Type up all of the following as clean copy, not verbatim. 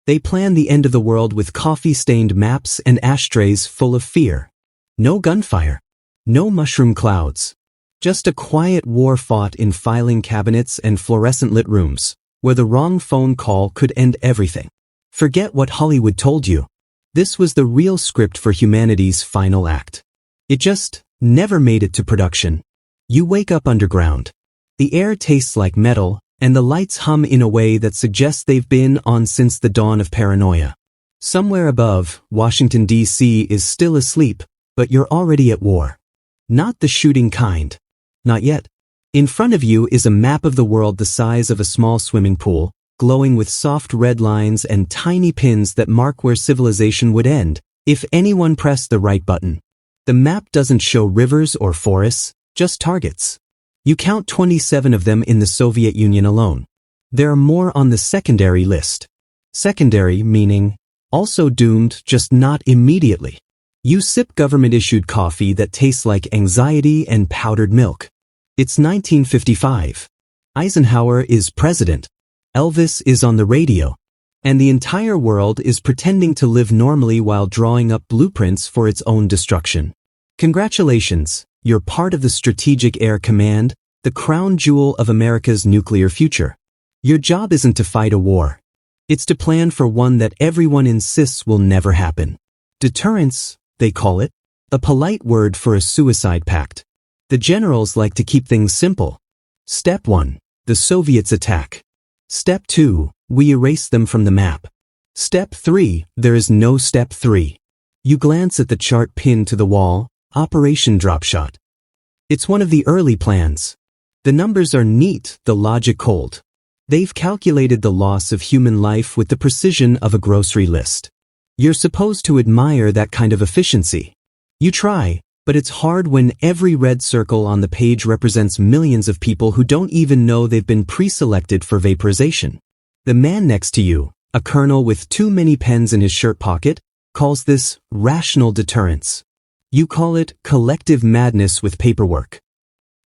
They plan the end of the world with coffee-stained maps and ashtrays full of fear. No gunfire. No mushroom clouds. Just a quiet war fought in filing cabinets and fluorescent-lit rooms, where the wrong phone call could end everything. Forget what Hollywood told you. This was the real script for humanity's final act. It just never made it to production. You wake up underground. The air tastes like metal, and the lights hum in a way that suggests they've been on since the dawn of paranoia. Somewhere above, Washington, D.C. is still asleep, but you're already at war. Not the shooting kind. Not yet. In front of you is a map of the world the size of a small swimming pool, glowing with soft red lines and tiny pins that mark where civilization would end, if anyone pressed the right button. The map doesn't show rivers or forests, just targets. You count 27 of them in the Soviet Union alone. There are more on the secondary list. Secondary meaning also doomed, just not immediately. You sip government-issued coffee that tastes like anxiety and powdered milk. It's 1955. Eisenhower is president. Elvis is on the radio. And the entire world is pretending to live normally while drawing up blueprints for its own destruction. Congratulations, you're part of the Strategic Air Command, the crown jewel of America's nuclear future. Your job isn't to fight a war. It's to plan for one that everyone insists will never happen. Deterrence, they call it, a polite word for a suicide pact. The generals like to keep things simple. Step 1. The Soviets attack. Step 2. We erase them from the map. Step 3. There is no step 3. You glance at the chart pinned to the wall, Operation Dropshot. It's one of the early plans. The numbers are neat, the logic cold. They've calculated the loss of human life with the precision of a grocery list. You're supposed to admire that kind of efficiency. You try, but it's hard when every red circle on the page represents millions of people who don't even know they've been pre-selected for vaporization. The man next to you, a colonel with too many pens in his shirt pocket, calls this rational deterrence. You call it collective madness with paperwork.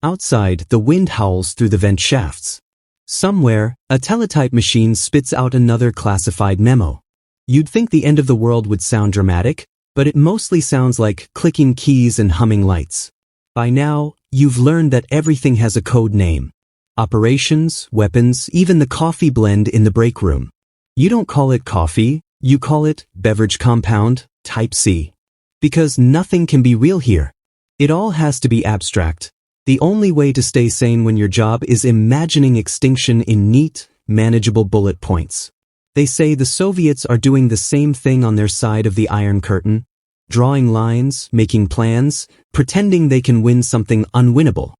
Outside, the wind howls through the vent shafts. Somewhere, a teletype machine spits out another classified memo. You'd think the end of the world would sound dramatic, but it mostly sounds like clicking keys and humming lights. By now, you've learned that everything has a code name. Operations, weapons, even the coffee blend in the break room. You don't call it coffee, you call it beverage compound, type C. Because nothing can be real here. It all has to be abstract. The only way to stay sane when your job is imagining extinction in neat, manageable bullet points. They say the Soviets are doing the same thing on their side of the Iron Curtain, drawing lines, making plans, pretending they can win something unwinnable.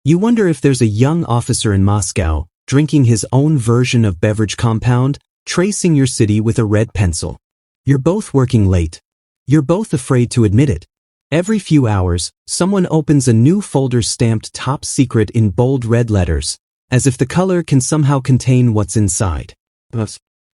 You wonder if there's a young officer in Moscow, drinking his own version of beverage compound, tracing your city with a red pencil. You're both working late. You're both afraid to admit it. Every few hours, someone opens a new folder stamped top secret in bold red letters, as if the color can somehow contain what's inside.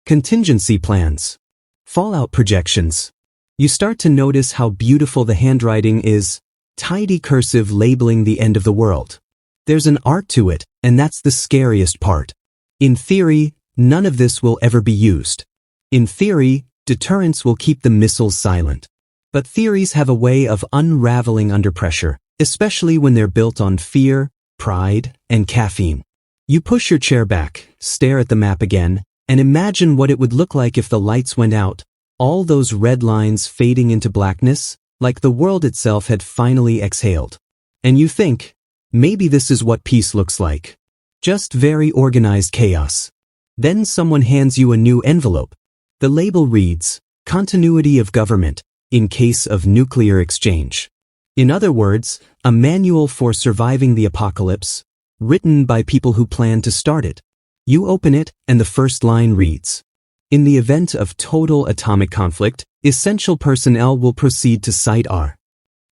Contingency plans. Fallout projections. You start to notice how beautiful the handwriting is, tidy cursive labeling the end of the world. There's an art to it, and that's the scariest part. In theory, none of this will ever be used. In theory, deterrence will keep the missiles silent. But theories have a way of unraveling under pressure, especially when they're built on fear, pride, and caffeine. You push your chair back, stare at the map again, and imagine what it would look like if the lights went out, all those red lines fading into blackness, like the world itself had finally exhaled. And you think, maybe this is what peace looks like. Just very organized chaos. Then someone hands you a new envelope. The label reads, Continuity of Government, in case of nuclear exchange. In other words, a manual for surviving the apocalypse, written by people who plan to start it. You open it, and the first line reads, In the event of total atomic conflict, essential personnel will proceed to Site R.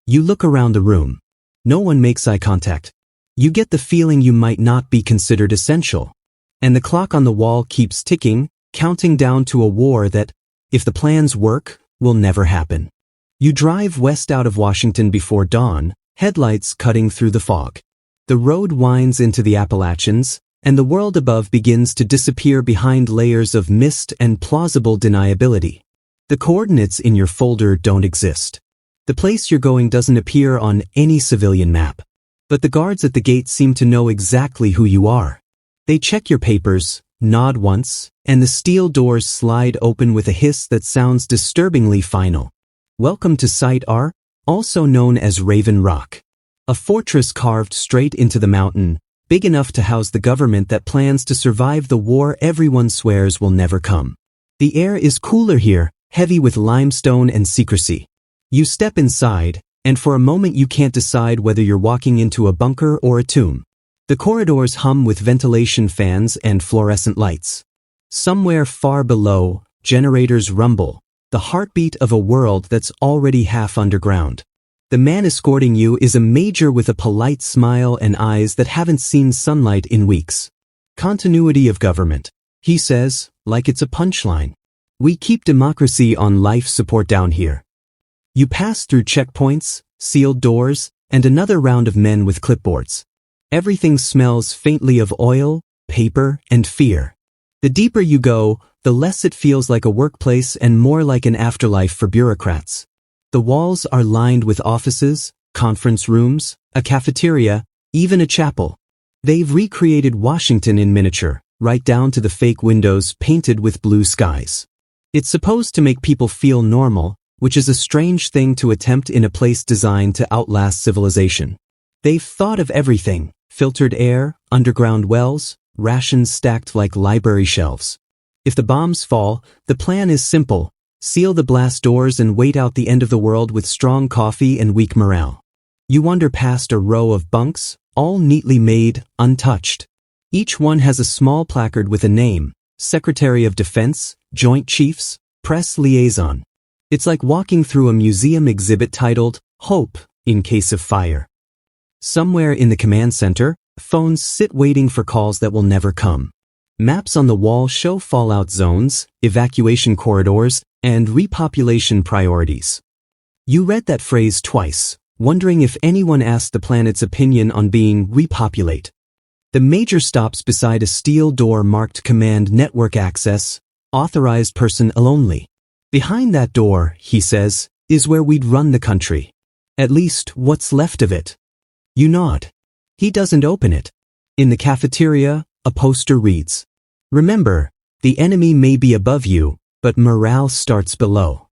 You look around the room. No one makes eye contact. You get the feeling you might not be considered essential. And the clock on the wall keeps ticking, counting down to a war that, if the plans work, will never happen. You drive west out of Washington before dawn, headlights cutting through the fog. The road winds into the Appalachians, and the world above begins to disappear behind layers of mist and plausible deniability. The coordinates in your folder don't exist. The place you're going doesn't appear on any civilian map. But the guards at the gate seem to know exactly who you are. They check your papers, nod once, and the steel doors slide open with a hiss that sounds disturbingly final. Welcome to Site R, also known as Raven Rock. A fortress carved straight into the mountain, big enough to house the government that plans to survive the war everyone swears will never come. The air is cooler here, heavy with limestone and secrecy. You step inside, and for a moment you can't decide whether you're walking into a bunker or a tomb. The corridors hum with ventilation fans and fluorescent lights. Somewhere far below, generators rumble, the heartbeat of a world that's already half underground. The man escorting you is a major with a polite smile and eyes that haven't seen sunlight in weeks. Continuity of government, he says, like it's a punchline. We keep democracy on life support down here. You pass through checkpoints, sealed doors, and another round of men with clipboards. Everything smells faintly of oil, paper, and fear. The deeper you go, the less it feels like a workplace and more like an afterlife for bureaucrats. The walls are lined with offices, conference rooms, a cafeteria, even a chapel. They've recreated Washington in miniature, right down to the fake windows painted with blue skies. It's supposed to make people feel normal, which is a strange thing to attempt in a place designed to outlast civilization. They've thought of everything: filtered air, underground wells, rations stacked like library shelves. If the bombs fall, the plan is simple: seal the blast doors and wait out the end of the world with strong coffee and weak morale. You wander past a row of bunks, all neatly made, untouched. Each one has a small placard with a name: Secretary of Defense, Joint Chiefs, Press Liaison. It's like walking through a museum exhibit titled, Hope, in case of fire. Somewhere in the command center, phones sit waiting for calls that will never come. Maps on the wall show fallout zones, evacuation corridors, and repopulation priorities. You read that phrase twice, wondering if anyone asked the planet's opinion on being repopulate. The major stops beside a steel door marked Command Network Access, authorized personnel only. Behind that door, he says, is where we'd run the country. At least, what's left of it. You nod. He doesn't open it. In the cafeteria, a poster reads, "Remember, the enemy may be above you, but morale starts below."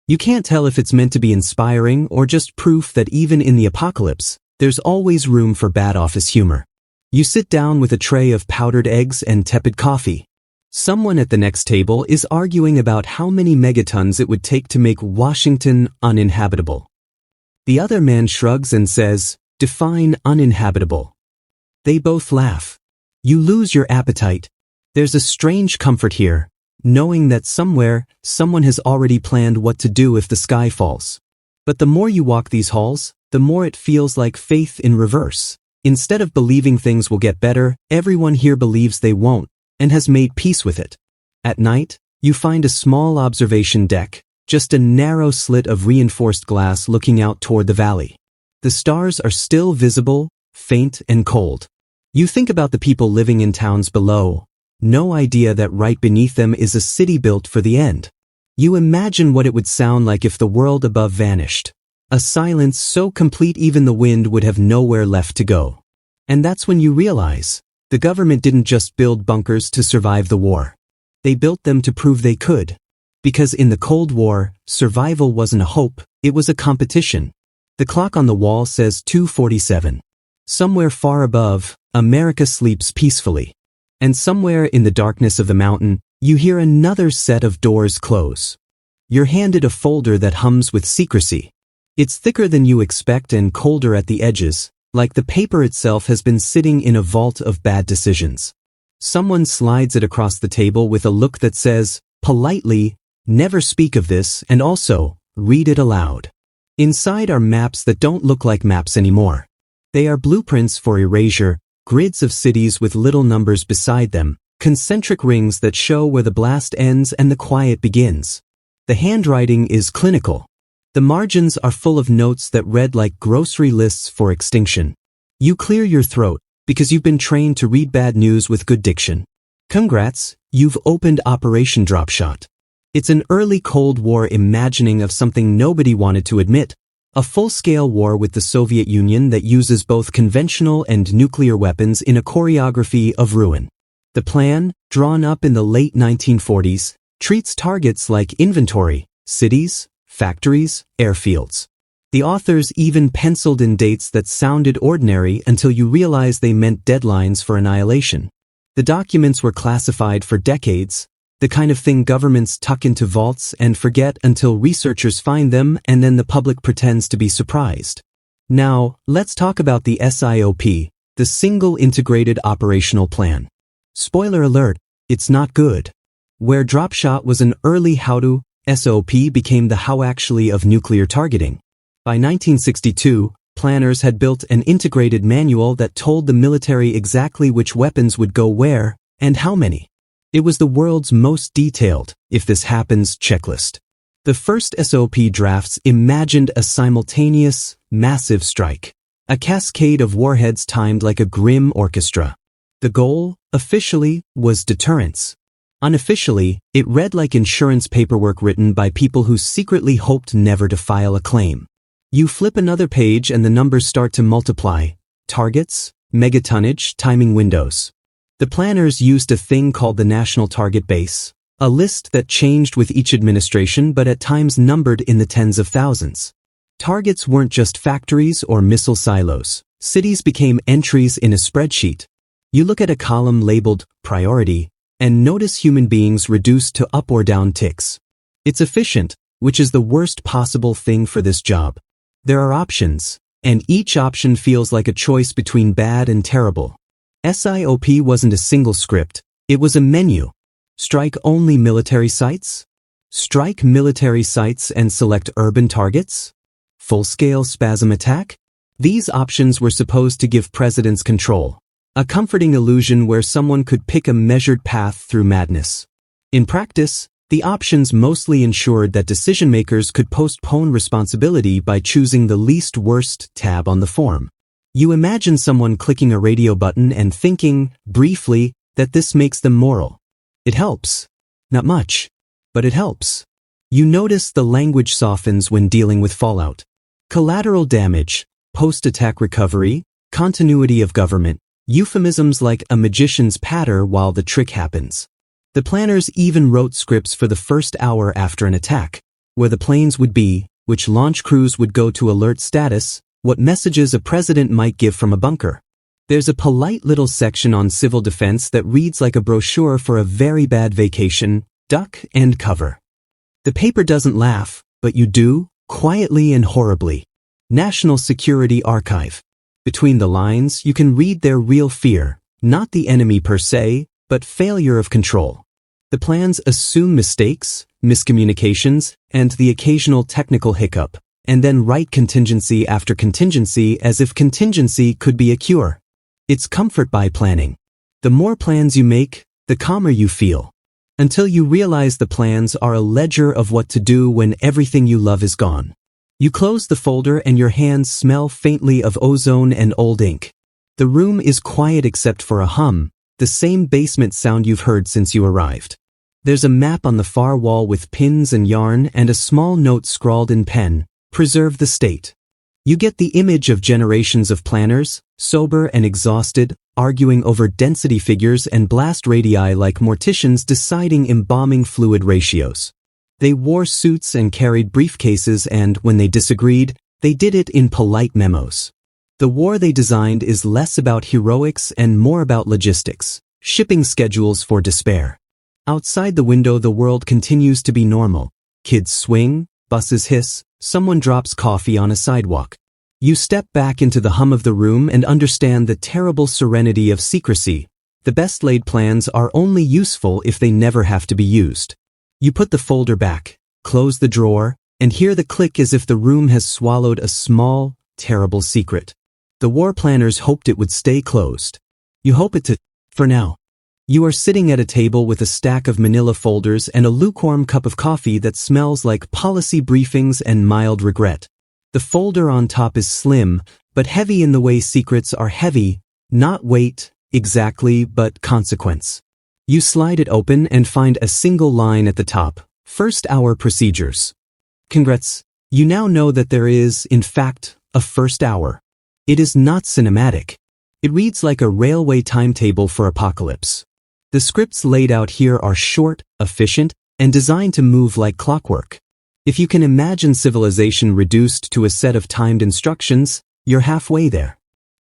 You can't tell if it's meant to be inspiring or just proof that even in the apocalypse, there's always room for bad office humor. You sit down with a tray of powdered eggs and tepid coffee. Someone at the next table is arguing about how many megatons it would take to make Washington uninhabitable. The other man shrugs and says, "Define uninhabitable." They both laugh. You lose your appetite. There's a strange comfort here, knowing that somewhere, someone has already planned what to do if the sky falls. But the more you walk these halls, the more it feels like faith in reverse. Instead of believing things will get better, everyone here believes they won't, and has made peace with it. At night, you find a small observation deck, just a narrow slit of reinforced glass looking out toward the valley. The stars are still visible, faint and cold. You think about the people living in towns below, no idea that right beneath them is a city built for the end. You imagine what it would sound like if the world above vanished. A silence so complete even the wind would have nowhere left to go. And that's when you realize, the government didn't just build bunkers to survive the war. They built them to prove they could. Because in the Cold War, survival wasn't a hope, it was a competition. The clock on the wall says 2:47. Somewhere far above, America sleeps peacefully. And somewhere in the darkness of the mountain, you hear another set of doors close. You're handed a folder that hums with secrecy. It's thicker than you expect and colder at the edges, like the paper itself has been sitting in a vault of bad decisions. Someone slides it across the table with a look that says, politely, "Never speak of this," and also, "Read it aloud." Inside are maps that don't look like maps anymore. They are blueprints for erasure, grids of cities with little numbers beside them, concentric rings that show where the blast ends and the quiet begins. The handwriting is clinical. The margins are full of notes that read like grocery lists for extinction. You clear your throat, because you've been trained to read bad news with good diction. Congrats, you've opened Operation Dropshot. It's an early Cold War imagining of something nobody wanted to admit. A full-scale war with the Soviet Union that uses both conventional and nuclear weapons in a choreography of ruin. The plan, drawn up in the late 1940s, treats targets like inventory, cities, factories, airfields. The authors even penciled in dates that sounded ordinary until you realize they meant deadlines for annihilation. The documents were classified for decades, the kind of thing governments tuck into vaults and forget until researchers find them and then the public pretends to be surprised. Now, let's talk about the SIOP, the Single Integrated Operational Plan. Spoiler alert, it's not good. Where Dropshot was an early how-to, SOP became the how-actually of nuclear targeting. By 1962, planners had built an integrated manual that told the military exactly which weapons would go where and how many. It was the world's most detailed, if this happens, checklist. The first SOP drafts imagined a simultaneous, massive strike. A cascade of warheads timed like a grim orchestra. The goal, officially, was deterrence. Unofficially, it read like insurance paperwork written by people who secretly hoped never to file a claim. You flip another page and the numbers start to multiply. Targets, megatonnage, timing windows. The planners used a thing called the National Target Base, a list that changed with each administration but at times numbered in the tens of thousands. Targets weren't just factories or missile silos. Cities became entries in a spreadsheet. You look at a column labeled priority and notice human beings reduced to up or down ticks. It's efficient, which is the worst possible thing for this job. There are options, and each option feels like a choice between bad and terrible. SIOP wasn't a single script, it was a menu. Strike only military sites? Strike military sites and select urban targets? Full-scale spasm attack? These options were supposed to give presidents control, a comforting illusion where someone could pick a measured path through madness. In practice, the options mostly ensured that decision-makers could postpone responsibility by choosing the least worst tab on the form. You imagine someone clicking a radio button and thinking, briefly, that this makes them moral. It helps. Not much, but it helps. You notice the language softens when dealing with fallout. Collateral damage, post-attack recovery, continuity of government, euphemisms like a magician's patter while the trick happens. The planners even wrote scripts for the first hour after an attack, where the planes would be, which launch crews would go to alert status, what messages a president might give from a bunker. There's a polite little section on civil defense that reads like a brochure for a very bad vacation, duck and cover. The paper doesn't laugh, but you do, quietly and horribly. National Security Archive. Between the lines, you can read their real fear, not the enemy per se, but failure of control. The plans assume mistakes, miscommunications, and the occasional technical hiccup, and then write contingency after contingency as if contingency could be a cure. It's comfort by planning. The more plans you make, the calmer you feel. Until you realize the plans are a ledger of what to do when everything you love is gone. You close the folder and your hands smell faintly of ozone and old ink. The room is quiet except for a hum, the same basement sound you've heard since you arrived. There's a map on the far wall with pins and yarn and a small note scrawled in pen, "Preserve the state." You get the image of generations of planners, sober and exhausted, arguing over density figures and blast radii like morticians deciding embalming fluid ratios. They wore suits and carried briefcases and, when they disagreed, they did it in polite memos. The war they designed is less about heroics and more about logistics, shipping schedules for despair. Outside the window the world continues to be normal. Kids swing, buses hiss, someone drops coffee on a sidewalk. You step back into the hum of the room and understand the terrible serenity of secrecy. The best laid plans are only useful if they never have to be used. You put the folder back, close the drawer, and hear the click as if the room has swallowed a small, terrible secret. The war planners hoped it would stay closed. You hope it to, for now. You are sitting at a table with a stack of manila folders and a lukewarm cup of coffee that smells like policy briefings and mild regret. The folder on top is slim, but heavy in the way secrets are heavy, Not weight, exactly, but consequence. You slide it open and find a single line at the top. First hour procedures. Congrats. You now know that there is, in fact, a first hour. It is not cinematic. It reads like a railway timetable for apocalypse. The scripts laid out here are short, efficient, and designed to move like clockwork. If you can imagine civilization reduced to a set of timed instructions, you're halfway there.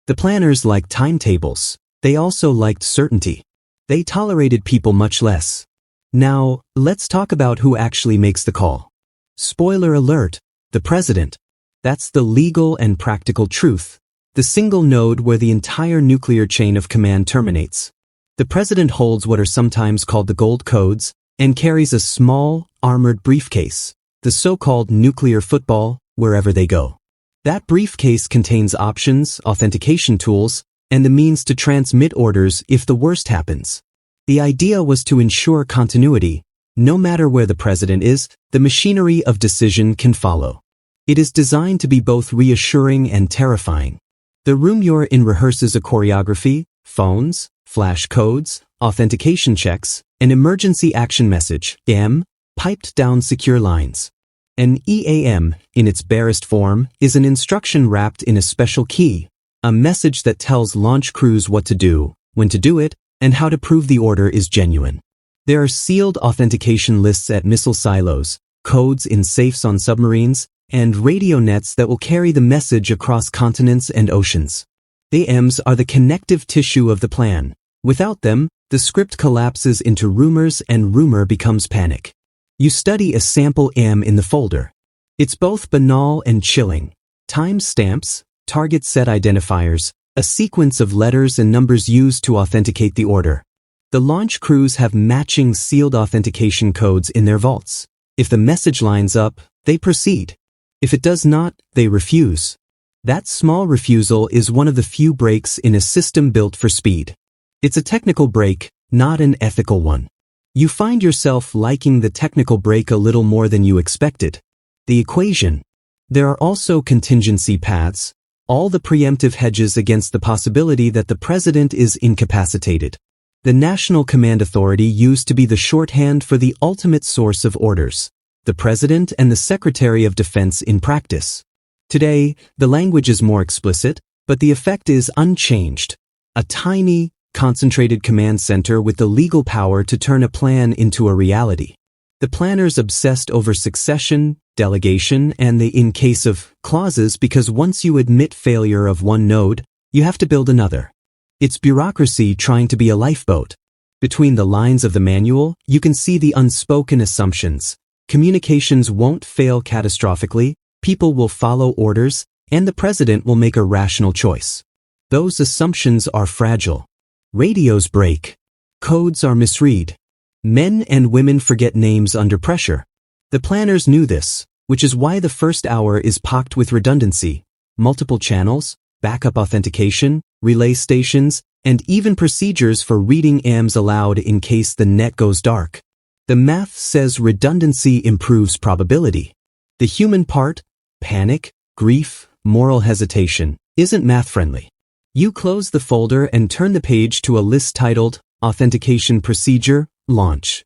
The planners liked timetables. They also liked certainty. They tolerated people much less. Now, let's talk about who actually makes the call. Spoiler alert, the president. That's the legal and practical truth. The single node where the entire nuclear chain of command terminates. The president holds what are sometimes called the gold codes and carries a small, armored briefcase, the so-called nuclear football, wherever they go. That briefcase contains options, authentication tools, and the means to transmit orders if the worst happens. The idea was to ensure continuity. No matter where the president is, the machinery of decision can follow. It is designed to be both reassuring and terrifying. The room you're in rehearses a choreography, phones, flash codes, authentication checks, an emergency action message, EAM, piped down secure lines. An EAM, in its barest form, is an instruction wrapped in a special key, a message that tells launch crews what to do, when to do it, and how to prove the order is genuine. There are sealed authentication lists at missile silos, codes in safes on submarines, and radio nets that will carry the message across continents and oceans. EAMs are the connective tissue of the plan. Without them, the script collapses into rumors and rumor becomes panic. You study a sample EAM in the folder. It's both banal and chilling. Time stamps, target set identifiers, a sequence of letters and numbers used to authenticate the order. The launch crews have matching sealed authentication codes in their vaults. If the message lines up, they proceed. If it does not, they refuse. That small refusal is one of the few breaks in a system built for speed. It's a technical break, not an ethical one. You find yourself liking the technical break a little more than you expected. The equation. There are also contingency paths, all the preemptive hedges against the possibility that the president is incapacitated. The National Command Authority used to be the shorthand for the ultimate source of orders, the President and the Secretary of Defense in practice. Today, the language is more explicit, but the effect is unchanged. A tiny, concentrated command center with the legal power to turn a plan into a reality. The planners obsessed over succession, delegation, and the in case of clauses because once you admit failure of one node, you have to build another. It's bureaucracy trying to be a lifeboat. Between the lines of the manual, you can see the unspoken assumptions. Communications won't fail catastrophically, people will follow orders, and the president will make a rational choice. Those assumptions are fragile. Radios break. Codes are misread. Men and women forget names under pressure. The planners knew this, which is why the first hour is packed with redundancy, multiple channels, backup authentication, relay stations, and even procedures for reading EAMs aloud in case the net goes dark. The math says redundancy improves probability. The human part, panic, grief, moral hesitation, isn't math-friendly. You close the folder and turn the page to a list titled Authentication Procedure, Launch.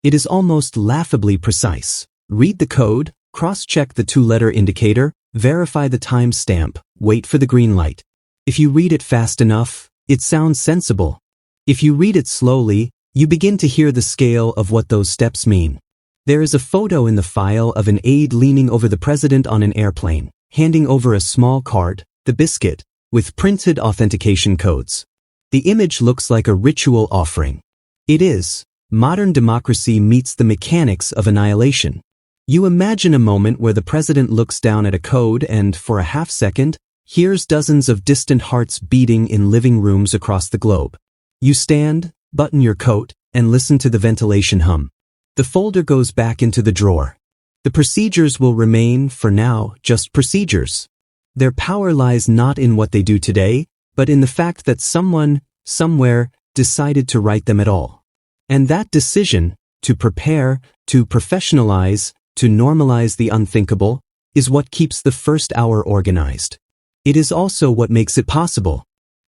It is almost laughably precise. Read the code, cross-check the two-letter indicator, verify the time stamp, wait for the green light. If you read it fast enough, it sounds sensible. If you read it slowly, you begin to hear the scale of what those steps mean. There is a photo in the file of an aide leaning over the president on an airplane, handing over a small card, the biscuit, with printed authentication codes. The image looks like a ritual offering. It is. Modern democracy meets the mechanics of annihilation. You imagine a moment where the president looks down at a code and, for a half second, hears dozens of distant hearts beating in living rooms across the globe. You stand, button your coat, and listen to the ventilation hum. The folder goes back into the drawer. The procedures will remain, for now, just procedures. Their power lies not in what they do today, but in the fact that someone, somewhere, decided to write them at all. And that decision, to prepare, to professionalize, to normalize the unthinkable, is what keeps the first hour organized. It is also what makes it possible.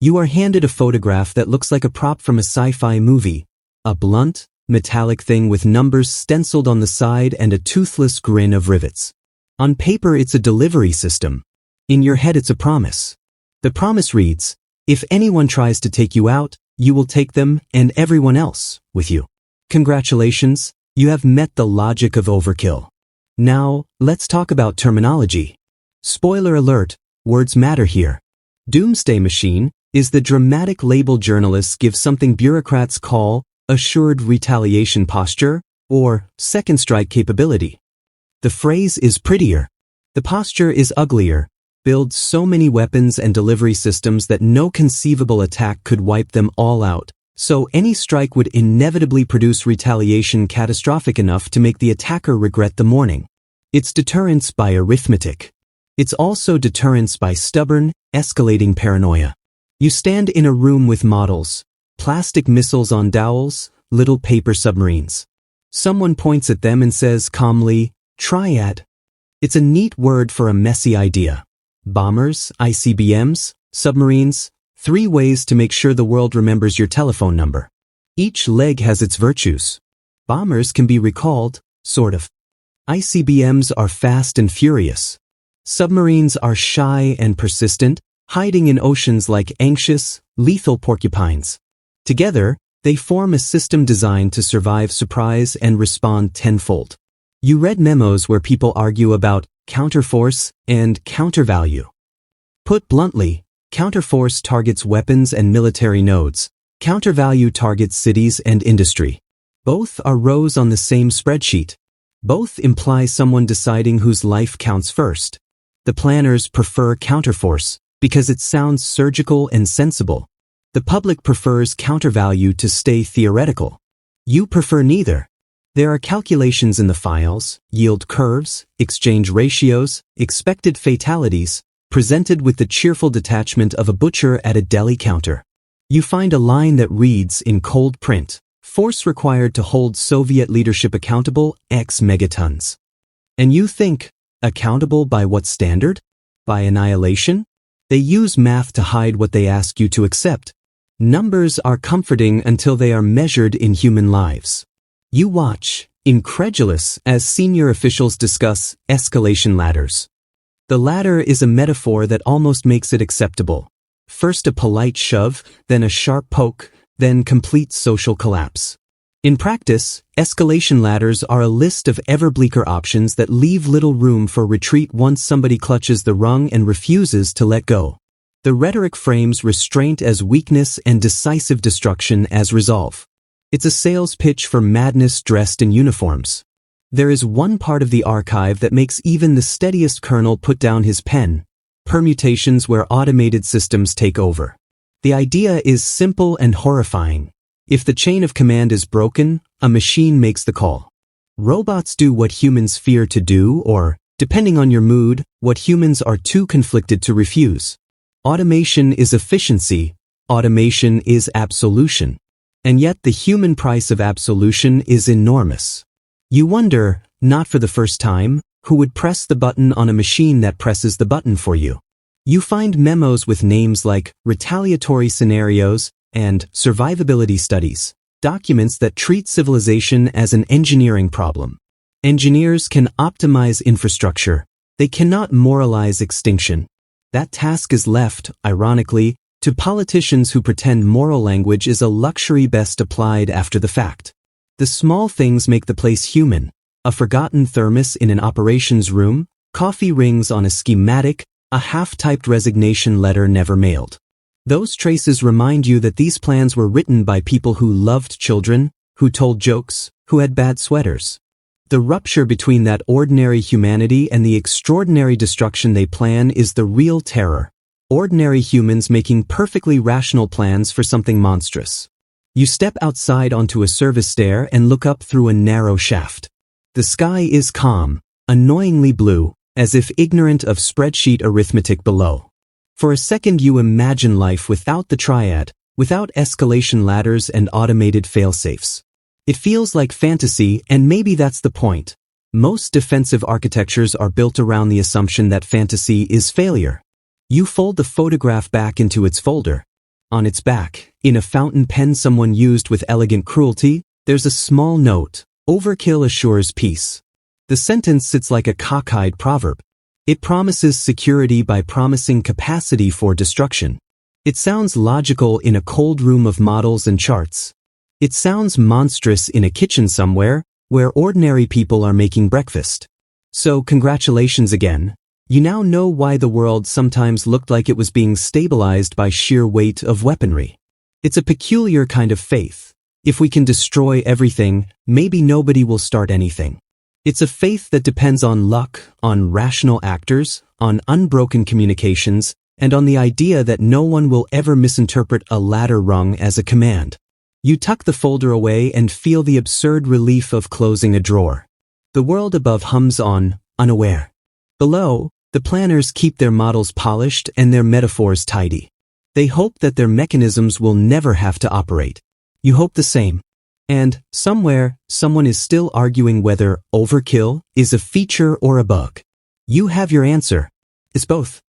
You are handed a photograph that looks like a prop from a sci-fi movie, a blunt, metallic thing with numbers stenciled on the side and a toothless grin of rivets. On paper, it's a delivery system. In your head, it's a promise. The promise reads, if anyone tries to take you out, you will take them and everyone else with you. Congratulations, you have met the logic of overkill. Now, let's talk about terminology. Spoiler alert, words matter here. Doomsday machine is the dramatic label journalists give something bureaucrats call assured retaliation posture or second strike capability. The phrase is prettier. The posture is uglier. Builds so many weapons and delivery systems that no conceivable attack could wipe them all out. So any strike would inevitably produce retaliation catastrophic enough to make the attacker regret the morning. It's deterrence by arithmetic. It's also deterrence by stubborn, escalating paranoia. You stand in a room with models, plastic missiles on dowels, little paper submarines. Someone points at them and says calmly, triad. It's a neat word for a messy idea. Bombers, ICBMs, submarines, 3 ways to make sure the world remembers your telephone number. Each leg has its virtues. Bombers can be recalled, sort of. ICBMs are fast and furious. Submarines are shy and persistent, hiding in oceans like anxious, lethal porcupines. Together, they form a system designed to survive surprise and respond tenfold. You read memos where people argue about counterforce and countervalue. Put bluntly, counterforce targets weapons and military nodes. Countervalue targets cities and industry. Both are rows on the same spreadsheet. Both imply someone deciding whose life counts first. The planners prefer counterforce because it sounds surgical and sensible. The public prefers countervalue to stay theoretical. You prefer neither. There are calculations in the files, yield curves, exchange ratios, expected fatalities, presented with the cheerful detachment of a butcher at a deli counter. You find a line that reads in cold print, force required to hold Soviet leadership accountable X megatons. And you think, accountable by what standard? By annihilation? They use math to hide what they ask you to accept. Numbers are comforting until they are measured in human lives. You watch, incredulous, as senior officials discuss escalation ladders. The ladder is a metaphor that almost makes it acceptable. First a polite shove, then a sharp poke, then complete social collapse. In practice, escalation ladders are a list of ever bleaker options that leave little room for retreat once somebody clutches the rung and refuses to let go. The rhetoric frames restraint as weakness and decisive destruction as resolve. It's a sales pitch for madness dressed in uniforms. There is one part of the archive that makes even the steadiest colonel put down his pen: permutations where automated systems take over. The idea is simple and horrifying. If the chain of command is broken, a machine makes the call. Robots do what humans fear to do or, depending on your mood, what humans are too conflicted to refuse. Automation is efficiency. Automation is absolution. And yet the human price of absolution is enormous. You wonder, not for the first time, who would press the button on a machine that presses the button for you. You find memos with names like retaliatory scenarios and survivability studies, documents that treat civilization as an engineering problem. Engineers can optimize infrastructure. They cannot moralize extinction. That task is left, ironically, to politicians who pretend moral language is a luxury best applied after the fact. The small things make the place human. A forgotten thermos in an operations room, coffee rings on a schematic, a half-typed resignation letter never mailed. Those traces remind you that these plans were written by people who loved children, who told jokes, who had bad sweaters. The rupture between that ordinary humanity and the extraordinary destruction they plan is the real terror. Ordinary humans making perfectly rational plans for something monstrous. You step outside onto a service stair and look up through a narrow shaft. The sky is calm, annoyingly blue, as if ignorant of spreadsheet arithmetic below. For a second you imagine life without the triad, without escalation ladders and automated failsafes. It feels like fantasy, and maybe that's the point. Most defensive architectures are built around the assumption that fantasy is failure. You fold the photograph back into its folder. On its back, in a fountain pen someone used with elegant cruelty, there's a small note: "Overkill assures peace." The sentence sits like a cockeyed proverb. It promises security by promising capacity for destruction. It sounds logical in a cold room of models and charts. It sounds monstrous in a kitchen somewhere, where ordinary people are making breakfast. So congratulations again. You now know why the world sometimes looked like it was being stabilized by sheer weight of weaponry. It's a peculiar kind of faith. If we can destroy everything, maybe nobody will start anything. It's a faith that depends on luck, on rational actors, on unbroken communications, and on the idea that no one will ever misinterpret a ladder rung as a command. You tuck the folder away and feel the absurd relief of closing a drawer. The world above hums on, unaware. Below, the planners keep their models polished and their metaphors tidy. They hope that their mechanisms will never have to operate. You hope the same. And, somewhere, someone is still arguing whether overkill is a feature or a bug. You have your answer. It's both.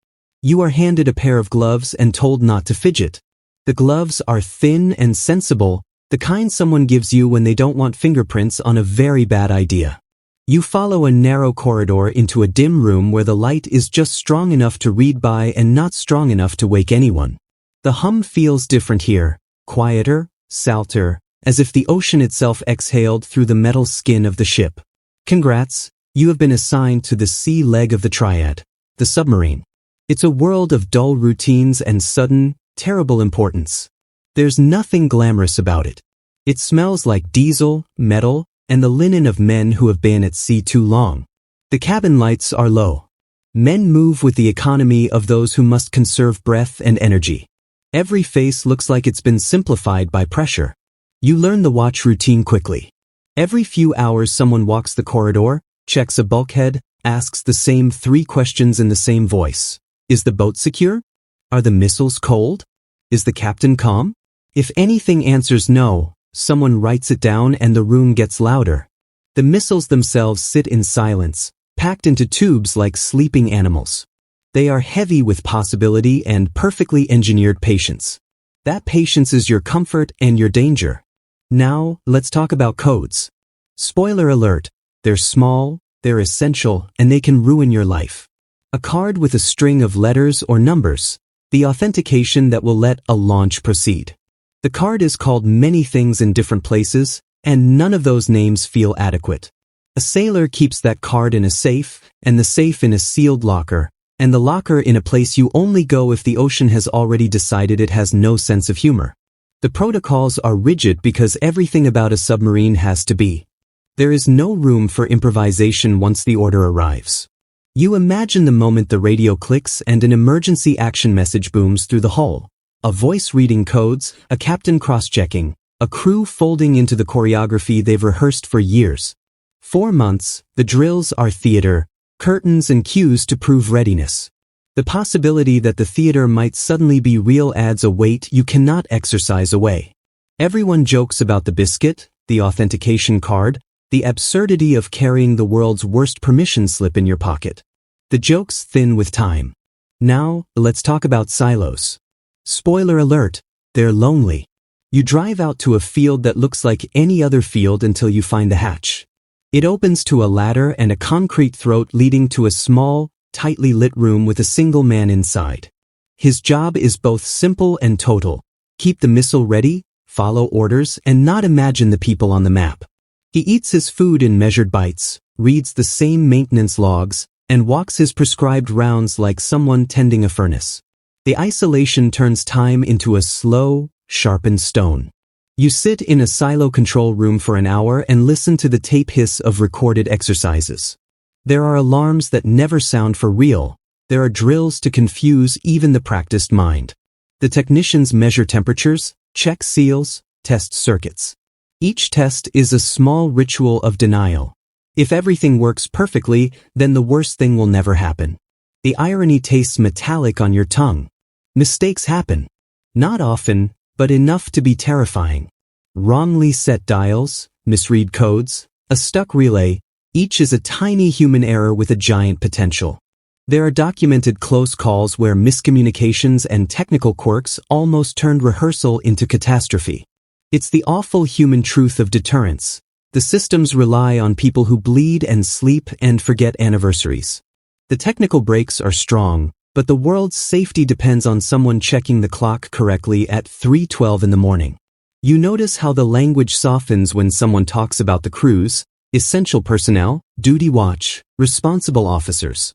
You are handed a pair of gloves and told not to fidget. The gloves are thin and sensible, the kind someone gives you when they don't want fingerprints on a very bad idea. You follow a narrow corridor into a dim room where the light is just strong enough to read by and not strong enough to wake anyone. The hum feels different here, quieter, salter, as if the ocean itself exhaled through the metal skin of the ship. Congrats, you have been assigned to the sea leg of the triad, the submarine. It's a world of dull routines and sudden, terrible importance. There's nothing glamorous about it. It smells like diesel, metal, and the linen of men who have been at sea too long. The cabin lights are low. Men move with the economy of those who must conserve breath and energy. Every face looks like it's been simplified by pressure. You learn the watch routine quickly. Every few hours someone walks the corridor, checks a bulkhead, asks the same 3 questions in the same voice. Is the boat secure? Are the missiles cold? Is the captain calm? If anything answers no, someone writes it down and the room gets louder. The missiles themselves sit in silence, packed into tubes like sleeping animals. They are heavy with possibility and perfectly engineered patience. That patience is your comfort and your danger. Now, let's talk about codes. Spoiler alert, they're small, they're essential, and they can ruin your life. A card with a string of letters or numbers, the authentication that will let a launch proceed. The card is called many things in different places, and none of those names feel adequate. A sailor keeps that card in a safe, and the safe in a sealed locker, and the locker in a place you only go if the ocean has already decided it has no sense of humor. The protocols are rigid because everything about a submarine has to be. There is no room for improvisation once the order arrives. You imagine the moment the radio clicks and an emergency action message booms through the hull. A voice reading codes, a captain cross-checking, a crew folding into the choreography they've rehearsed for years. 4 months, the drills are theater, curtains and cues to prove readiness. The possibility that the theater might suddenly be real adds a weight you cannot exercise away. Everyone jokes about the biscuit, the authentication card, the absurdity of carrying the world's worst permission slip in your pocket. The jokes thin with time. Now, let's talk about silos. Spoiler alert, they're lonely. You drive out to a field that looks like any other field until you find the hatch. It opens to a ladder and a concrete throat leading to a small, tightly lit room with a single man inside. His job is both simple and total. Keep the missile ready, follow orders, and not imagine the people on the map. He eats his food in measured bites, reads the same maintenance logs, and walks his prescribed rounds like someone tending a furnace. The isolation turns time into a slow, sharpened stone. You sit in a silo control room for an hour and listen to the tape hiss of recorded exercises. There are alarms that never sound for real. There are drills to confuse even the practiced mind. The technicians measure temperatures, check seals, test circuits. Each test is a small ritual of denial. If everything works perfectly, then the worst thing will never happen. The irony tastes metallic on your tongue. Mistakes happen. Not often, but enough to be terrifying. Wrongly set dials, misread codes, a stuck relay, each is a tiny human error with a giant potential. There are documented close calls where miscommunications and technical quirks almost turned rehearsal into catastrophe. It's the awful human truth of deterrence. The systems rely on people who bleed and sleep and forget anniversaries. The technical breaks are strong, but the world's safety depends on someone checking the clock correctly at 3:12 in the morning. You notice how the language softens when someone talks about the crews, essential personnel, duty watch, responsible officers.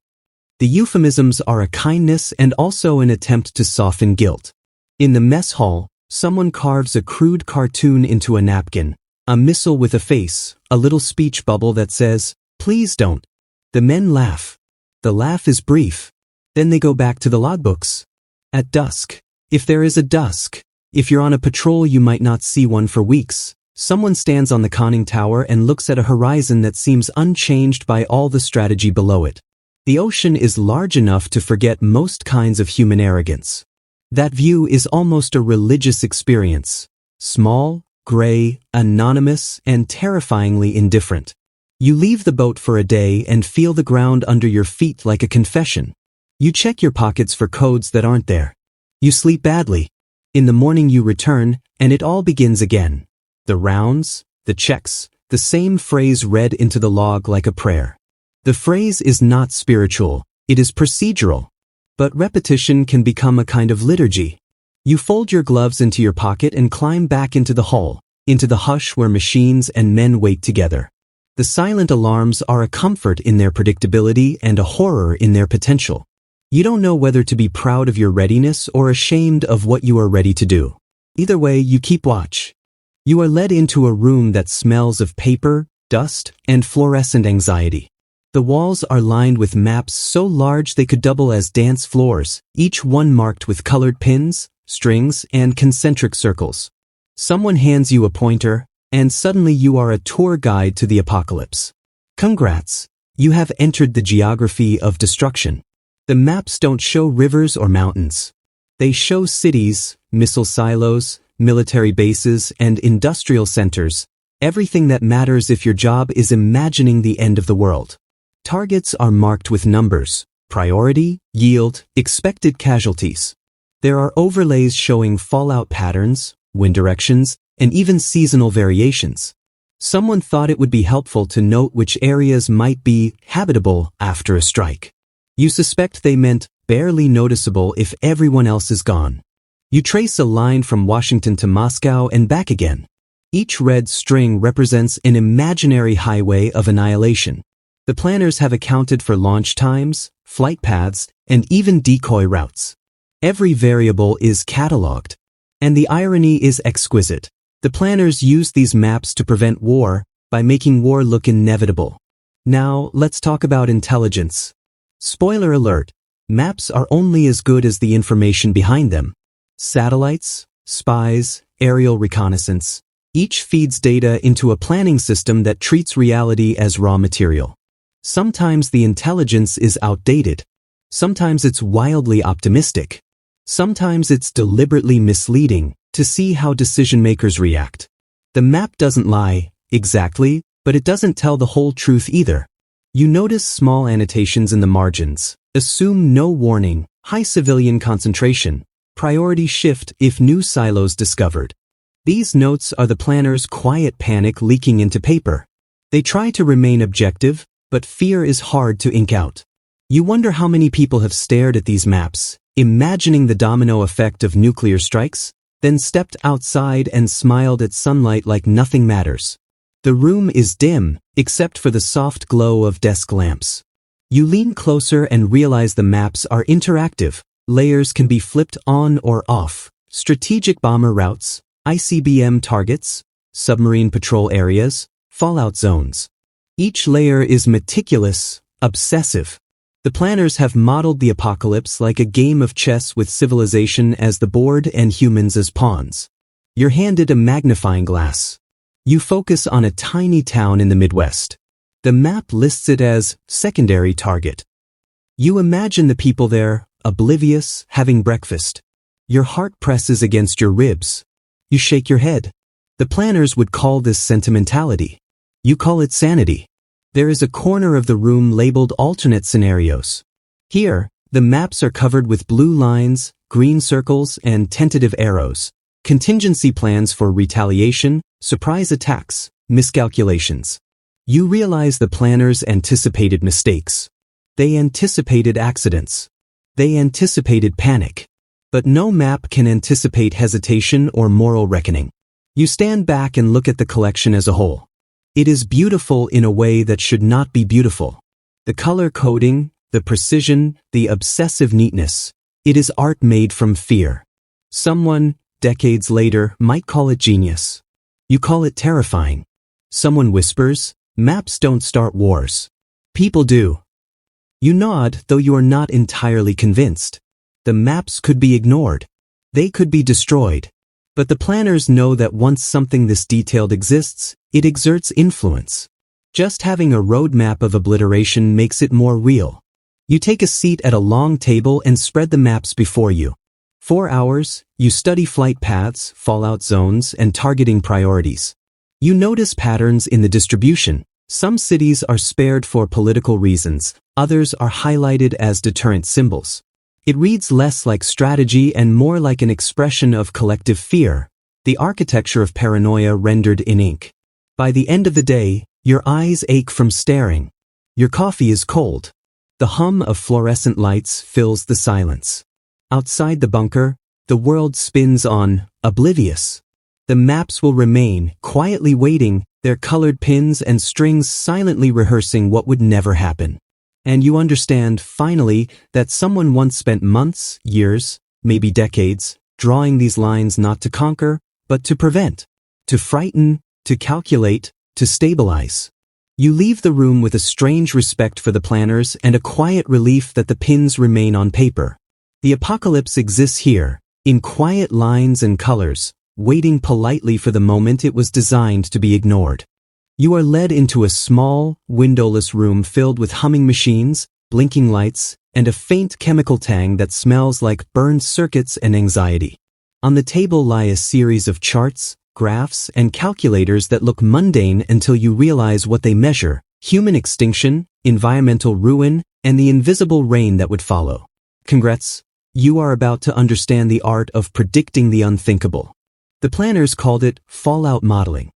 The euphemisms are a kindness and also an attempt to soften guilt. In the mess hall, someone carves a crude cartoon into a napkin, a missile with a face, a little speech bubble that says, "Please don't." The men laugh. The laugh is brief. Then they go back to the logbooks. At dusk, if there is a dusk, if you're on a patrol you might not see one for weeks, someone stands on the conning tower and looks at a horizon that seems unchanged by all the strategy below it. The ocean is large enough to forget most kinds of human arrogance. That view is almost a religious experience. Small, gray, anonymous, and terrifyingly indifferent. You leave the boat for a day and feel the ground under your feet like a confession. You check your pockets for codes that aren't there. You sleep badly. In the morning you return, and it all begins again. The rounds, the checks, the same phrase read into the log like a prayer. The phrase is not spiritual, it is procedural. But repetition can become a kind of liturgy. You fold your gloves into your pocket and climb back into the hull, into the hush where machines and men wait together. The silent alarms are a comfort in their predictability and a horror in their potential. You don't know whether to be proud of your readiness or ashamed of what you are ready to do. Either way, you keep watch. You are led into a room that smells of paper, dust, and fluorescent anxiety. The walls are lined with maps so large they could double as dance floors, each one marked with colored pins, strings, and concentric circles. Someone hands you a pointer, and suddenly you are a tour guide to the apocalypse. Congrats! You have entered the geography of destruction. The maps don't show rivers or mountains. They show cities, missile silos, military bases, and industrial centers, everything that matters if your job is imagining the end of the world. Targets are marked with numbers, priority, yield, expected casualties. There are overlays showing fallout patterns, wind directions, and even seasonal variations. Someone thought it would be helpful to note which areas might be habitable after a strike. You suspect they meant barely noticeable if everyone else is gone. You trace a line from Washington to Moscow and back again. Each red string represents an imaginary highway of annihilation. The planners have accounted for launch times, flight paths, and even decoy routes. Every variable is cataloged. And the irony is exquisite. The planners used these maps to prevent war by making war look inevitable. Now, let's talk about intelligence. Spoiler alert, maps are only as good as the information behind them. Satellites, spies, aerial reconnaissance. Each feeds data into a planning system that treats reality as raw material. Sometimes the intelligence is outdated. Sometimes it's wildly optimistic. Sometimes it's deliberately misleading to see how decision-makers react. The map doesn't lie, exactly, but it doesn't tell the whole truth either. You notice small annotations in the margins. Assume no warning, high civilian concentration, priority shift if new silos discovered. These notes are the planners' quiet panic leaking into paper. They try to remain objective, but fear is hard to ink out. You wonder how many people have stared at these maps, imagining the domino effect of nuclear strikes, then stepped outside and smiled at sunlight like nothing matters. The room is dim, except for the soft glow of desk lamps. You lean closer and realize the maps are interactive. Layers can be flipped on or off. Strategic bomber routes, ICBM targets, submarine patrol areas, fallout zones. Each layer is meticulous, obsessive. The planners have modeled the apocalypse like a game of chess with civilization as the board and humans as pawns. You're handed a magnifying glass. You focus on a tiny town in the Midwest. The map lists it as secondary target. You imagine the people there, oblivious, having breakfast. Your heart presses against your ribs. You shake your head. The planners would call this sentimentality. You call it sanity. There is a corner of the room labeled alternate scenarios. Here, the maps are covered with blue lines, green circles, and tentative arrows. Contingency plans for retaliation, surprise attacks, miscalculations. You realize the planners anticipated mistakes. They anticipated accidents. They anticipated panic. But no map can anticipate hesitation or moral reckoning. You stand back and look at the collection as a whole. It is beautiful in a way that should not be beautiful. The color coding, the precision, the obsessive neatness. It is art made from fear. Someone, decades later, might call it genius. You call it terrifying. Someone whispers, maps don't start wars. People do. You nod, though you are not entirely convinced. The maps could be ignored. They could be destroyed. But the planners know that once something this detailed exists, it exerts influence. Just having a roadmap of obliteration makes it more real. You take a seat at a long table and spread the maps before you. 4 hours, you study flight paths, fallout zones, and targeting priorities. You notice patterns in the distribution. Some cities are spared for political reasons, others are highlighted as deterrent symbols. It reads less like strategy and more like an expression of collective fear, the architecture of paranoia rendered in ink. By the end of the day, your eyes ache from staring. Your coffee is cold. The hum of fluorescent lights fills the silence. Outside the bunker, the world spins on, oblivious. The maps will remain, quietly waiting, their colored pins and strings silently rehearsing what would never happen. And you understand, finally, that someone once spent months, years, maybe decades, drawing these lines not to conquer, but to prevent, to frighten, to calculate, to stabilize. You leave the room with a strange respect for the planners and a quiet relief that the pins remain on paper. The apocalypse exists here, in quiet lines and colors, waiting politely for the moment it was designed to be ignored. You are led into a small, windowless room filled with humming machines, blinking lights, and a faint chemical tang that smells like burned circuits and anxiety. On the table lie a series of charts, graphs, and calculators that look mundane until you realize what they measure: human extinction, environmental ruin, and the invisible rain that would follow. Congrats, you are about to understand the art of predicting the unthinkable. The planners called it fallout modeling.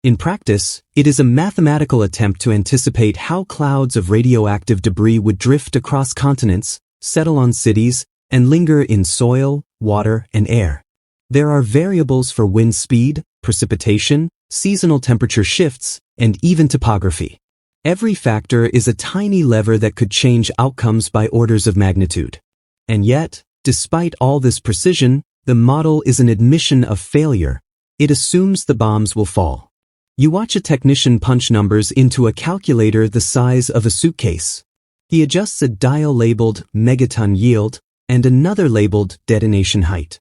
In practice, it is a mathematical attempt to anticipate how clouds of radioactive debris would drift across continents, settle on cities, and linger in soil, water, and air. There are variables for wind speed, precipitation, seasonal temperature shifts, and even topography. Every factor is a tiny lever that could change outcomes by orders of magnitude. And yet, despite all this precision, the model is an admission of failure. It assumes the bombs will fall. You watch a technician punch numbers into a calculator the size of a suitcase. He adjusts a dial labeled megaton yield and another labeled detonation height.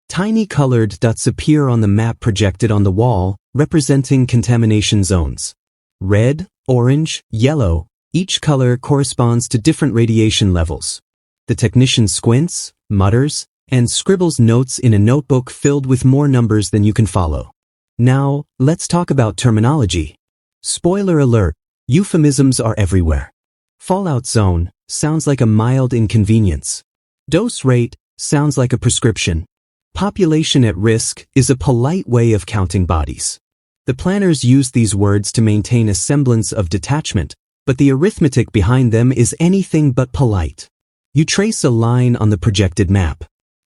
Tiny colored dots appear on the map projected on the wall, representing contamination zones. Red, orange, yellow, each color corresponds to different radiation levels. The technician squints, mutters, and scribbles notes in a notebook filled with more numbers than you can follow. Now, let's talk about terminology. Spoiler alert, euphemisms are everywhere. Fallout zone sounds like a mild inconvenience. Dose rate sounds like a prescription. Population at risk is a polite way of counting bodies. The planners use these words to maintain a semblance of detachment, but the arithmetic behind them is anything but polite. You trace a line on the projected map.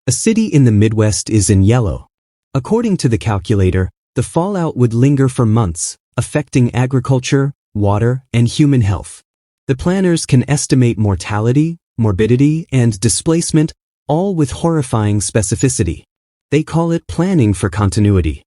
A city in the Midwest is in yellow. According to the calculator, the fallout would linger for months, affecting agriculture, water, and human health. The planners can estimate mortality, morbidity, and displacement, all with horrifying specificity. They call it planning for continuity.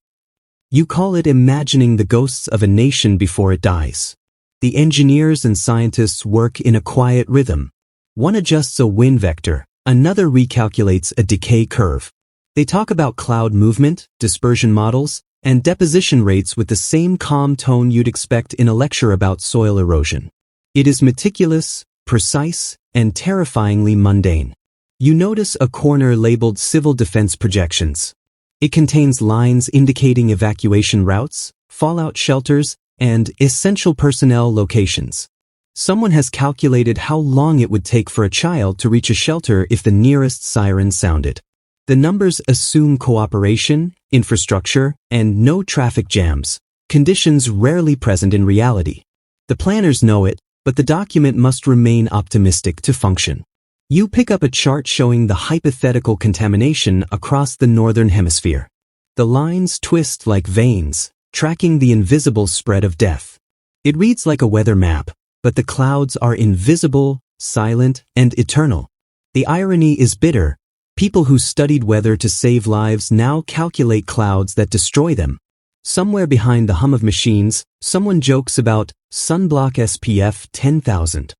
You call it imagining the ghosts of a nation before it dies. The engineers and scientists work in a quiet rhythm. One adjusts a wind vector, another recalculates a decay curve. They talk about cloud movement, dispersion models, and deposition rates with the same calm tone you'd expect in a lecture about soil erosion. It is meticulous, precise, and terrifyingly mundane. You notice a corner labeled Civil Defense Projections. It contains lines indicating evacuation routes, fallout shelters, and essential personnel locations. Someone has calculated how long it would take for a child to reach a shelter if the nearest siren sounded. The numbers assume cooperation, infrastructure, and no traffic jams, conditions rarely present in reality. The planners know it, but the document must remain optimistic to function. You pick up a chart showing the hypothetical contamination across the northern hemisphere. The lines twist like veins, tracking the invisible spread of death. It reads like a weather map, but the clouds are invisible, silent, and eternal. The irony is bitter. People who studied weather to save lives now calculate clouds that destroy them. Somewhere behind the hum of machines, someone jokes about sunblock SPF 10,000.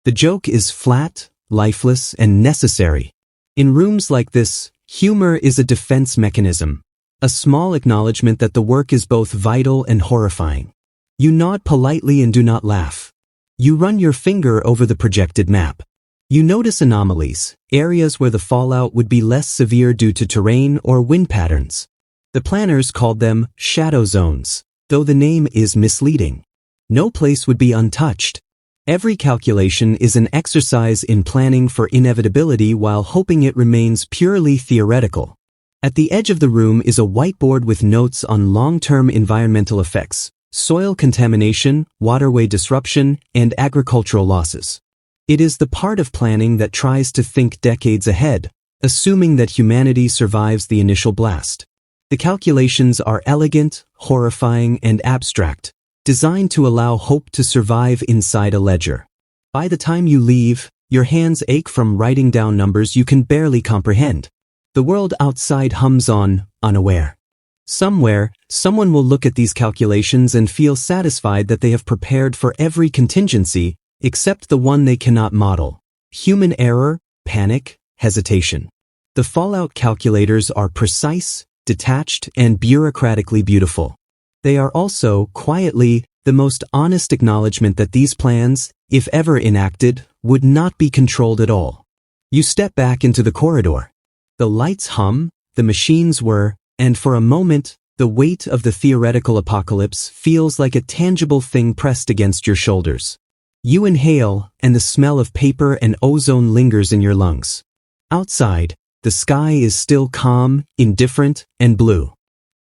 The joke is flat, lifeless, and necessary. In rooms like this, humor is a defense mechanism, a small acknowledgement that the work is both vital and horrifying. You nod politely and do not laugh. You run your finger over the projected map. You notice anomalies, areas where the fallout would be less severe due to terrain or wind patterns. The planners called them shadow zones, though the name is misleading. No place would be untouched. Every calculation is an exercise in planning for inevitability while hoping it remains purely theoretical. At the edge of the room is a whiteboard with notes on long-term environmental effects, soil contamination, waterway disruption, and agricultural losses. It is the part of planning that tries to think decades ahead, assuming that humanity survives the initial blast. The calculations are elegant, horrifying, and abstract, designed to allow hope to survive inside a ledger. By the time you leave, your hands ache from writing down numbers you can barely comprehend. The world outside hums on, unaware. Somewhere, someone will look at these calculations and feel satisfied that they have prepared for every contingency, except the one they cannot model: human error, panic, hesitation. The fallout calculators are precise, detached, and bureaucratically beautiful. They are also, quietly, the most honest acknowledgement that these plans, if ever enacted, would not be controlled at all. You step back into the corridor. The lights hum, the machines whir, and for a moment, the weight of the theoretical apocalypse feels like a tangible thing pressed against your shoulders. You inhale, and the smell of paper and ozone lingers in your lungs. Outside, the sky is still calm, indifferent, and blue.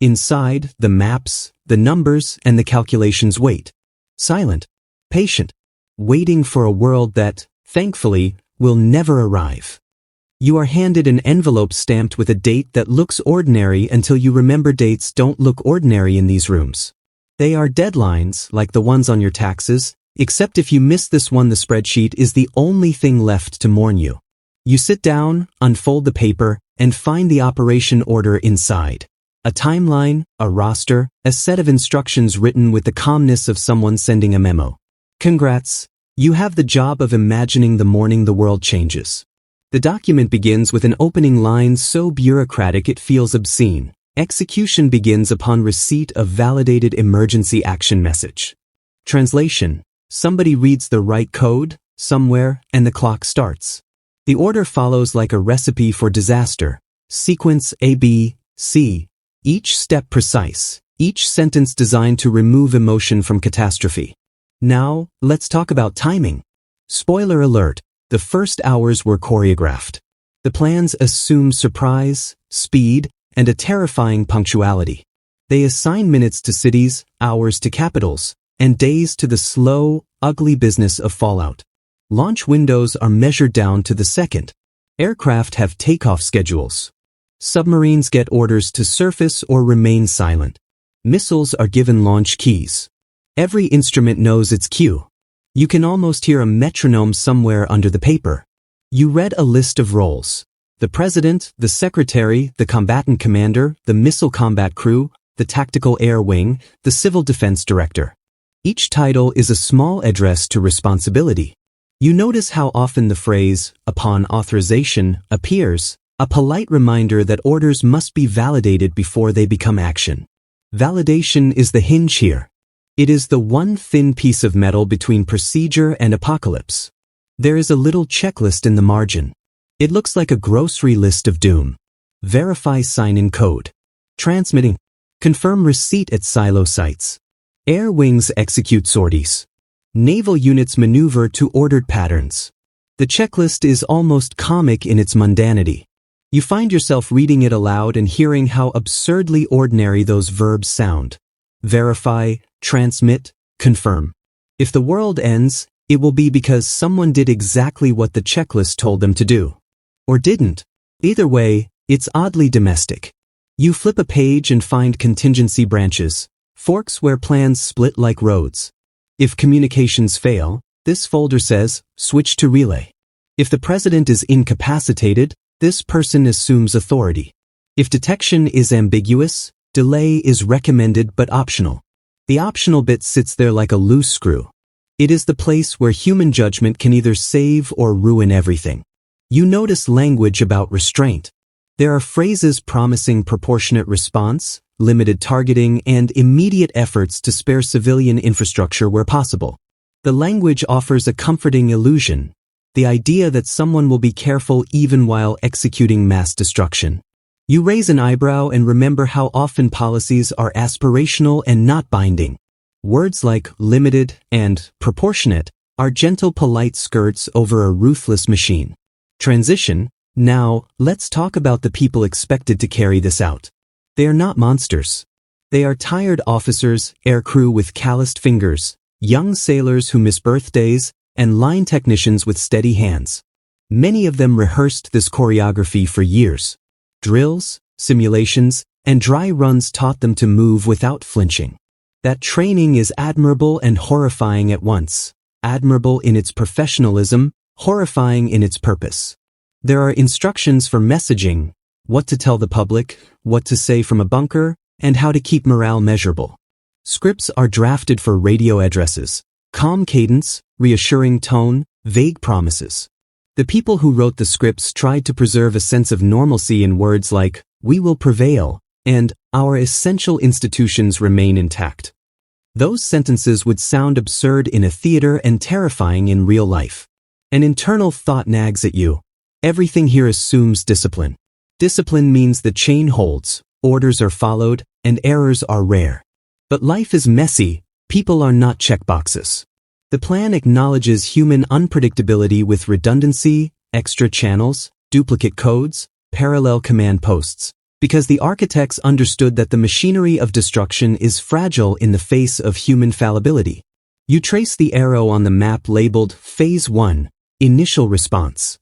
Inside, the maps, the numbers, and the calculations wait. Silent, patient, waiting for a world that, thankfully, will never arrive. You are handed an envelope stamped with a date that looks ordinary until you remember dates don't look ordinary in these rooms. They are deadlines, like the ones on your taxes, except if you miss this one, the spreadsheet is the only thing left to mourn you. You sit down, unfold the paper, and find the operation order inside. A timeline, a roster, a set of instructions written with the calmness of someone sending a memo. Congrats, you have the job of imagining the morning the world changes. The document begins with an opening line so bureaucratic it feels obscene. Execution begins upon receipt of validated emergency action message. Translation: somebody reads the right code, somewhere, and the clock starts. The order follows like a recipe for disaster. Sequence A, B, C. Each step precise, each sentence designed to remove emotion from catastrophe. Now, let's talk about timing. Spoiler alert, the first hours were choreographed. The plans assume surprise, speed, and a terrifying punctuality. They assign minutes to cities, hours to capitals, and days to the slow, ugly business of fallout. Launch windows are measured down to the second. Aircraft have takeoff schedules. Submarines get orders to surface or remain silent. Missiles are given launch keys. Every instrument knows its cue. You can almost hear a metronome somewhere under the paper. You read a list of roles: the president, the secretary, the combatant commander, the missile combat crew, the tactical air wing, the civil defense director. Each title is a small address to responsibility. You notice how often the phrase, "upon authorization," appears, a polite reminder that orders must be validated before they become action. Validation is the hinge here. It is the one thin piece of metal between procedure and apocalypse. There is a little checklist in the margin. It looks like a grocery list of doom. Verify sign-in code. Transmitting. Confirm receipt at silo sites. Air wings execute sorties. Naval units maneuver to ordered patterns. The checklist is almost comic in its mundanity. You find yourself reading it aloud and hearing how absurdly ordinary those verbs sound. Verify, transmit, confirm. If the world ends, it will be because someone did exactly what the checklist told them to do. Or didn't. Either way, it's oddly domestic. You flip a page and find contingency branches, forks where plans split like roads. If communications fail, this folder says, switch to relay. If the president is incapacitated, this person assumes authority. If detection is ambiguous, delay is recommended but optional. The optional bit sits there like a loose screw. It is the place where human judgment can either save or ruin everything. You notice language about restraint. There are phrases promising proportionate response, limited targeting, and immediate efforts to spare civilian infrastructure where possible. The language offers a comforting illusion, the idea that someone will be careful even while executing mass destruction. You raise an eyebrow and remember how often policies are aspirational and not binding. Words like limited and proportionate are gentle, polite skirts over a ruthless machine. Transition. Now, let's talk about the people expected to carry this out. They are not monsters. They are tired officers, aircrew with calloused fingers, young sailors who miss birthdays, and line technicians with steady hands. Many of them rehearsed this choreography for years. Drills, simulations, and dry runs taught them to move without flinching. That training is admirable and horrifying at once. Admirable in its professionalism, horrifying in its purpose. There are instructions for messaging, what to tell the public, what to say from a bunker, and how to keep morale measurable. Scripts are drafted for radio addresses. Calm cadence, reassuring tone, vague promises. The people who wrote the scripts tried to preserve a sense of normalcy in words like, "We will prevail," and "Our essential institutions remain intact." Those sentences would sound absurd in a theater and terrifying in real life. An internal thought nags at you. Everything here assumes discipline. Discipline means the chain holds, orders are followed, and errors are rare. But life is messy, people are not checkboxes. The plan acknowledges human unpredictability with redundancy, extra channels, duplicate codes, parallel command posts, because the architects understood that the machinery of destruction is fragile in the face of human fallibility. You trace the arrow on the map labeled Phase 1, Initial Response.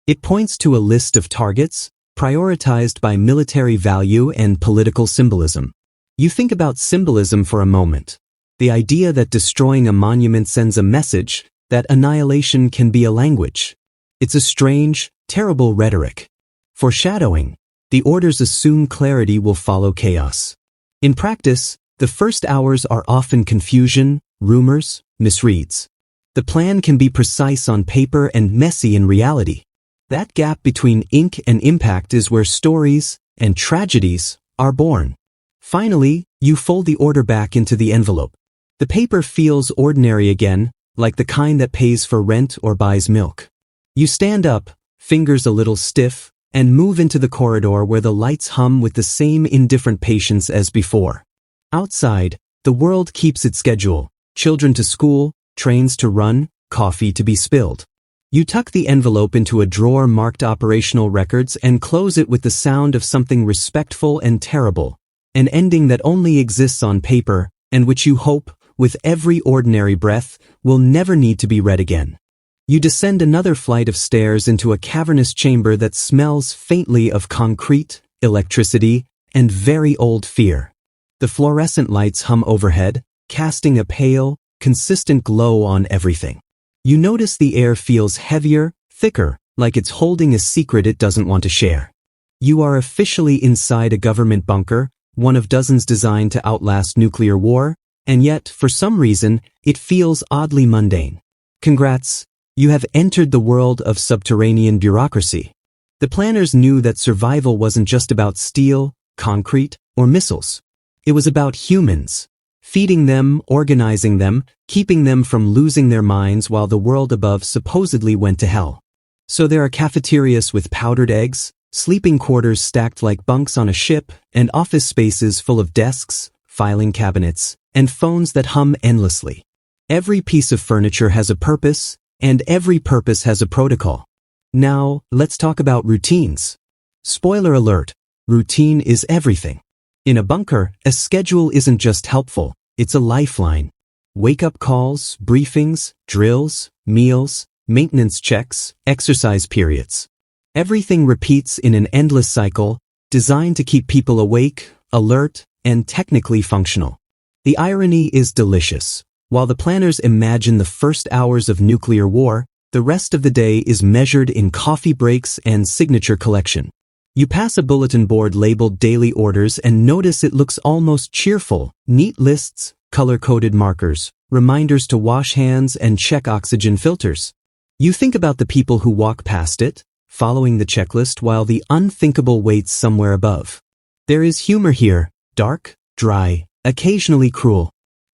It points to a list of targets, prioritized by military value and political symbolism. You think about symbolism for a moment. The idea that destroying a monument sends a message, that annihilation can be a language. It's a strange, terrible rhetoric. Foreshadowing. The orders assume clarity will follow chaos. In practice, the first hours are often confusion, rumors, misreads. The plan can be precise on paper and messy in reality. That gap between ink and impact is where stories and tragedies are born. Finally, you fold the order back into the envelope. The paper feels ordinary again, like the kind that pays for rent or buys milk. You stand up, fingers a little stiff, and move into the corridor where the lights hum with the same indifferent patience as before. Outside, the world keeps its schedule. Children to school, trains to run, coffee to be spilled. You tuck the envelope into a drawer marked operational records and close it with the sound of something respectful and terrible, an ending that only exists on paper, and which you hope, with every ordinary breath, will never need to be read again. You descend another flight of stairs into a cavernous chamber that smells faintly of concrete, electricity, and very old fear. The fluorescent lights hum overhead, casting a pale, consistent glow on everything. You notice the air feels heavier, thicker, like it's holding a secret it doesn't want to share. You are officially inside a government bunker, one of dozens designed to outlast nuclear war, and yet, for some reason, it feels oddly mundane. Congrats, you have entered the world of subterranean bureaucracy. The planners knew that survival wasn't just about steel, concrete, or missiles. It was about humans. Feeding them, organizing them, keeping them from losing their minds while the world above supposedly went to hell. So there are cafeterias with powdered eggs, sleeping quarters stacked like bunks on a ship, and office spaces full of desks, filing cabinets, and phones that hum endlessly. Every piece of furniture has a purpose, and every purpose has a protocol. Now, let's talk about routines. Spoiler alert, routine is everything. In a bunker, a schedule isn't just helpful, it's a lifeline. Wake-up calls, briefings, drills, meals, maintenance checks, exercise periods. Everything repeats in an endless cycle, designed to keep people awake, alert, and technically functional. The irony is delicious. While the planners imagine the first hours of nuclear war, the rest of the day is measured in coffee breaks and signature collection. You pass a bulletin board labeled daily orders and notice it looks almost cheerful. Neat lists, color-coded markers, reminders to wash hands and check oxygen filters. You think about the people who walk past it, following the checklist while the unthinkable waits somewhere above. There is humor here, dark, dry, occasionally cruel.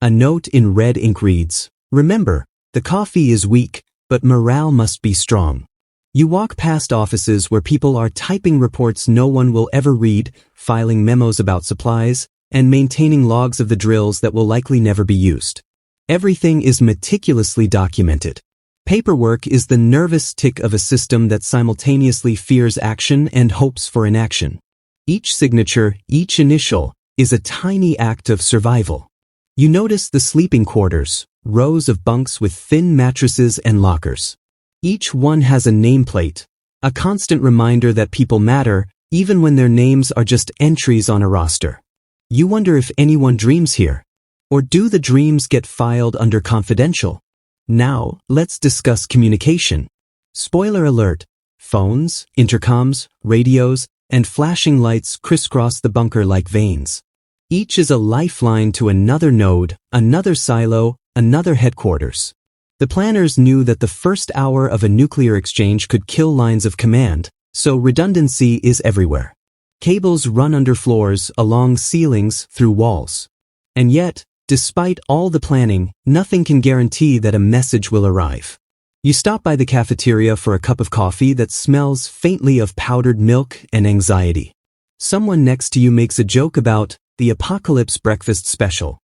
A note in red ink reads, "Remember, the coffee is weak, but morale must be strong." You walk past offices where people are typing reports no one will ever read, filing memos about supplies, and maintaining logs of the drills that will likely never be used. Everything is meticulously documented. Paperwork is the nervous tick of a system that simultaneously fears action and hopes for inaction. Each signature, each initial, is a tiny act of survival. You notice the sleeping quarters, rows of bunks with thin mattresses and lockers. Each one has a nameplate, a constant reminder that people matter, even when their names are just entries on a roster. You wonder if anyone dreams here. Or do the dreams get filed under confidential? Now, let's discuss communication. Spoiler alert, phones, intercoms, radios, and flashing lights crisscross the bunker like veins. Each is a lifeline to another node, another silo, another headquarters. The planners knew that the first hour of a nuclear exchange could kill lines of command, so redundancy is everywhere. Cables run under floors, along ceilings, through walls. And yet, despite all the planning, nothing can guarantee that a message will arrive. You stop by the cafeteria for a cup of coffee that smells faintly of powdered milk and anxiety. Someone next to you makes a joke about the apocalypse breakfast special.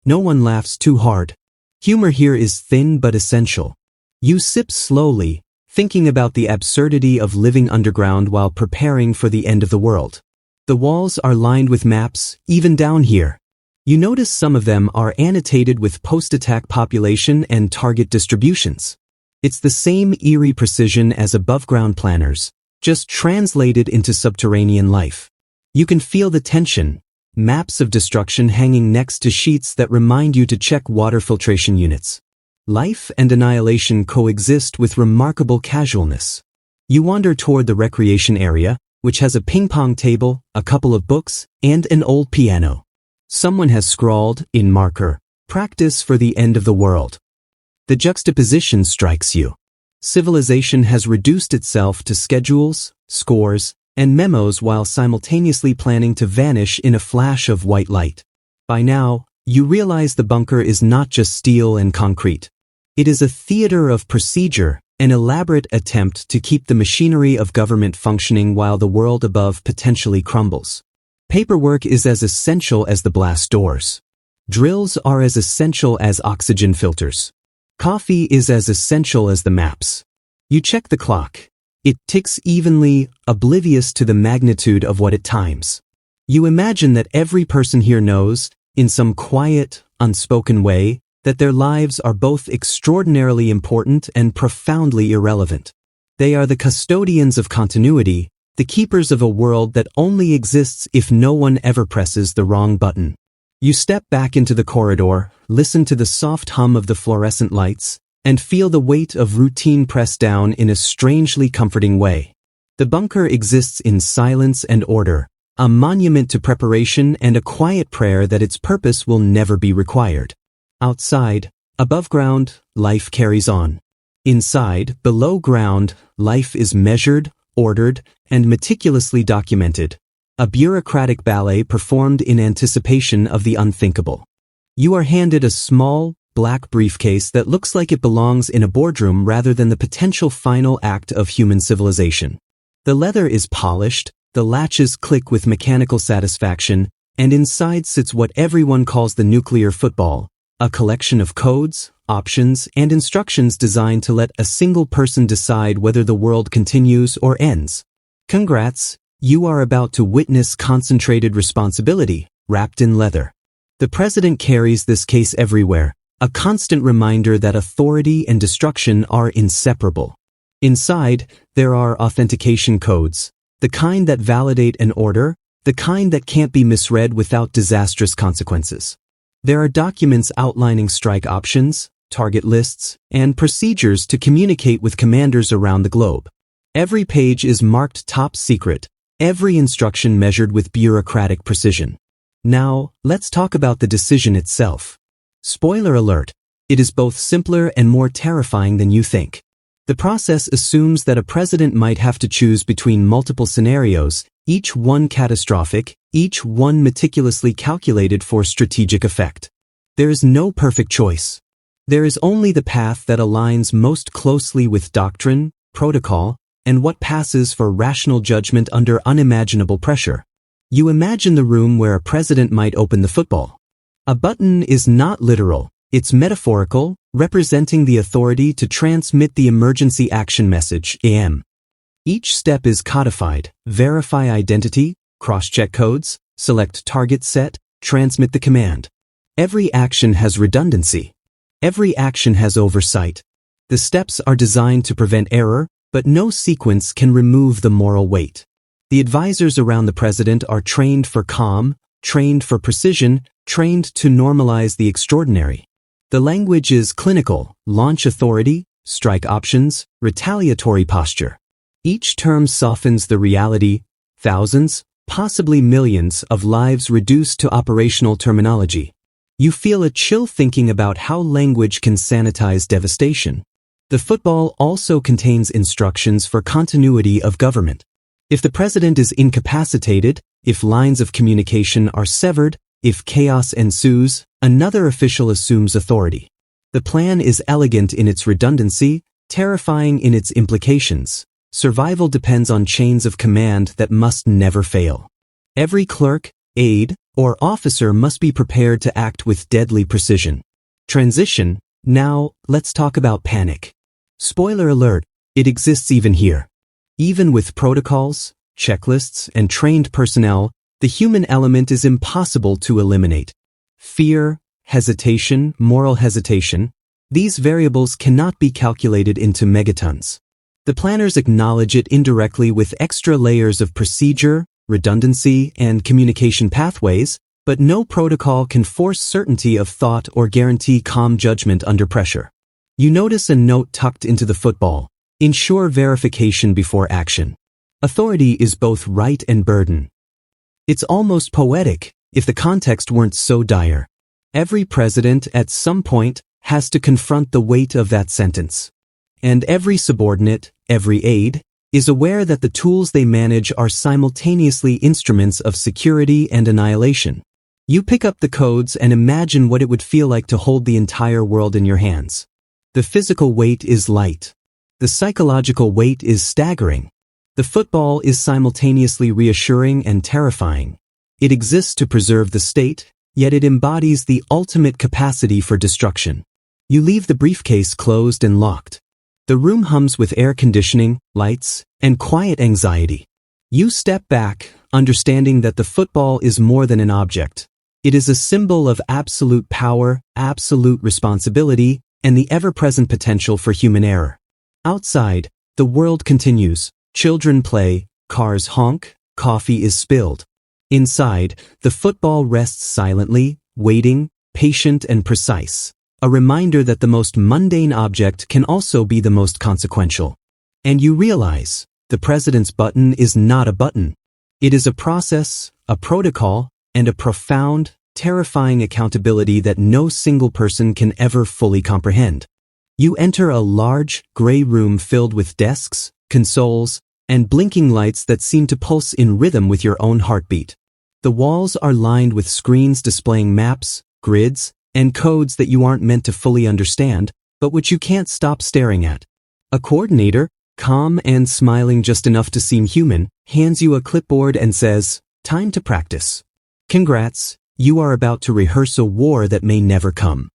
No one laughs too hard. Humor here is thin but essential. You sip slowly, thinking about the absurdity of living underground while preparing for the end of the world. The walls are lined with maps, even down here. You notice some of them are annotated with post-attack population and target distributions. It's the same eerie precision as above-ground planners, just translated into subterranean life. You can feel the tension, maps of destruction hanging next to sheets that remind you to check water filtration units. Life and annihilation coexist with remarkable casualness. You wander toward the recreation area, which has a ping-pong table, a couple of books, and an old piano. Someone has scrawled, in marker, "Practice for the end of the world." The juxtaposition strikes you. Civilization has reduced itself to schedules, scores, and memos while simultaneously planning to vanish in a flash of white light. By now, you realize the bunker is not just steel and concrete. It is a theater of procedure, an elaborate attempt to keep the machinery of government functioning while the world above potentially crumbles. Paperwork is as essential as the blast doors. Drills are as essential as oxygen filters. Coffee is as essential as the maps. You check the clock. It ticks evenly, oblivious to the magnitude of what it times. You imagine that every person here knows, in some quiet, unspoken way, that their lives are both extraordinarily important and profoundly irrelevant. They are the custodians of continuity, the keepers of a world that only exists if no one ever presses the wrong button. You step back into the corridor, listen to the soft hum of the fluorescent lights, and feel the weight of routine press down in a strangely comforting way. The bunker exists in silence and order, a monument to preparation and a quiet prayer that its purpose will never be required. Outside, above ground, life carries on. Inside, below ground, life is measured, ordered, and meticulously documented, a bureaucratic ballet performed in anticipation of the unthinkable. You are handed a small, black briefcase that looks like it belongs in a boardroom rather than the potential final act of human civilization. The leather is polished, the latches click with mechanical satisfaction, and inside sits what everyone calls the nuclear football, a collection of codes, options, and instructions designed to let a single person decide whether the world continues or ends. Congrats, you are about to witness concentrated responsibility, wrapped in leather. The president carries this case everywhere, a constant reminder that authority and destruction are inseparable. Inside, there are authentication codes, the kind that validate an order, the kind that can't be misread without disastrous consequences. There are documents outlining strike options, target lists, and procedures to communicate with commanders around the globe. Every page is marked top secret, every instruction measured with bureaucratic precision. Now, let's talk about the decision itself. Spoiler alert, it is both simpler and more terrifying than you think. The process assumes that a president might have to choose between multiple scenarios, each one catastrophic, each one meticulously calculated for strategic effect. There is no perfect choice. There is only the path that aligns most closely with doctrine, protocol, and what passes for rational judgment under unimaginable pressure. You imagine the room where a president might open the football. A button is not literal, it's metaphorical, representing the authority to transmit the emergency action message, EM. Each step is codified: verify identity, cross-check codes, select target set, transmit the command. Every action has redundancy. Every action has oversight. The steps are designed to prevent error, but no sequence can remove the moral weight. The advisors around the president are trained for calm, trained for precision, trained to normalize the extraordinary. The language is clinical: launch authority, strike options, retaliatory posture. Each term softens the reality: thousands, possibly millions of lives reduced to operational terminology. You feel a chill thinking about how language can sanitize devastation. The football also contains instructions for continuity of government. If the president is incapacitated, if lines of communication are severed, if chaos ensues, another official assumes authority. The plan is elegant in its redundancy, terrifying in its implications. Survival depends on chains of command that must never fail. Every clerk, aide, or officer must be prepared to act with deadly precision. Transition. Now, let's talk about panic. Spoiler alert, it exists even here. Even with protocols, checklists, and trained personnel, the human element is impossible to eliminate. Fear, hesitation, moral hesitation, these variables cannot be calculated into megatons. The planners acknowledge it indirectly with extra layers of procedure, redundancy, and communication pathways, but no protocol can force certainty of thought or guarantee calm judgment under pressure. You notice a note tucked into the football: ensure verification before action. Authority is both right and burden. It's almost poetic, if the context weren't so dire. Every president at some point has to confront the weight of that sentence. And every subordinate, every aide, is aware that the tools they manage are simultaneously instruments of security and annihilation. You pick up the codes and imagine what it would feel like to hold the entire world in your hands. The physical weight is light. The psychological weight is staggering. The football is simultaneously reassuring and terrifying. It exists to preserve the state, yet it embodies the ultimate capacity for destruction. You leave the briefcase closed and locked. The room hums with air conditioning, lights, and quiet anxiety. You step back, understanding that the football is more than an object. It is a symbol of absolute power, absolute responsibility, and the ever-present potential for human error. Outside, the world continues. Children play, cars honk, coffee is spilled. Inside, the football rests silently, waiting, patient and precise. A reminder that the most mundane object can also be the most consequential. And you realize, the president's button is not a button. It is a process, a protocol, and a profound, terrifying accountability that no single person can ever fully comprehend. You enter a large, gray room filled with desks, consoles, and blinking lights that seem to pulse in rhythm with your own heartbeat. The walls are lined with screens displaying maps, grids, and codes that you aren't meant to fully understand, but which you can't stop staring at. A coordinator, calm and smiling just enough to seem human, hands you a clipboard and says, "Time to practice. Congrats, you are about to rehearse a war that may never come."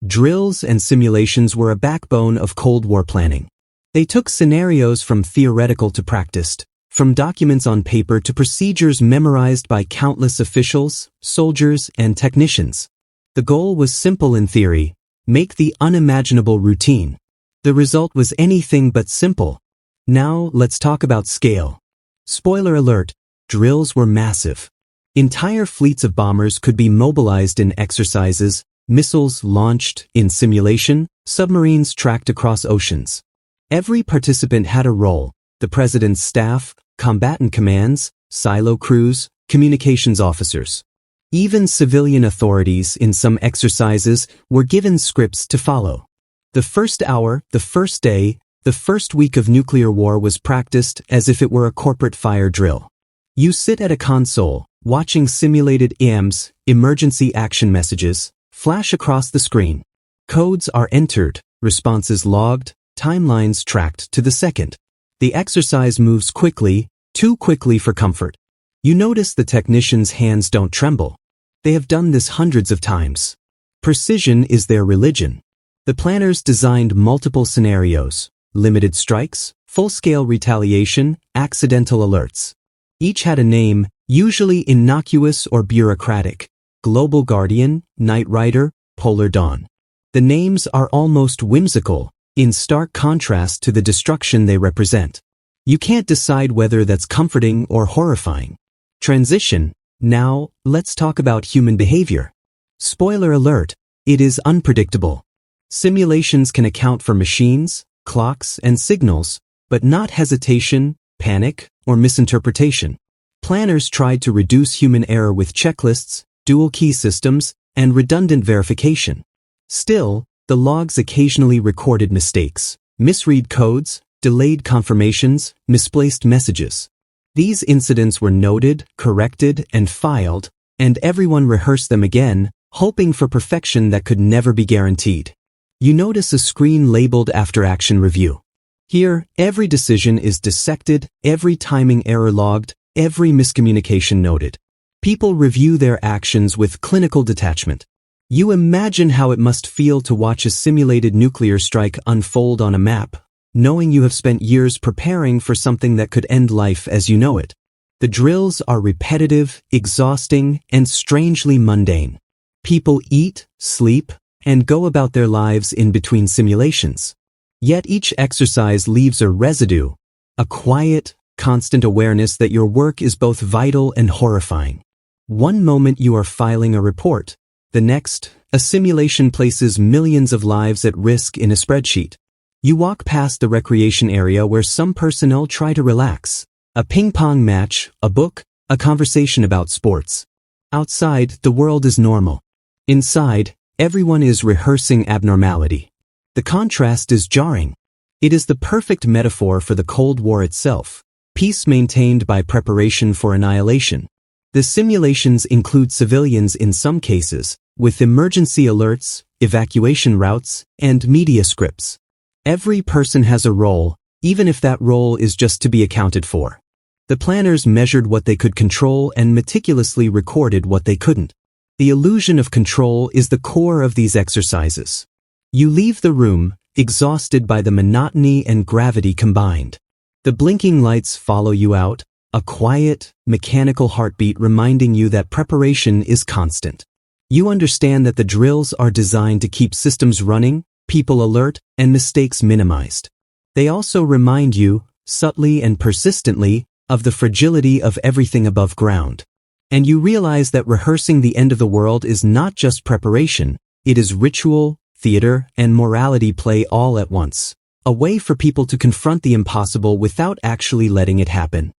Drills and simulations were a backbone of Cold War planning. They took scenarios from theoretical to practiced, from documents on paper to procedures memorized by countless officials, soldiers, and technicians. The goal was simple in theory: make the unimaginable routine. The result was anything but simple. Now let's talk about scale. Spoiler alert, drills were massive. Entire fleets of bombers could be mobilized in exercises, missiles launched in simulation, submarines tracked across oceans. Every participant had a role: the president's staff, combatant commands, silo crews, communications officers. Even civilian authorities in some exercises were given scripts to follow. The first hour, the first day, the first week of nuclear war was practiced as if it were a corporate fire drill. You sit at a console, watching simulated EMs, emergency action messages, flash across the screen. Codes are entered, responses logged, timelines tracked to the second. The exercise moves quickly, too quickly for comfort. You notice the technicians' hands don't tremble. They have done this hundreds of times. Precision is their religion. The planners designed multiple scenarios: limited strikes, full-scale retaliation, accidental alerts. Each had a name, usually innocuous or bureaucratic: Global Guardian, Night Rider, Polar Dawn. The names are almost whimsical, in stark contrast to the destruction they represent. You can't decide whether that's comforting or horrifying. Transition. Now, let's talk about human behavior. Spoiler alert, it is unpredictable. Simulations can account for machines, clocks, and signals, but not hesitation, panic, or misinterpretation. Planners tried to reduce human error with checklists, dual key systems, and redundant verification. Still, the logs occasionally recorded mistakes: misread codes, delayed confirmations, misplaced messages. These incidents were noted, corrected, and filed, and everyone rehearsed them again, hoping for perfection that could never be guaranteed. You notice a screen labeled After Action Review. Here, every decision is dissected, every timing error logged, every miscommunication noted. People review their actions with clinical detachment. You imagine how it must feel to watch a simulated nuclear strike unfold on a map, knowing you have spent years preparing for something that could end life as you know it. The drills are repetitive, exhausting, and strangely mundane. People eat, sleep, and go about their lives in between simulations. Yet each exercise leaves a residue, a quiet, constant awareness that your work is both vital and horrifying. One moment you are filing a report. The next, a simulation places millions of lives at risk in a spreadsheet. You walk past the recreation area where some personnel try to relax. A ping-pong match, a book, a conversation about sports. Outside, the world is normal. Inside, everyone is rehearsing abnormality. The contrast is jarring. It is the perfect metaphor for the Cold War itself, peace maintained by preparation for annihilation. The simulations include civilians in some cases, with emergency alerts, evacuation routes, and media scripts. Every person has a role, even if that role is just to be accounted for. The planners measured what they could control and meticulously recorded what they couldn't. The illusion of control is the core of these exercises. You leave the room, exhausted by the monotony and gravity combined. The blinking lights follow you out, a quiet, mechanical heartbeat reminding you that preparation is constant. You understand that the drills are designed to keep systems running, people alert, and mistakes minimized. They also remind you, subtly and persistently, of the fragility of everything above ground. And you realize that rehearsing the end of the world is not just preparation, it is ritual, theater, and morality play all at once. A way for people to confront the impossible without actually letting it happen.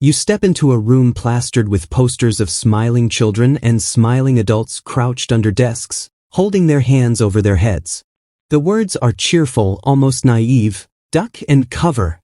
You step into a room plastered with posters of smiling children and smiling adults crouched under desks, holding their hands over their heads. The words are cheerful, almost naive: duck and cover.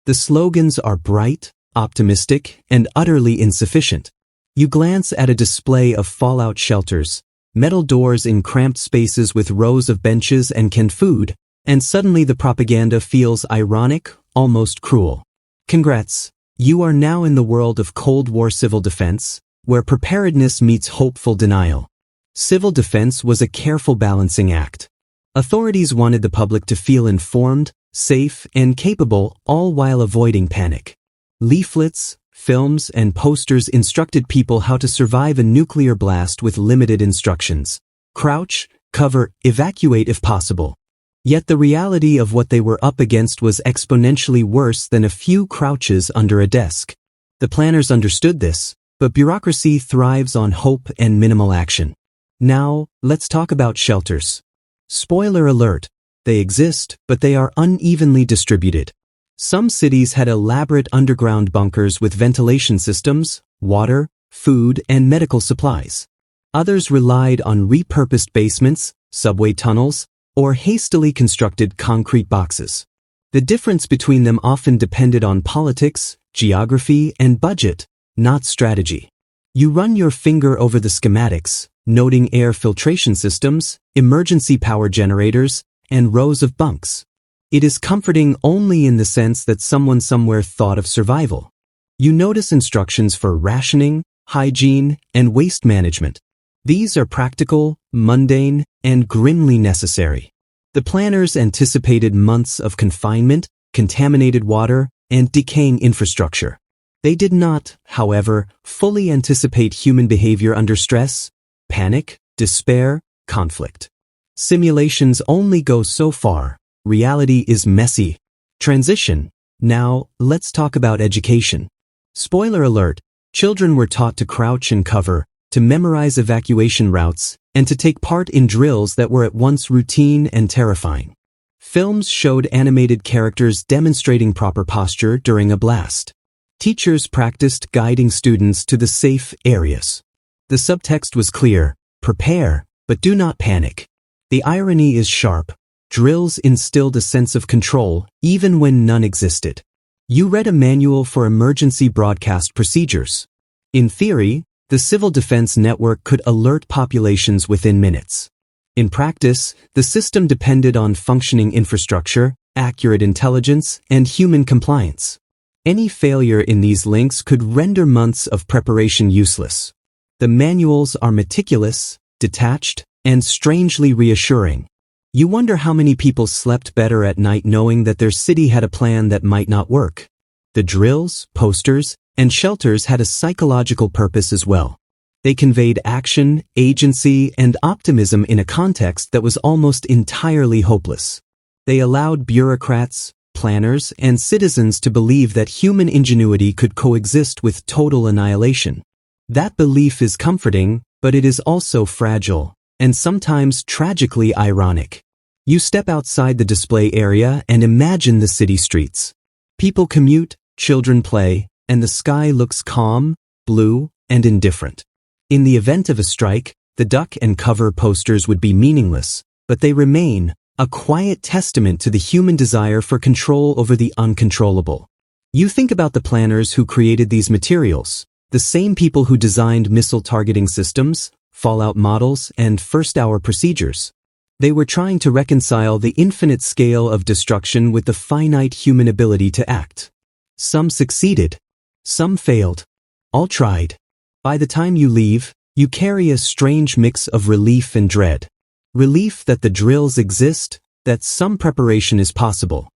The slogans are bright, optimistic, and utterly insufficient. You glance at a display of fallout shelters, metal doors in cramped spaces with rows of benches and canned food, and suddenly the propaganda feels ironic, almost cruel. Congrats, you are now in the world of Cold War civil defense, where preparedness meets hopeful denial. Civil defense was a careful balancing act. Authorities wanted the public to feel informed, safe, and capable, all while avoiding panic. Leaflets, films, and posters instructed people how to survive a nuclear blast with limited instructions. Crouch, cover, evacuate if possible. Yet the reality of what they were up against was exponentially worse than a few crouches under a desk. The planners understood this, but bureaucracy thrives on hope and minimal action. Now, let's talk about shelters. Spoiler alert, they exist, but they are unevenly distributed. Some cities had elaborate underground bunkers with ventilation systems, water, food, and medical supplies. Others relied on repurposed basements, subway tunnels, or hastily constructed concrete boxes. The difference between them often depended on politics, geography, and budget, not strategy. You run your finger over the schematics, noting air filtration systems, emergency power generators, and rows of bunks. It is comforting only in the sense that someone somewhere thought of survival. You notice instructions for rationing, hygiene, and waste management. These are practical, mundane, and grimly necessary. The planners anticipated months of confinement, contaminated water, and decaying infrastructure. They did not, however, fully anticipate human behavior under stress, panic, despair, conflict. Simulations only go so far. Reality is messy. Transition. Now, let's talk about education. Spoiler alert, children were taught to crouch and cover, to memorize evacuation routes, and to take part in drills that were at once routine and terrifying. Films showed animated characters demonstrating proper posture during a blast. Teachers practiced guiding students to the safe areas. The subtext was clear: prepare, but do not panic. The irony is sharp. Drills instilled a sense of control, even when none existed. You read a manual for emergency broadcast procedures. In theory, the Civil Defense Network could alert populations within minutes. In practice, the system depended on functioning infrastructure, accurate intelligence, and human compliance. Any failure in these links could render months of preparation useless. The manuals are meticulous, detached, and strangely reassuring. You wonder how many people slept better at night knowing that their city had a plan that might not work. The drills, posters, and shelters had a psychological purpose as well. They conveyed action, agency, and optimism in a context that was almost entirely hopeless. They allowed bureaucrats, planners, and citizens to believe that human ingenuity could coexist with total annihilation. That belief is comforting, but it is also fragile, and sometimes tragically ironic. You step outside the display area and imagine the city streets. People commute, children play, and the sky looks calm, blue, and indifferent. In the event of a strike, the duck and cover posters would be meaningless, but they remain a quiet testament to the human desire for control over the uncontrollable. You think about the planners who created these materials, the same people who designed missile targeting systems, fallout models, and first-hour procedures. They were trying to reconcile the infinite scale of destruction with the finite human ability to act. Some succeeded. Some failed. All tried. By the time you leave, you carry a strange mix of relief and dread. Relief that the drills exist, that some preparation is possible.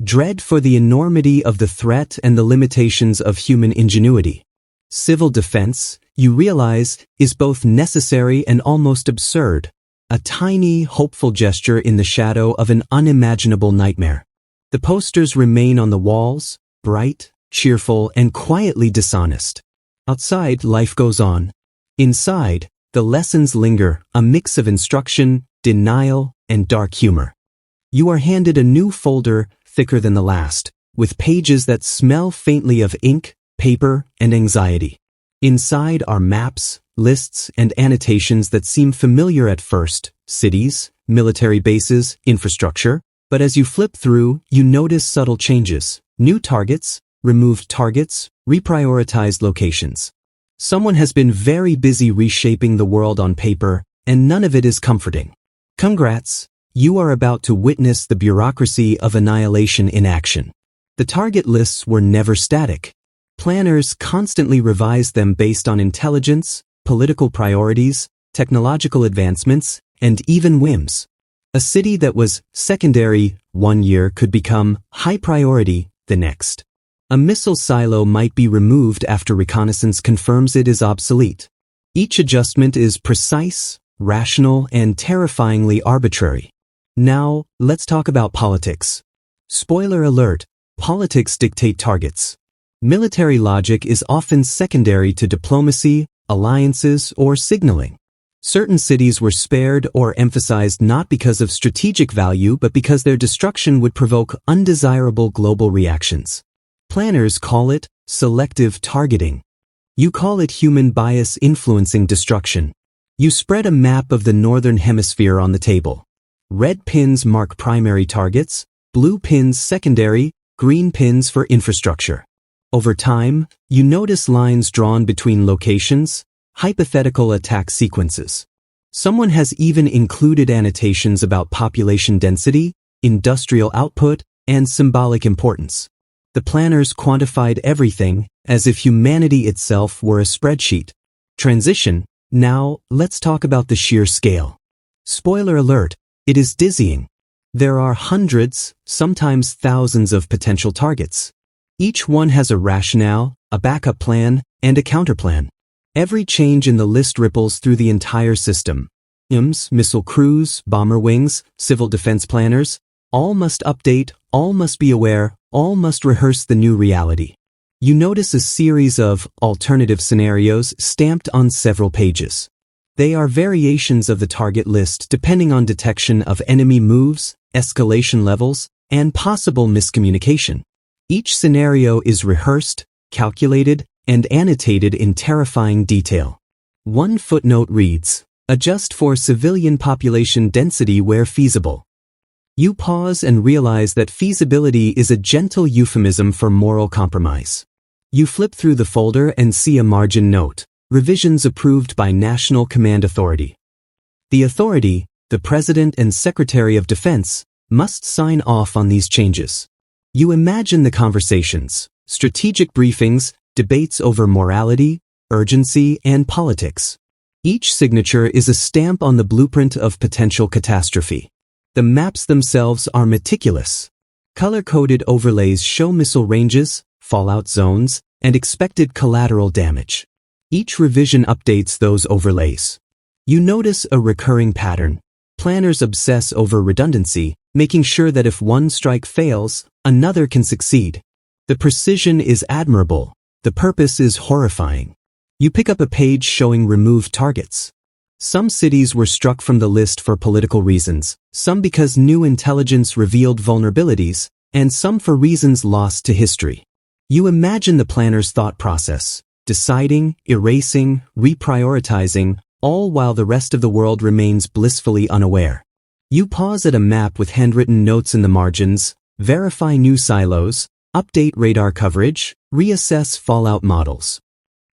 Dread for the enormity of the threat and the limitations of human ingenuity. Civil defense, you realize, is both necessary and almost absurd. A tiny, hopeful gesture in the shadow of an unimaginable nightmare. The posters remain on the walls, bright, cheerful, and quietly dishonest. Outside, life goes on. Inside, the lessons linger, a mix of instruction, denial, and dark humor. You are handed a new folder, thicker than the last, with pages that smell faintly of ink, paper, and anxiety. Inside are maps, lists, and annotations that seem familiar at first: cities, military bases, infrastructure. But as you flip through, you notice subtle changes: new targets, removed targets, reprioritized locations. Someone has been very busy reshaping the world on paper, and none of it is comforting. Congrats, you are about to witness the bureaucracy of annihilation in action. The target lists were never static. Planners constantly revised them based on intelligence, political priorities, technological advancements, and even whims. A city that was secondary one year could become high priority the next. A missile silo might be removed after reconnaissance confirms it is obsolete. Each adjustment is precise, rational, and terrifyingly arbitrary. Now, let's talk about politics. Spoiler alert, politics dictate targets. Military logic is often secondary to diplomacy, alliances, or signaling. Certain cities were spared or emphasized not because of strategic value but because their destruction would provoke undesirable global reactions. Planners call it selective targeting. You call it human bias influencing destruction. You spread a map of the northern hemisphere on the table. Red pins mark primary targets, blue pins secondary, green pins for infrastructure. Over time, you notice lines drawn between locations, hypothetical attack sequences. Someone has even included annotations about population density, industrial output, and symbolic importance. The planners quantified everything as if humanity itself were a spreadsheet. Transition. Now, let's talk about the sheer scale. Spoiler alert, it is dizzying. There are hundreds, sometimes thousands of potential targets. Each one has a rationale, a backup plan, and a counterplan. Every change in the list ripples through the entire system. Missile crews, bomber wings, civil defense planners, all must update, all must be aware, all must rehearse the new reality. You notice a series of alternative scenarios stamped on several pages. They are variations of the target list depending on detection of enemy moves, escalation levels, and possible miscommunication. Each scenario is rehearsed, calculated, and annotated in terrifying detail. One footnote reads, "Adjust for civilian population density where feasible." You pause and realize that feasibility is a gentle euphemism for moral compromise. You flip through the folder and see a margin note, "Revisions approved by National Command Authority." The authority, the President and Secretary of Defense, must sign off on these changes. You imagine the conversations, strategic briefings, debates over morality, urgency, and politics. Each signature is a stamp on the blueprint of potential catastrophe. The maps themselves are meticulous. Color-coded overlays show missile ranges, fallout zones, and expected collateral damage. Each revision updates those overlays. You notice a recurring pattern. Planners obsess over redundancy, making sure that if one strike fails, another can succeed. The precision is admirable. The purpose is horrifying. You pick up a page showing removed targets. Some cities were struck from the list for political reasons, some because new intelligence revealed vulnerabilities, and some for reasons lost to history. You imagine the planner's thought process, deciding, erasing, reprioritizing, all while the rest of the world remains blissfully unaware. You pause at a map with handwritten notes in the margins, verify new silos, update radar coverage, reassess fallout models.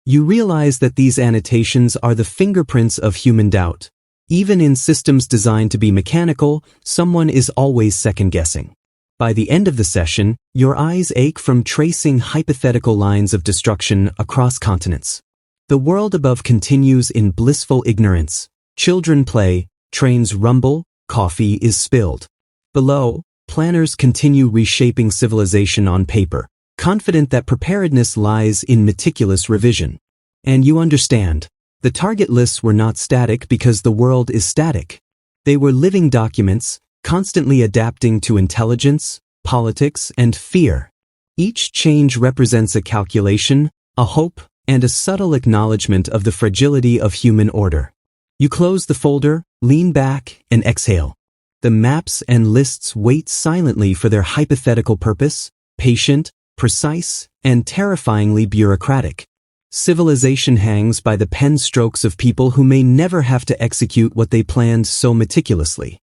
You realize that these annotations are the fingerprints of human doubt. Even in systems designed to be mechanical, someone is always second-guessing. By the end of the session, your eyes ache from tracing hypothetical lines of destruction across continents. The world above continues in blissful ignorance. Children play, trains rumble, coffee is spilled. Below, planners continue reshaping civilization on paper, confident that preparedness lies in meticulous revision. And you understand, the target lists were not static because the world is static. They were living documents, constantly adapting to intelligence, politics, and fear. Each change represents a calculation, a hope, and a subtle acknowledgement of the fragility of human order. You close the folder, lean back, and exhale. The maps and lists wait silently for their hypothetical purpose, patient, precise, and terrifyingly bureaucratic. Civilization hangs by the pen strokes of people who may never have to execute what they planned so meticulously.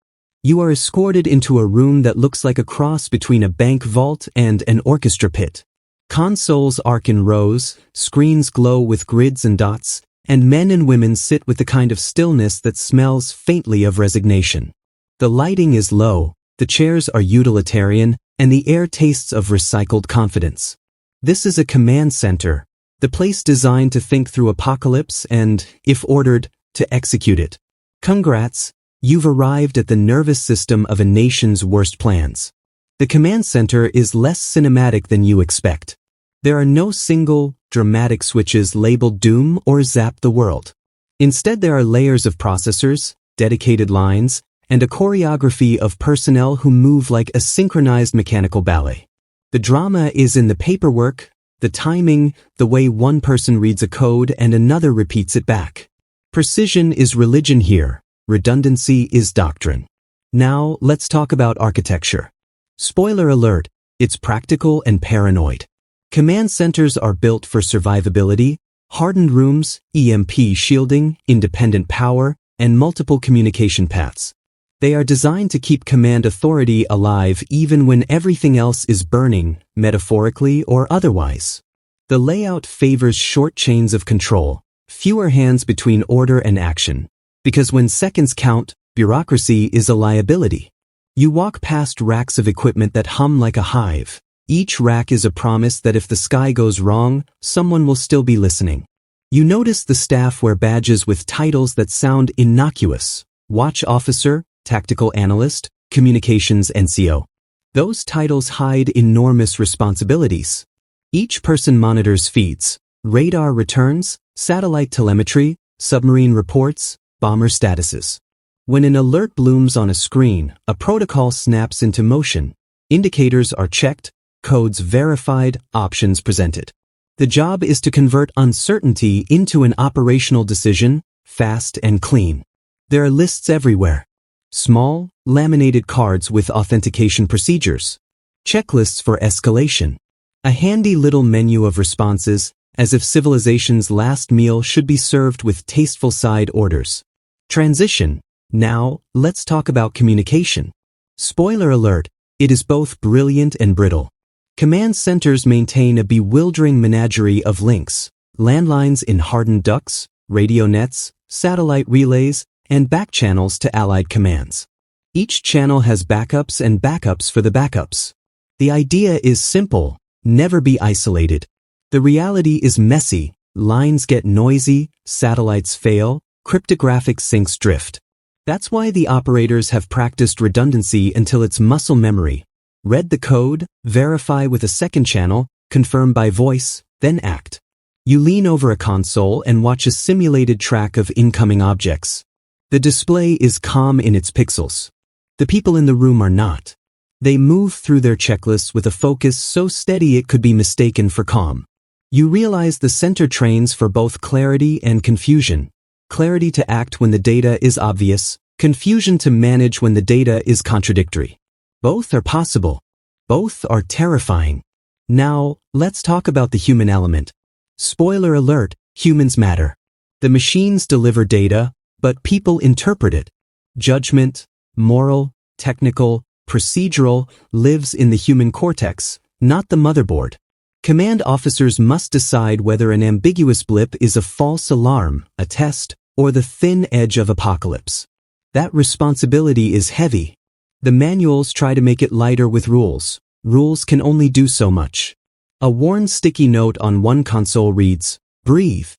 You are escorted into a room that looks like a cross between a bank vault and an orchestra pit. Consoles arc in rows, screens glow with grids and dots, and men and women sit with the kind of stillness that smells faintly of resignation. The lighting is low, the chairs are utilitarian, and the air tastes of recycled confidence. This is a command center, the place designed to think through apocalypse and, if ordered, to execute it. Congrats, You've arrived at the nervous system of a nation's worst plans. The command center is less cinematic than you expect. There are no single, dramatic switches labeled doom or zap the world. Instead, there are layers of processors, dedicated lines, and a choreography of personnel who move like a synchronized mechanical ballet. The drama is in the paperwork, the timing, the way one person reads a code and another repeats it back. Precision is religion here. Redundancy is doctrine. Now, let's talk about architecture. Spoiler alert, it's practical and paranoid. Command centers are built for survivability, hardened rooms, EMP shielding, independent power, and multiple communication paths. They are designed to keep command authority alive even when everything else is burning, metaphorically or otherwise. The layout favors short chains of control, fewer hands between order and action, because when seconds count, bureaucracy is a liability. You walk past racks of equipment that hum like a hive. Each rack is a promise that if the sky goes wrong, someone will still be listening. You notice the staff wear badges with titles that sound innocuous: Watch Officer, Tactical Analyst, Communications NCO. Those titles hide enormous responsibilities. Each person monitors feeds, radar returns, satellite telemetry, submarine reports, bomber statuses. When an alert blooms on a screen, a protocol snaps into motion. Indicators are checked, codes verified, options presented. The job is to convert uncertainty into an operational decision, fast and clean. There are lists everywhere. Small, laminated cards with authentication procedures. Checklists for escalation. A handy little menu of responses, as if civilization's last meal should be served with tasteful side orders. Transition. Now, let's talk about communication. Spoiler alert, it is both brilliant and brittle. Command centers maintain a bewildering menagerie of links, landlines in hardened ducts, radio nets, satellite relays, and back channels to allied commands. Each channel has backups and backups for the backups. The idea is simple: never be isolated. The reality is messy, lines get noisy, satellites fail, cryptographic syncs drift. That's why the operators have practiced redundancy until it's muscle memory. Read the code, verify with a second channel, confirm by voice, then act. You lean over a console and watch a simulated track of incoming objects. The display is calm in its pixels. The people in the room are not. They move through their checklists with a focus so steady it could be mistaken for calm. You realize the center trains for both clarity and confusion. Clarity to act when the data is obvious, confusion to manage when the data is contradictory. Both are possible. Both are terrifying. Now, let's talk about the human element. Spoiler alert, humans matter. The machines deliver data, but people interpret it. Judgment, moral, technical, procedural, lives in the human cortex, not the motherboard. Command officers must decide whether an ambiguous blip is a false alarm, a test, or the thin edge of apocalypse. That responsibility is heavy. The manuals try to make it lighter with rules. Rules can only do so much. A worn sticky note on one console reads, "Breathe.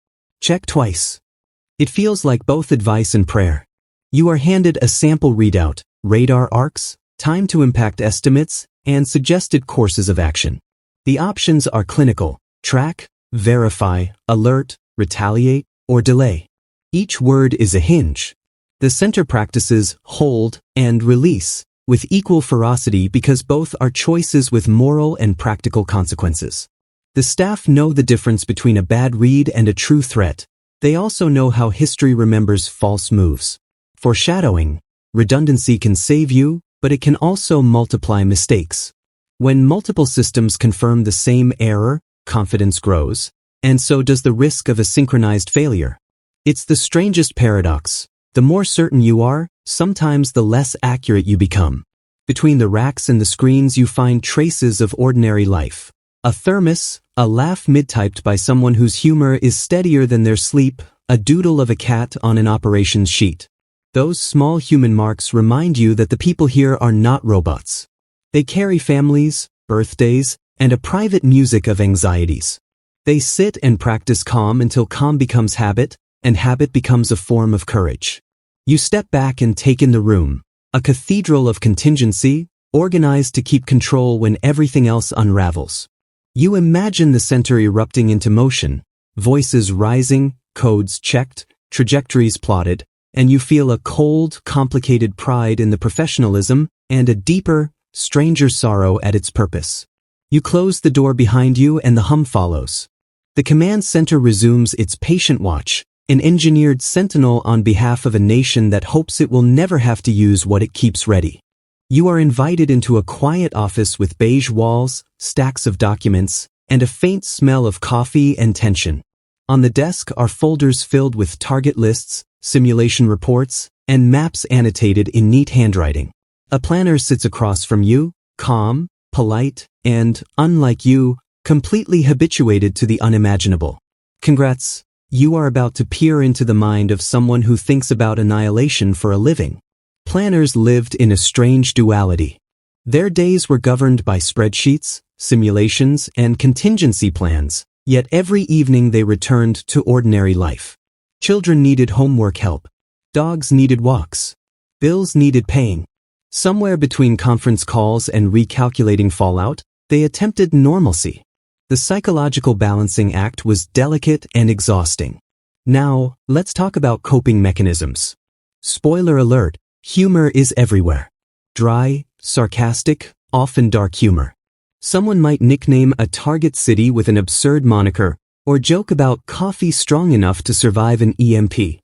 Check twice." It feels like both advice and prayer. You are handed a sample readout, radar arcs, time to impact estimates, and suggested courses of action. The options are clinical: track, verify, alert, retaliate, or delay. Each word is a hinge. The center practices hold and release with equal ferocity because both are choices with moral and practical consequences. The staff know the difference between a bad read and a true threat. They also know how history remembers false moves. Foreshadowing. Redundancy can save you, but it can also multiply mistakes. When multiple systems confirm the same error, confidence grows, and so does the risk of a synchronized failure. It's the strangest paradox. The more certain you are, sometimes the less accurate you become. Between the racks and the screens you find traces of ordinary life. A thermos, a laugh mid-typed by someone whose humor is steadier than their sleep, a doodle of a cat on an operations sheet. Those small human marks remind you that the people here are not robots. They carry families, birthdays, and a private music of anxieties. They sit and practice calm until calm becomes habit, and habit becomes a form of courage. You step back and take in the room, a cathedral of contingency, organized to keep control when everything else unravels. You imagine the center erupting into motion, voices rising, codes checked, trajectories plotted, and you feel a cold, complicated pride in the professionalism and a deeper, stranger sorrow at its purpose. You close the door behind you and the hum follows. The command center resumes its patient watch, an engineered sentinel on behalf of a nation that hopes it will never have to use what it keeps ready. You are invited into a quiet office with beige walls, stacks of documents, and a faint smell of coffee and tension. On the desk are folders filled with target lists, simulation reports, and maps annotated in neat handwriting. A planner sits across from you, calm, polite, and, unlike you, completely habituated to the unimaginable. Congrats, you are about to peer into the mind of someone who thinks about annihilation for a living. Planners lived in a strange duality. Their days were governed by spreadsheets, simulations, and contingency plans, yet every evening they returned to ordinary life. Children needed homework help. Dogs needed walks. Bills needed paying. Somewhere between conference calls and recalculating fallout, they attempted normalcy. The psychological balancing act was delicate and exhausting. Now, let's talk about coping mechanisms. Spoiler alert, humor is everywhere. Dry, sarcastic, often dark humor. Someone might nickname a target city with an absurd moniker, or joke about coffee strong enough to survive an EMP.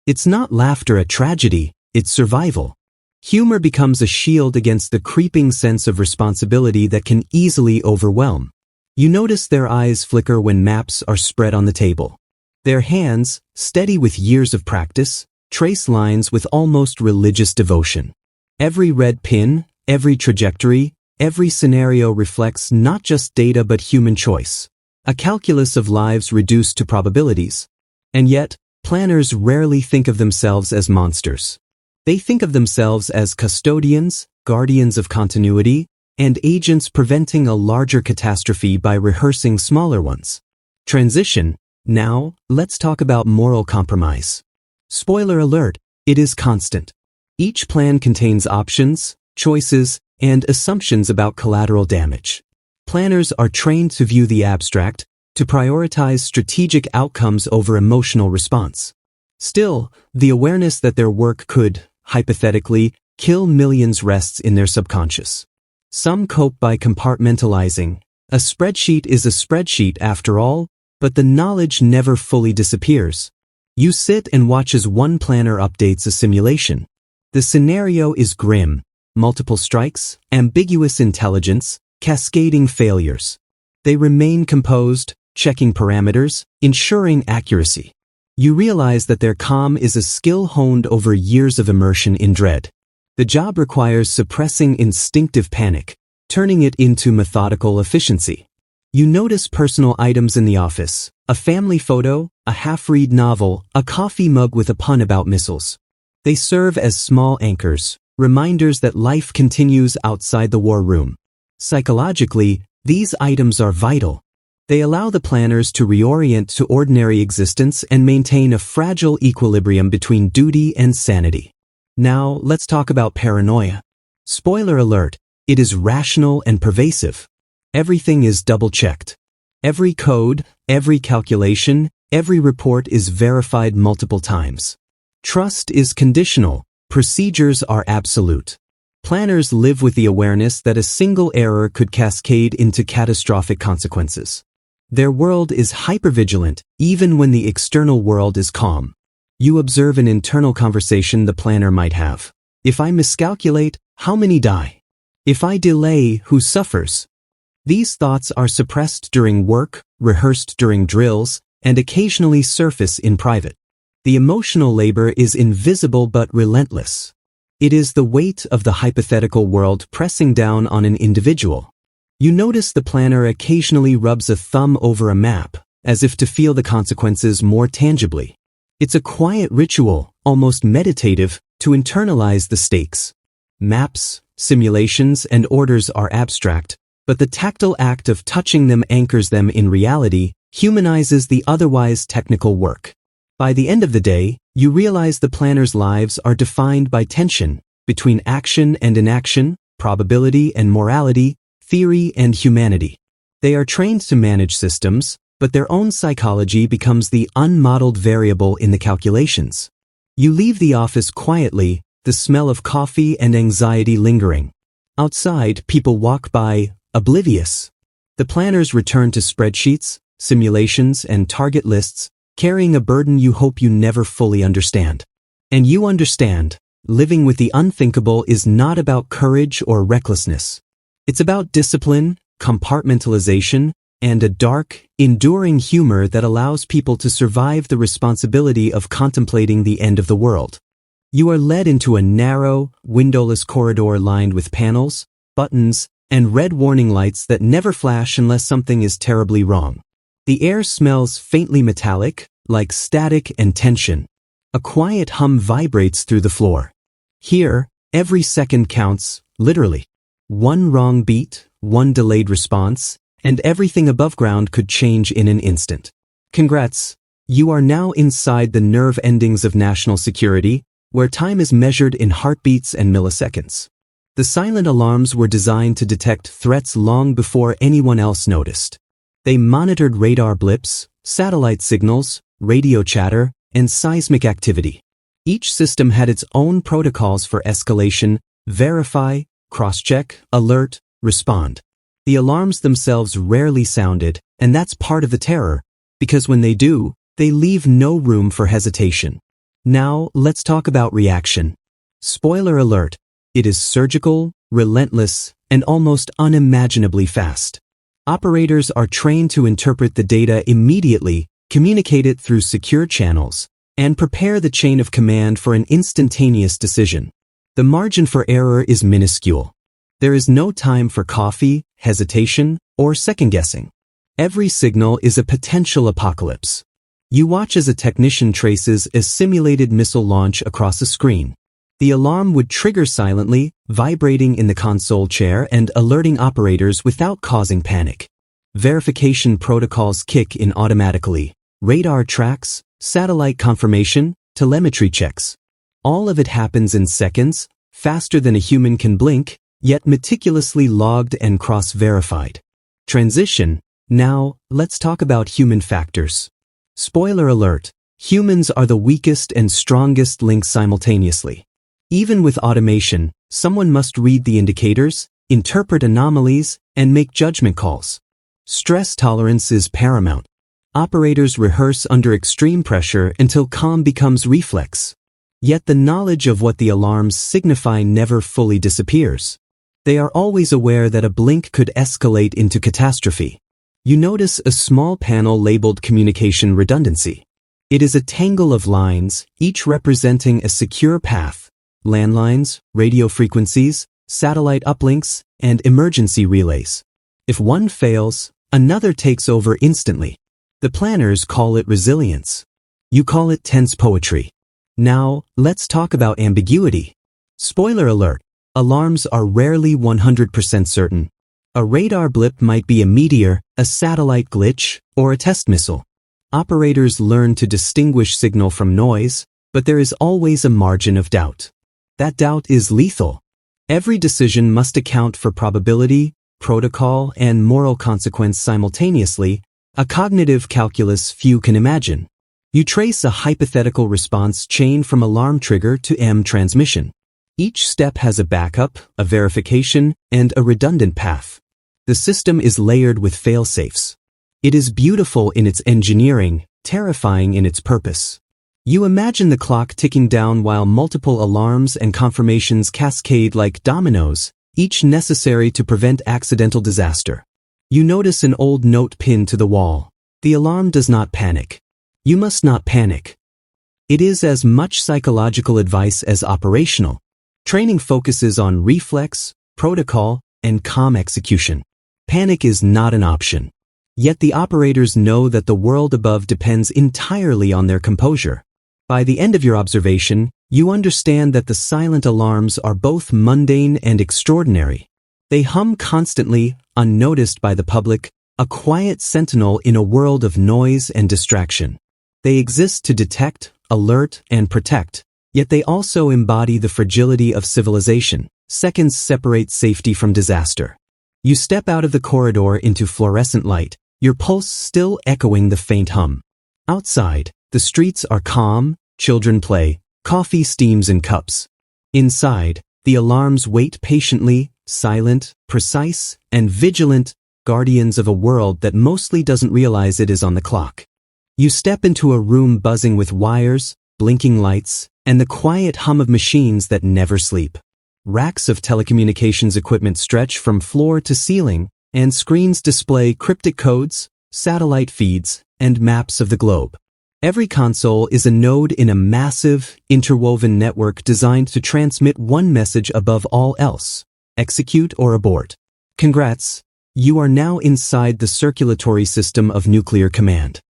It's not laughter at tragedy, it's survival. Humor becomes a shield against the creeping sense of responsibility that can easily overwhelm. You notice their eyes flicker when maps are spread on the table. Their hands, steady with years of practice, trace lines with almost religious devotion. Every red pin, every trajectory, every scenario reflects not just data but human choice. A calculus of lives reduced to probabilities. And yet, planners rarely think of themselves as monsters. They think of themselves as custodians, guardians of continuity, and agents preventing a larger catastrophe by rehearsing smaller ones. Transition. Now, let's talk about moral compromise. Spoiler alert, it is constant. Each plan contains options, choices, and assumptions about collateral damage. Planners are trained to view the abstract, to prioritize strategic outcomes over emotional response. Still, the awareness that their work could, hypothetically, kill millions rests in their subconscious. Some cope by compartmentalizing. A spreadsheet is a spreadsheet after all, but the knowledge never fully disappears. You sit and watch as one planner updates a simulation. The scenario is grim. Multiple strikes, ambiguous intelligence, cascading failures. They remain composed, checking parameters, ensuring accuracy. You realize that their calm is a skill honed over years of immersion in dread. The job requires suppressing instinctive panic, turning it into methodical efficiency. You notice personal items in the office, a family photo, a half-read novel, a coffee mug with a pun about missiles. They serve as small anchors, reminders that life continues outside the war room. Psychologically, these items are vital. They allow the planners to reorient to ordinary existence and maintain a fragile equilibrium between duty and sanity. Now, let's talk about paranoia. Spoiler alert, it is rational and pervasive. Everything is double-checked. Every code, every calculation, every report is verified multiple times. Trust is conditional. Procedures are absolute. Planners live with the awareness that a single error could cascade into catastrophic consequences. Their world is hypervigilant, even when the external world is calm. You observe an internal conversation the planner might have. If I miscalculate, how many die? If I delay, who suffers? These thoughts are suppressed during work, rehearsed during drills, and occasionally surface in private. The emotional labor is invisible but relentless. It is the weight of the hypothetical world pressing down on an individual. You notice the planner occasionally rubs a thumb over a map, as if to feel the consequences more tangibly. It's a quiet ritual, almost meditative, to internalize the stakes. Maps, simulations, and orders are abstract, but the tactile act of touching them anchors them in reality, humanizes the otherwise technical work. By the end of the day, you realize the planners' lives are defined by tension between action and inaction, probability and morality, theory and humanity. They are trained to manage systems, but their own psychology becomes the unmodeled variable in the calculations. You leave the office quietly, the smell of coffee and anxiety lingering. Outside, people walk by, oblivious. The planners return to spreadsheets, simulations, and target lists, carrying a burden you hope you never fully understand. And you understand, living with the unthinkable is not about courage or recklessness. It's about discipline, compartmentalization, and a dark, enduring humor that allows people to survive the responsibility of contemplating the end of the world. You are led into a narrow, windowless corridor lined with panels, buttons, and red warning lights that never flash unless something is terribly wrong. The air smells faintly metallic, like static and tension. A quiet hum vibrates through the floor. Here, every second counts, literally. One wrong beat, one delayed response, and everything above ground could change in an instant. Congrats, you are now inside the nerve endings of national security, where time is measured in heartbeats and milliseconds. The silent alarms were designed to detect threats long before anyone else noticed. They monitored radar blips, satellite signals, radio chatter, and seismic activity. Each system had its own protocols for escalation: verify, cross-check, alert, respond. The alarms themselves rarely sounded, and that's part of the terror, because when they do, they leave no room for hesitation. Now, let's talk about reaction. Spoiler alert, it is surgical, relentless, and almost unimaginably fast. Operators are trained to interpret the data immediately, communicate it through secure channels, and prepare the chain of command for an instantaneous decision. The margin for error is minuscule. There is no time for coffee, hesitation, or second-guessing. Every signal is a potential apocalypse. You watch as a technician traces a simulated missile launch across a screen. The alarm would trigger silently, vibrating in the console chair and alerting operators without causing panic. Verification protocols kick in automatically. Radar tracks, satellite confirmation, telemetry checks. All of it happens in seconds, faster than a human can blink, yet meticulously logged and cross-verified. Transition. Now, let's talk about human factors. Spoiler alert, humans are the weakest and strongest links simultaneously. Even with automation, someone must read the indicators, interpret anomalies, and make judgment calls. Stress tolerance is paramount. Operators rehearse under extreme pressure until calm becomes reflex. Yet the knowledge of what the alarms signify never fully disappears. They are always aware that a blink could escalate into catastrophe. You notice a small panel labeled Communication Redundancy. It is a tangle of lines, each representing a secure path: landlines, radio frequencies, satellite uplinks, and emergency relays. If one fails, another takes over instantly. The planners call it resilience. You call it tense poetry. Now, let's talk about ambiguity. Spoiler alert, alarms are rarely 100% certain. A radar blip might be a meteor, a satellite glitch, or a test missile. Operators learn to distinguish signal from noise, but there is always a margin of doubt. That doubt is lethal. Every decision must account for probability, protocol, and moral consequence simultaneously, a cognitive calculus few can imagine. You trace a hypothetical response chain from alarm trigger to M transmission. Each step has a backup, a verification, and a redundant path. The system is layered with fail-safes. It is beautiful in its engineering, terrifying in its purpose. You imagine the clock ticking down while multiple alarms and confirmations cascade like dominoes, each necessary to prevent accidental disaster. You notice an old note pinned to the wall. The alarm does not panic. You must not panic. It is as much psychological advice as operational. Training focuses on reflex, protocol, and calm execution. Panic is not an option. Yet the operators know that the world above depends entirely on their composure. By the end of your observation, you understand that the silent alarms are both mundane and extraordinary. They hum constantly, unnoticed by the public, a quiet sentinel in a world of noise and distraction. They exist to detect, alert, and protect, yet they also embody the fragility of civilization. Seconds separate safety from disaster. You step out of the corridor into fluorescent light, your pulse still echoing the faint hum. Outside, the streets are calm, children play, coffee steams in cups. Inside, the alarms wait patiently, silent, precise, and vigilant, guardians of a world that mostly doesn't realize it is on the clock. You step into a room buzzing with wires, blinking lights, and the quiet hum of machines that never sleep. Racks of telecommunications equipment stretch from floor to ceiling, and screens display cryptic codes, satellite feeds, and maps of the globe. Every console is a node in a massive, interwoven network designed to transmit one message above all else: execute or abort. Congrats, you are now inside the circulatory system of nuclear command.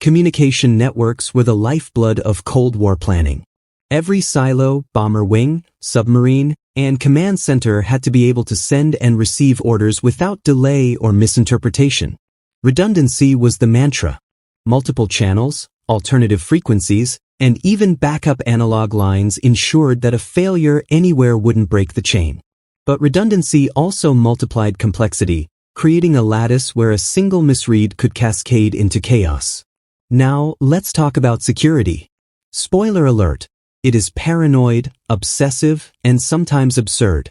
Communication networks were the lifeblood of Cold War planning. Every silo, bomber wing, submarine, and command center had to be able to send and receive orders without delay or misinterpretation. Redundancy was the mantra. Multiple channels, alternative frequencies, and even backup analog lines ensured that a failure anywhere wouldn't break the chain. But redundancy also multiplied complexity, creating a lattice where a single misread could cascade into chaos. Now, let's talk about security. Spoiler alert. It is paranoid, obsessive, and sometimes absurd.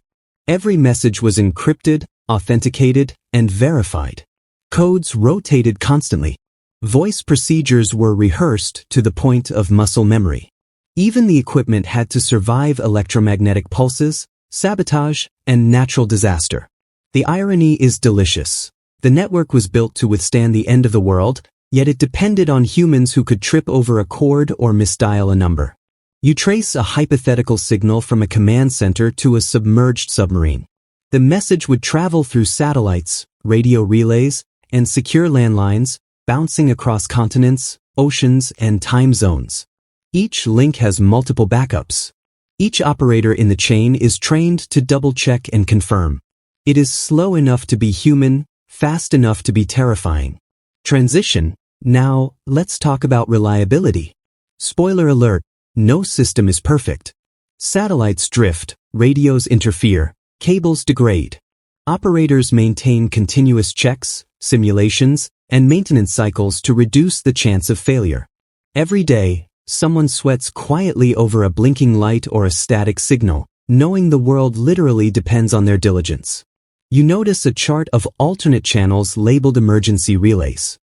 Every message was encrypted, authenticated, and verified. Codes rotated constantly. Voice procedures were rehearsed to the point of muscle memory. Even the equipment had to survive electromagnetic pulses, sabotage, and natural disaster. The irony is delicious. The network was built to withstand the end of the world, yet it depended on humans who could trip over a cord or misdial a number. You trace a hypothetical signal from a command center to a submerged submarine. The message would travel through satellites, radio relays, and secure landlines, bouncing across continents, oceans, and time zones. Each link has multiple backups. Each operator in the chain is trained to double-check and confirm. It is slow enough to be human, fast enough to be terrifying. Transition. Now, let's talk about reliability. Spoiler alert. No system is perfect. Satellites drift, radios interfere, cables degrade. Operators maintain continuous checks, simulations, and maintenance cycles to reduce the chance of failure. Every day, someone sweats quietly over a blinking light or a static signal, knowing the world literally depends on their diligence. You notice a chart of alternate channels labeled emergency relays.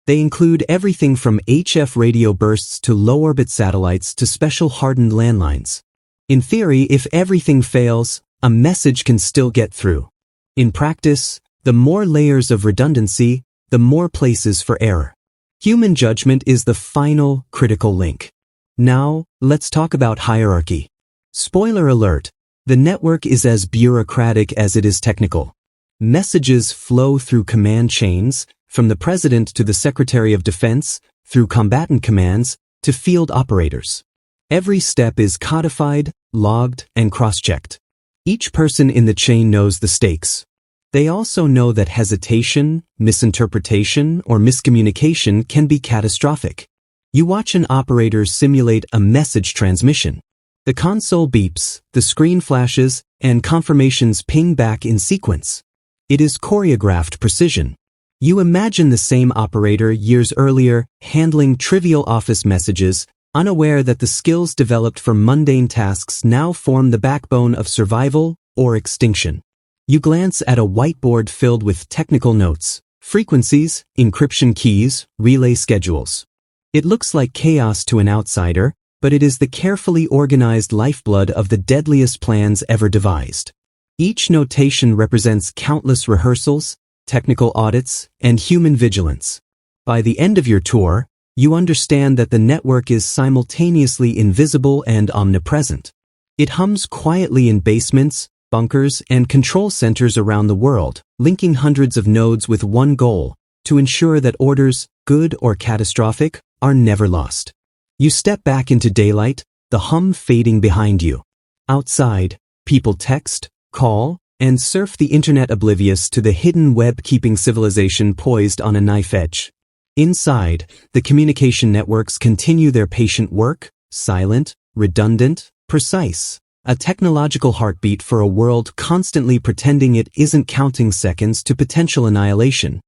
They include everything from HF radio bursts to low-orbit satellites to special hardened landlines. In theory, if everything fails, a message can still get through. In practice, the more layers of redundancy, the more places for error. Human judgment is the final, critical link. Now, let's talk about hierarchy. Spoiler alert, the network is as bureaucratic as it is technical. Messages flow through command chains, from the President to the Secretary of Defense, through combatant commands, to field operators. Every step is codified, logged, and cross-checked. Each person in the chain knows the stakes. They also know that hesitation, misinterpretation, or miscommunication can be catastrophic. You watch an operator simulate a message transmission. The console beeps, the screen flashes, and confirmations ping back in sequence. It is choreographed precision. You imagine the same operator years earlier handling trivial office messages, unaware that the skills developed for mundane tasks now form the backbone of survival or extinction. You glance at a whiteboard filled with technical notes, frequencies, encryption keys, relay schedules. It looks like chaos to an outsider, but it is the carefully organized lifeblood of the deadliest plans ever devised. Each notation represents countless rehearsals, technical audits, and human vigilance. By the end of your tour, you understand that the network is simultaneously invisible and omnipresent. It hums quietly in basements, bunkers, and control centers around the world, linking hundreds of nodes with one goal: to ensure that orders, good or catastrophic, are never lost. You step back into daylight, the hum fading behind you. Outside, people text, call, and surf the internet oblivious to the hidden web keeping civilization poised on a knife edge. Inside, the communication networks continue their patient work, silent, redundant, precise. A technological heartbeat for a world constantly pretending it isn't counting seconds to potential annihilation.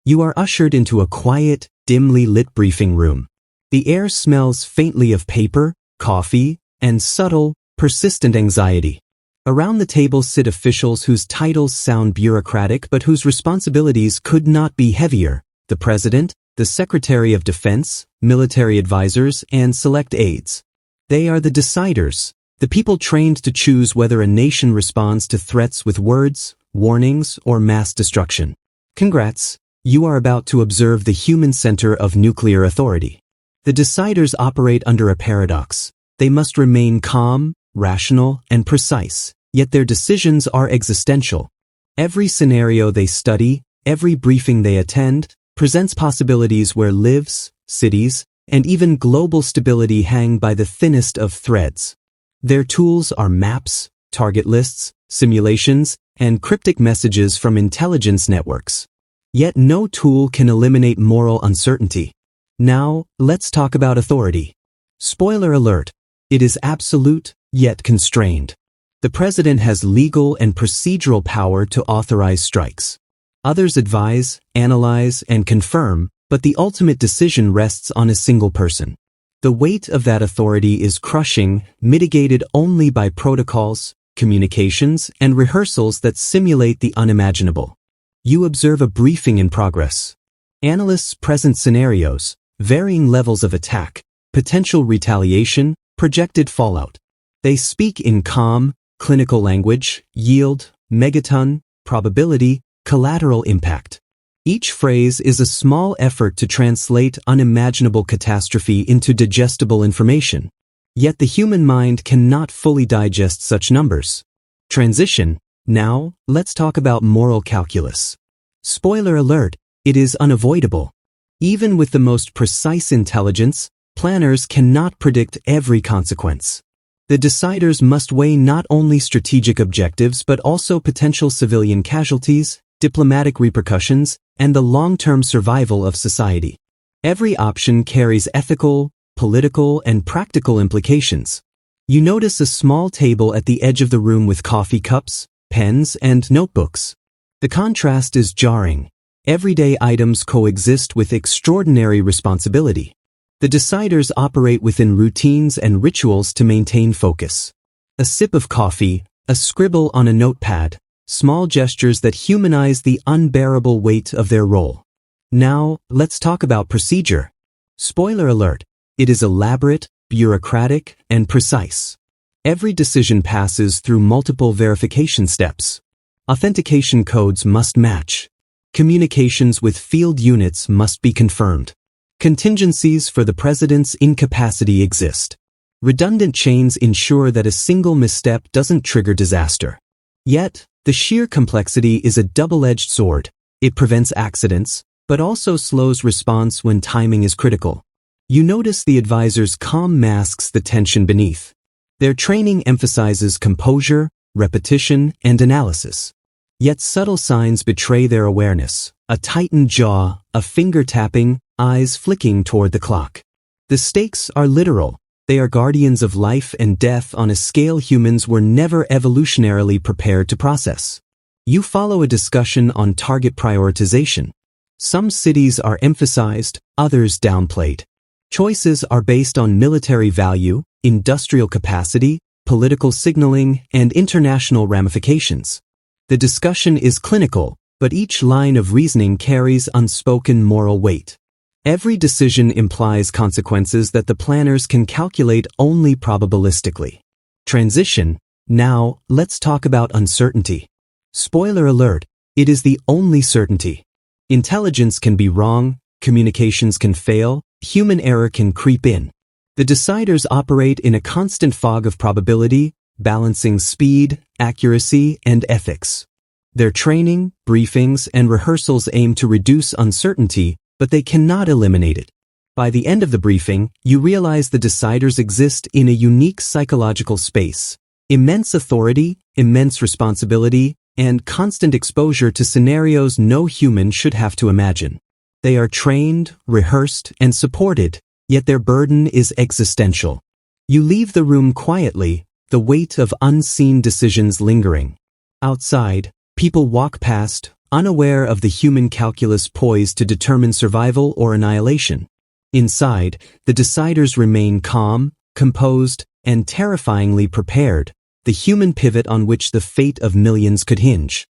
You are ushered into a quiet, dimly lit briefing room. The air smells faintly of paper, coffee, and subtle, persistent anxiety. Around the table sit officials whose titles sound bureaucratic but whose responsibilities could not be heavier: the President, the Secretary of Defense, military advisors, and select aides. They are the deciders, the people trained to choose whether a nation responds to threats with words, warnings, or mass destruction. Congrats, you are about to observe the human center of nuclear authority. The deciders operate under a paradox. They must remain calm, rational, and precise, yet their decisions are existential. Every scenario they study, every briefing they attend, presents possibilities where lives, cities, and even global stability hang by the thinnest of threads. Their tools are maps, target lists, simulations, and cryptic messages from intelligence networks. Yet no tool can eliminate moral uncertainty. Now, let's talk about authority. Spoiler alert, it is absolute, yet constrained. The President has legal and procedural power to authorize strikes. Others advise, analyze, and confirm, but the ultimate decision rests on a single person. The weight of that authority is crushing, mitigated only by protocols, communications, and rehearsals that simulate the unimaginable. You observe a briefing in progress. Analysts present scenarios, varying levels of attack, potential retaliation, projected fallout. They speak in calm, clinical language: yield, megaton, probability, collateral impact. Each phrase is a small effort to translate unimaginable catastrophe into digestible information. Yet the human mind cannot fully digest such numbers. Transition. Now, let's talk about moral calculus. Spoiler alert, it is unavoidable. Even with the most precise intelligence, planners cannot predict every consequence. The deciders must weigh not only strategic objectives but also potential civilian casualties, diplomatic repercussions, and the long-term survival of society. Every option carries ethical, political, and practical implications. You notice a small table at the edge of the room with coffee cups, pens, and notebooks. The contrast is jarring. Everyday items coexist with extraordinary responsibility. The deciders operate within routines and rituals to maintain focus. A sip of coffee, a scribble on a notepad, small gestures that humanize the unbearable weight of their role. Now, let's talk about procedure. Spoiler alert, it is elaborate, bureaucratic, and precise. Every decision passes through multiple verification steps. Authentication codes must match. Communications with field units must be confirmed. Contingencies for the President's incapacity exist. Redundant chains ensure that a single misstep doesn't trigger disaster. Yet, the sheer complexity is a double-edged sword. It prevents accidents, but also slows response when timing is critical. You notice the advisor's calm masks the tension beneath. Their training emphasizes composure, repetition, and analysis. Yet subtle signs betray their awareness: a tightened jaw, a finger tapping, eyes flicking toward the clock. The stakes are literal. They are guardians of life and death on a scale humans were never evolutionarily prepared to process. You follow a discussion on target prioritization. Some cities are emphasized, others downplayed. Choices are based on military value, industrial capacity, political signaling, and international ramifications. The discussion is clinical, but each line of reasoning carries unspoken moral weight. Every decision implies consequences that the planners can calculate only probabilistically. Transition. Now, let's talk about uncertainty. Spoiler alert, it is the only certainty. Intelligence can be wrong, communications can fail, human error can creep in. The deciders operate in a constant fog of probability, balancing speed, accuracy, and ethics. Their training, briefings, and rehearsals aim to reduce uncertainty, but they cannot eliminate it. By the end of the briefing, you realize the deciders exist in a unique psychological space: immense authority, immense responsibility, and constant exposure to scenarios no human should have to imagine. They are trained, rehearsed, and supported, yet their burden is existential. You leave the room quietly, the weight of unseen decisions lingering. Outside, people walk past, unaware of the human calculus poised to determine survival or annihilation. Inside, the deciders remain calm, composed, and terrifyingly prepared, the human pivot on which the fate of millions could hinge.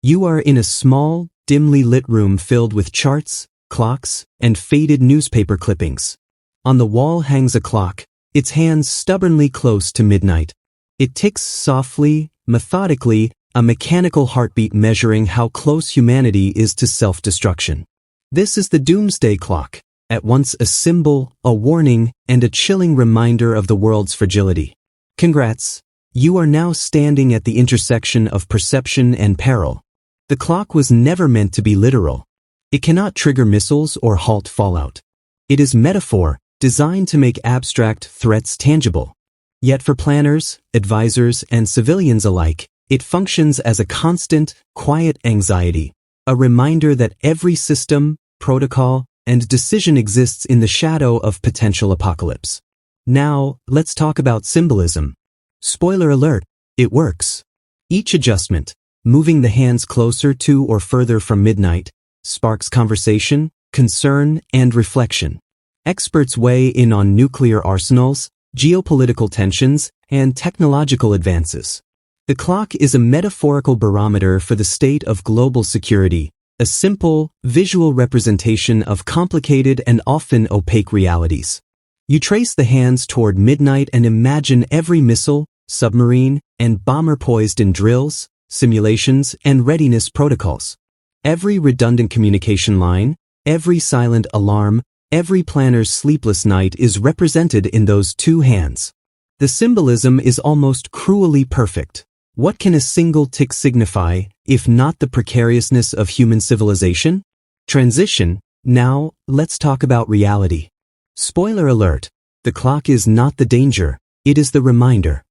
You are in a small, dimly lit room filled with charts, clocks, and faded newspaper clippings. On the wall hangs a clock, its hands stubbornly close to midnight. It ticks softly, methodically, a mechanical heartbeat measuring how close humanity is to self-destruction. This is the Doomsday clock, at once a symbol, a warning, and a chilling reminder of the world's fragility. Congrats! You are now standing at the intersection of perception and peril. The clock was never meant to be literal. It cannot trigger missiles or halt fallout. It is metaphor, designed to make abstract threats tangible. Yet for planners, advisors, and civilians alike, it functions as a constant, quiet anxiety, a reminder that every system, protocol, and decision exists in the shadow of potential apocalypse. Now, let's talk about symbolism. Spoiler alert, it works. Each adjustment, moving the hands closer to or further from midnight, sparks conversation, concern, and reflection. Experts weigh in on nuclear arsenals, geopolitical tensions, and technological advances. The clock is a metaphorical barometer for the state of global security, a simple, visual representation of complicated and often opaque realities. You trace the hands toward midnight and imagine every missile, submarine, and bomber poised in drills, simulations, and readiness protocols. Every redundant communication line, every silent alarm, every planner's sleepless night is represented in those two hands. The symbolism is almost cruelly perfect. What can a single tick signify, if not the precariousness of human civilization? Transition. Now, let's talk about reality. Spoiler alert, the clock is not the danger, it is the reminder.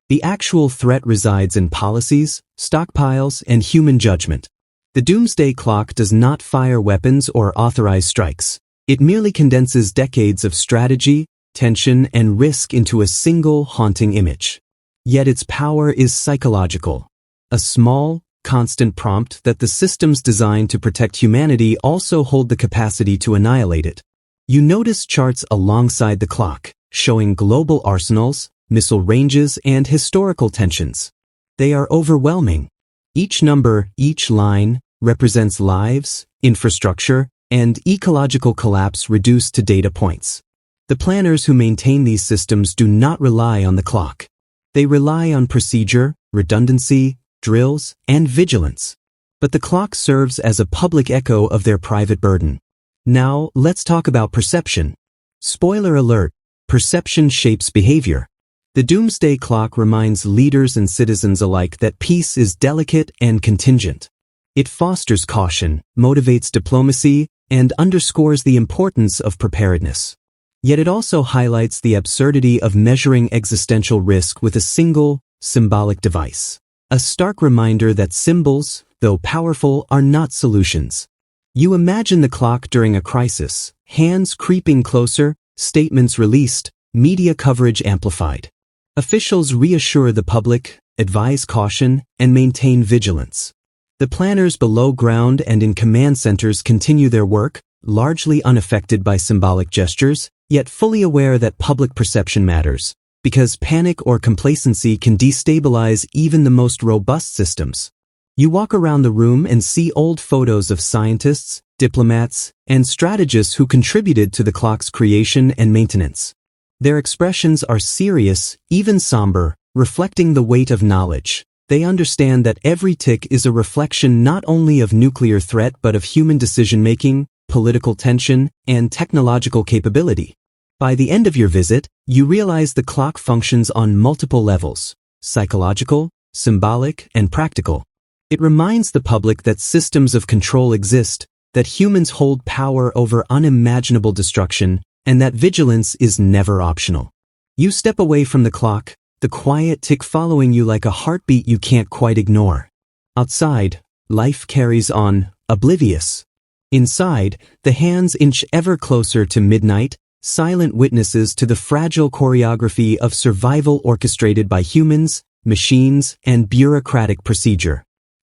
The actual threat resides in policies, stockpiles, and human judgment. The Doomsday clock does not fire weapons or authorize strikes. It merely condenses decades of strategy, tension, and risk into a single haunting image. Yet its power is psychological. A small, constant prompt that the systems designed to protect humanity also hold the capacity to annihilate it. You notice charts alongside the clock, showing global arsenals, missile ranges, and historical tensions. They are overwhelming. Each number, each line, represents lives, infrastructure, and ecological collapse reduced to data points. The planners who maintain these systems do not rely on the clock. They rely on procedure, redundancy, drills, and vigilance. But the clock serves as a public echo of their private burden. Now, let's talk about perception. Spoiler alert, perception shapes behavior. The Doomsday clock reminds leaders and citizens alike that peace is delicate and contingent. It fosters caution, motivates diplomacy, and underscores the importance of preparedness. Yet it also highlights the absurdity of measuring existential risk with a single, symbolic device. A stark reminder that symbols, though powerful, are not solutions. You imagine the clock during a crisis, hands creeping closer, statements released, media coverage amplified. Officials reassure the public, advise caution, and maintain vigilance. The planners below ground and in command centers continue their work, largely unaffected by symbolic gestures, yet fully aware that public perception matters, because panic or complacency can destabilize even the most robust systems. You walk around the room and see old photos of scientists, diplomats, and strategists who contributed to the clock's creation and maintenance. Their expressions are serious, even somber, reflecting the weight of knowledge. They understand that every tick is a reflection not only of nuclear threat but of human decision-making, political tension, and technological capability. By the end of your visit, you realize the clock functions on multiple levels: psychological, symbolic, and practical. It reminds the public that systems of control exist, that humans hold power over unimaginable destruction, and that vigilance is never optional. You step away from the clock, the quiet tick following you like a heartbeat you can't quite ignore. Outside, life carries on, oblivious. Inside, the hands inch ever closer to midnight, silent witnesses to the fragile choreography of survival orchestrated by humans, machines, and bureaucratic procedure.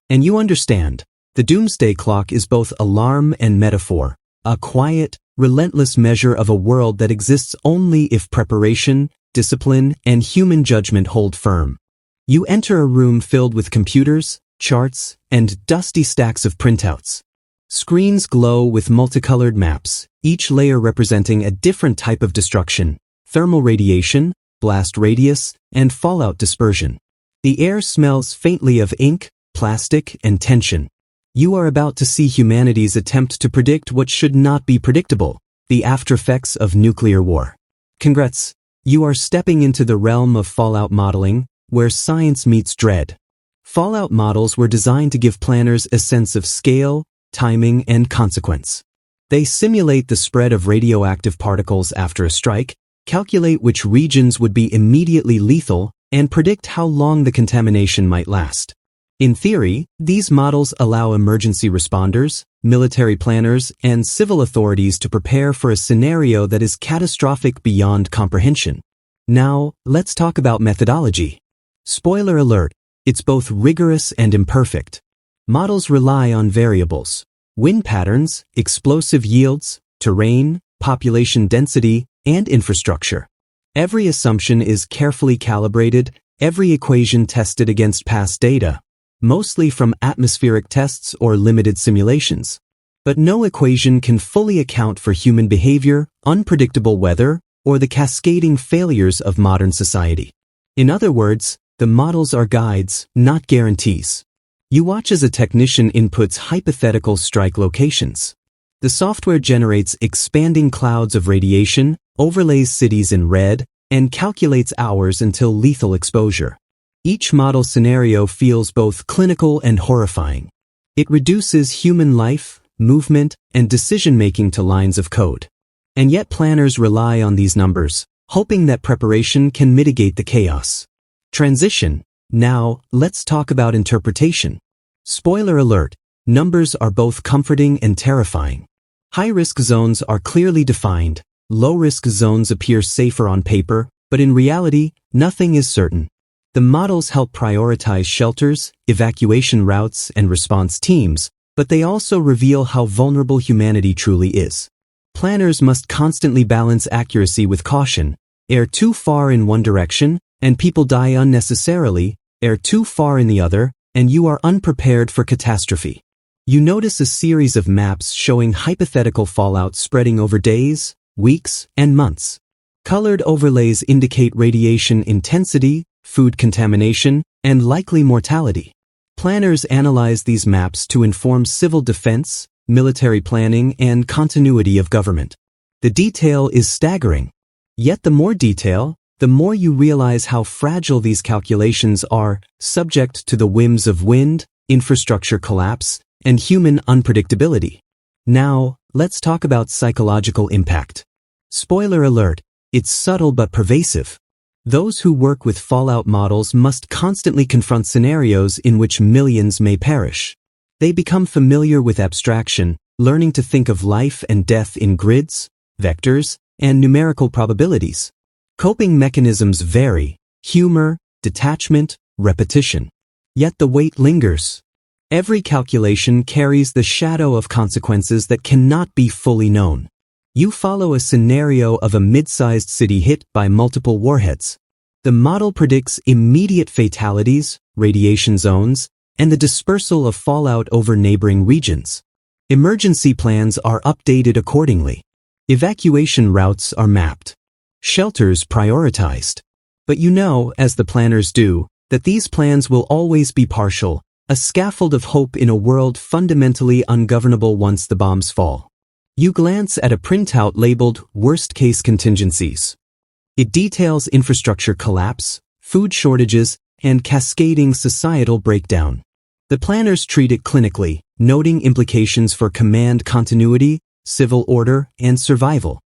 And you understand, the Doomsday Clock is both alarm and metaphor, a quiet, relentless measure of a world that exists only if preparation, discipline, and human judgment hold firm. You enter a room filled with computers, charts, and dusty stacks of printouts. Screens glow with multicolored maps, each layer representing a different type of destruction: thermal radiation, blast radius, and fallout dispersion. The air smells faintly of ink, plastic, and tension. You are about to see humanity's attempt to predict what should not be predictable: the aftereffects of nuclear war. Congrats, you are stepping into the realm of fallout modeling, where science meets dread. Fallout models were designed to give planners a sense of scale, timing, and consequence. They simulate the spread of radioactive particles after a strike, calculate which regions would be immediately lethal, and predict how long the contamination might last. In theory, these models allow emergency responders, military planners, and civil authorities to prepare for a scenario that is catastrophic beyond comprehension. Now, let's talk about methodology. Spoiler alert, it's both rigorous and imperfect. Models rely on variables: wind patterns, explosive yields, terrain, population density, and infrastructure. Every assumption is carefully calibrated, every equation tested against past data, mostly from atmospheric tests or limited simulations. But no equation can fully account for human behavior, unpredictable weather, or the cascading failures of modern society. In other words, the models are guides, not guarantees. You watch as a technician inputs hypothetical strike locations. The software generates expanding clouds of radiation, overlays cities in red, and calculates hours until lethal exposure. Each model scenario feels both clinical and horrifying. It reduces human life, movement, and decision-making to lines of code. And yet planners rely on these numbers, hoping that preparation can mitigate the chaos. Transition. Now, let's talk about interpretation. Spoiler alert, numbers are both comforting and terrifying. High-risk zones are clearly defined, low-risk zones appear safer on paper, but in reality, nothing is certain. The models help prioritize shelters, evacuation routes, and response teams, but they also reveal how vulnerable humanity truly is. Planners must constantly balance accuracy with caution. Err too far in one direction, and people die unnecessarily; err too far in the other, and you are unprepared for catastrophe. You notice a series of maps showing hypothetical fallout spreading over days, weeks, and months. Colored overlays indicate radiation intensity, food contamination, and likely mortality. Planners analyze these maps to inform civil defense, military planning, and continuity of government. The detail is staggering. Yet the more detail, the more you realize how fragile these calculations are, subject to the whims of wind, infrastructure collapse, and human unpredictability. Now, let's talk about psychological impact. Spoiler alert, it's subtle but pervasive. Those who work with fallout models must constantly confront scenarios in which millions may perish. They become familiar with abstraction, learning to think of life and death in grids, vectors, and numerical probabilities. Coping mechanisms vary: humor, detachment, repetition. Yet the weight lingers. Every calculation carries the shadow of consequences that cannot be fully known. You follow a scenario of a mid-sized city hit by multiple warheads. The model predicts immediate fatalities, radiation zones, and the dispersal of fallout over neighboring regions. Emergency plans are updated accordingly. Evacuation routes are mapped. Shelters prioritized. But you know, as the planners do, that these plans will always be partial, a scaffold of hope in a world fundamentally ungovernable once the bombs fall. You glance at a printout labeled Worst-Case Contingencies. It details infrastructure collapse, food shortages, and cascading societal breakdown. The planners treat it clinically, noting implications for command continuity, civil order, and survival.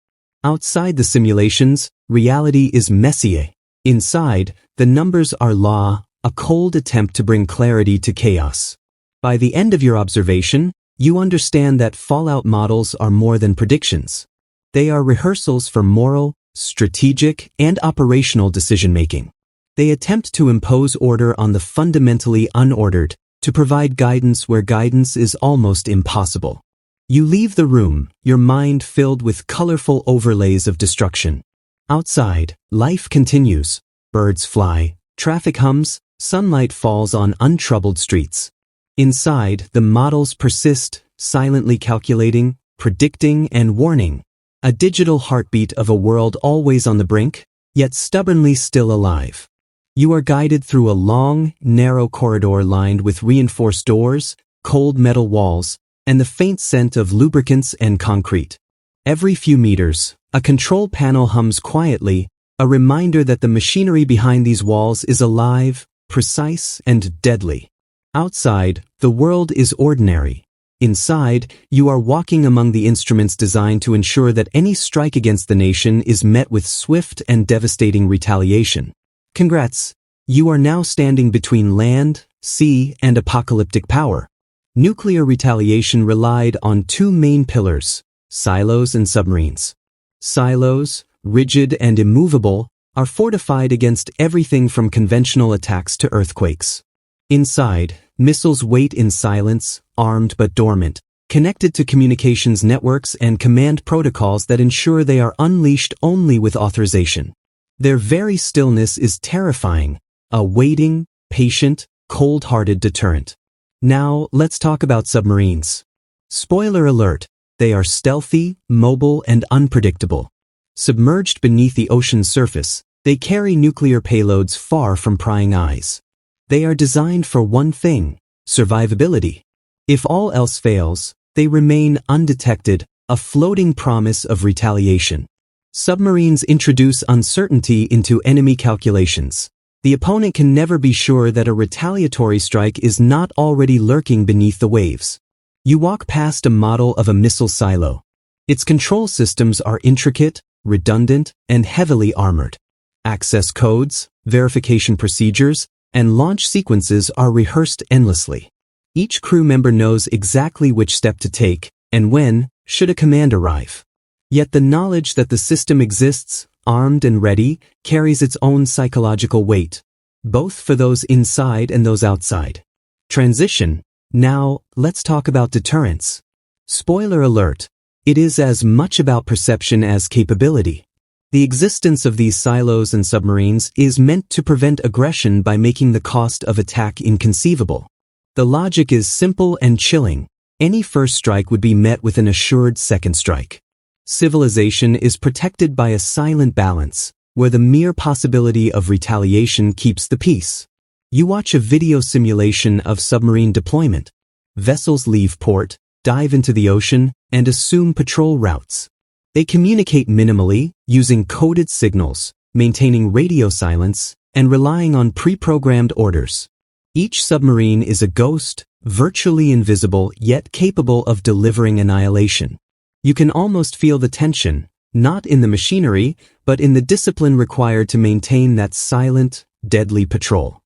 Outside the simulations, reality is messy. Inside, the numbers are law, a cold attempt to bring clarity to chaos. By the end of your observation, You understand that Fallout models are more than predictions. They are rehearsals for moral, strategic, and operational decision-making. They attempt to impose order on the fundamentally unordered, to provide guidance where guidance is almost impossible. You leave the room, your mind filled with colorful overlays of destruction. Outside, life continues. Birds fly, traffic hums, sunlight falls on untroubled streets. Inside, the models persist, silently calculating, predicting, and warning. A digital heartbeat of a world always on the brink, yet stubbornly still alive. You are guided through a long, narrow corridor lined with reinforced doors, cold metal walls, and the faint scent of lubricants and concrete. Every few meters, a control panel hums quietly, a reminder that the machinery behind these walls is alive, precise, and deadly. Outside, the world is ordinary. Inside, you are walking among the instruments designed to ensure that any strike against the nation is met with swift and devastating retaliation. Congrats! You are now standing between land, sea, and apocalyptic power. Nuclear retaliation relied on two main pillars: silos and submarines. Silos, rigid and immovable, are fortified against everything from conventional attacks to earthquakes. Inside, missiles wait in silence, armed but dormant, connected to communications networks and command protocols that ensure they are unleashed only with authorization. Their very stillness is terrifying, a waiting, patient, cold-hearted deterrent. Now, let's talk about submarines. Spoiler alert, they are stealthy, mobile, and unpredictable. Submerged beneath the ocean's surface, they carry nuclear payloads far from prying eyes. They are designed for one thing: survivability. If all else fails, they remain undetected, a floating promise of retaliation. Submarines introduce uncertainty into enemy calculations. The opponent can never be sure that a retaliatory strike is not already lurking beneath the waves. You walk past a model of a missile silo. Its control systems are intricate, redundant, and heavily armored. Access codes, verification procedures, and launch sequences are rehearsed endlessly. Each crew member knows exactly which step to take, and when, should a command arrive. Yet the knowledge that the system exists, armed and ready, carries its own psychological weight, both for those inside and those outside. Transition. Now, let's talk about deterrence. Spoiler alert, it is as much about perception as capability. The existence of these silos and submarines is meant to prevent aggression by making the cost of attack inconceivable. The logic is simple and chilling. Any first strike would be met with an assured second strike. Civilization is protected by a silent balance, where the mere possibility of retaliation keeps the peace. You watch a video simulation of submarine deployment. Vessels leave port, dive into the ocean, and assume patrol routes. They communicate minimally, using coded signals, maintaining radio silence, and relying on pre-programmed orders. Each submarine is a ghost, virtually invisible yet capable of delivering annihilation. You can almost feel the tension, not in the machinery, but in the discipline required to maintain that silent, deadly patrol.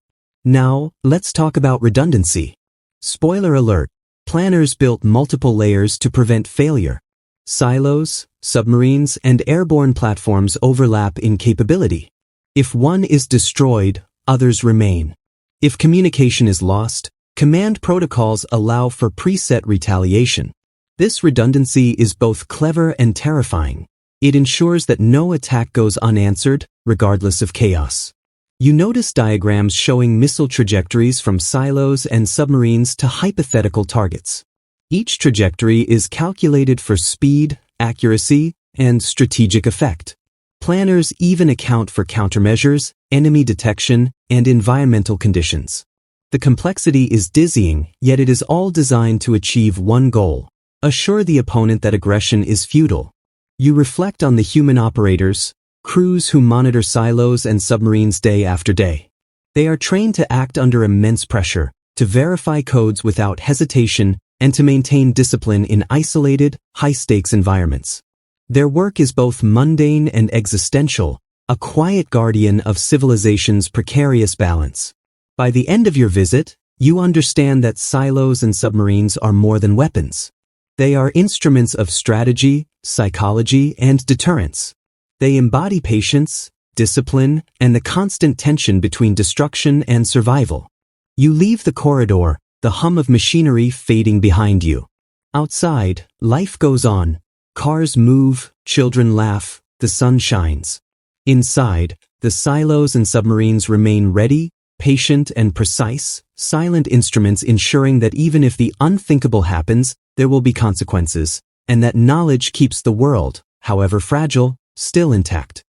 Now, let's talk about redundancy. Spoiler alert, planners built multiple layers to prevent failure. Silos, submarines, and airborne platforms overlap in capability. If one is destroyed, others remain. If communication is lost, command protocols allow for preset retaliation. This redundancy is both clever and terrifying. It ensures that no attack goes unanswered, regardless of chaos. You notice diagrams showing missile trajectories from silos and submarines to hypothetical targets. Each trajectory is calculated for speed, accuracy, and strategic effect. Planners even account for countermeasures, enemy detection, and environmental conditions. The complexity is dizzying, yet it is all designed to achieve one goal: assure the opponent that aggression is futile. You reflect on the human operators, crews who monitor silos and submarines day after day. They are trained to act under immense pressure, to verify codes without hesitation, and to maintain discipline in isolated, high-stakes environments. Their work is both mundane and existential, a quiet guardian of civilization's precarious balance. By the end of your visit, You understand that silos and submarines are more than weapons. They are instruments of strategy, psychology, and deterrence. They embody patience, discipline, and the constant tension between destruction and survival. You leave the corridor, the hum of machinery fading behind you. Outside, life goes on. Cars move, children laugh, the sun shines. Inside, the silos and submarines remain ready, patient and precise, silent instruments ensuring that even if the unthinkable happens, there will be consequences, and that knowledge keeps the world, however fragile, still intact.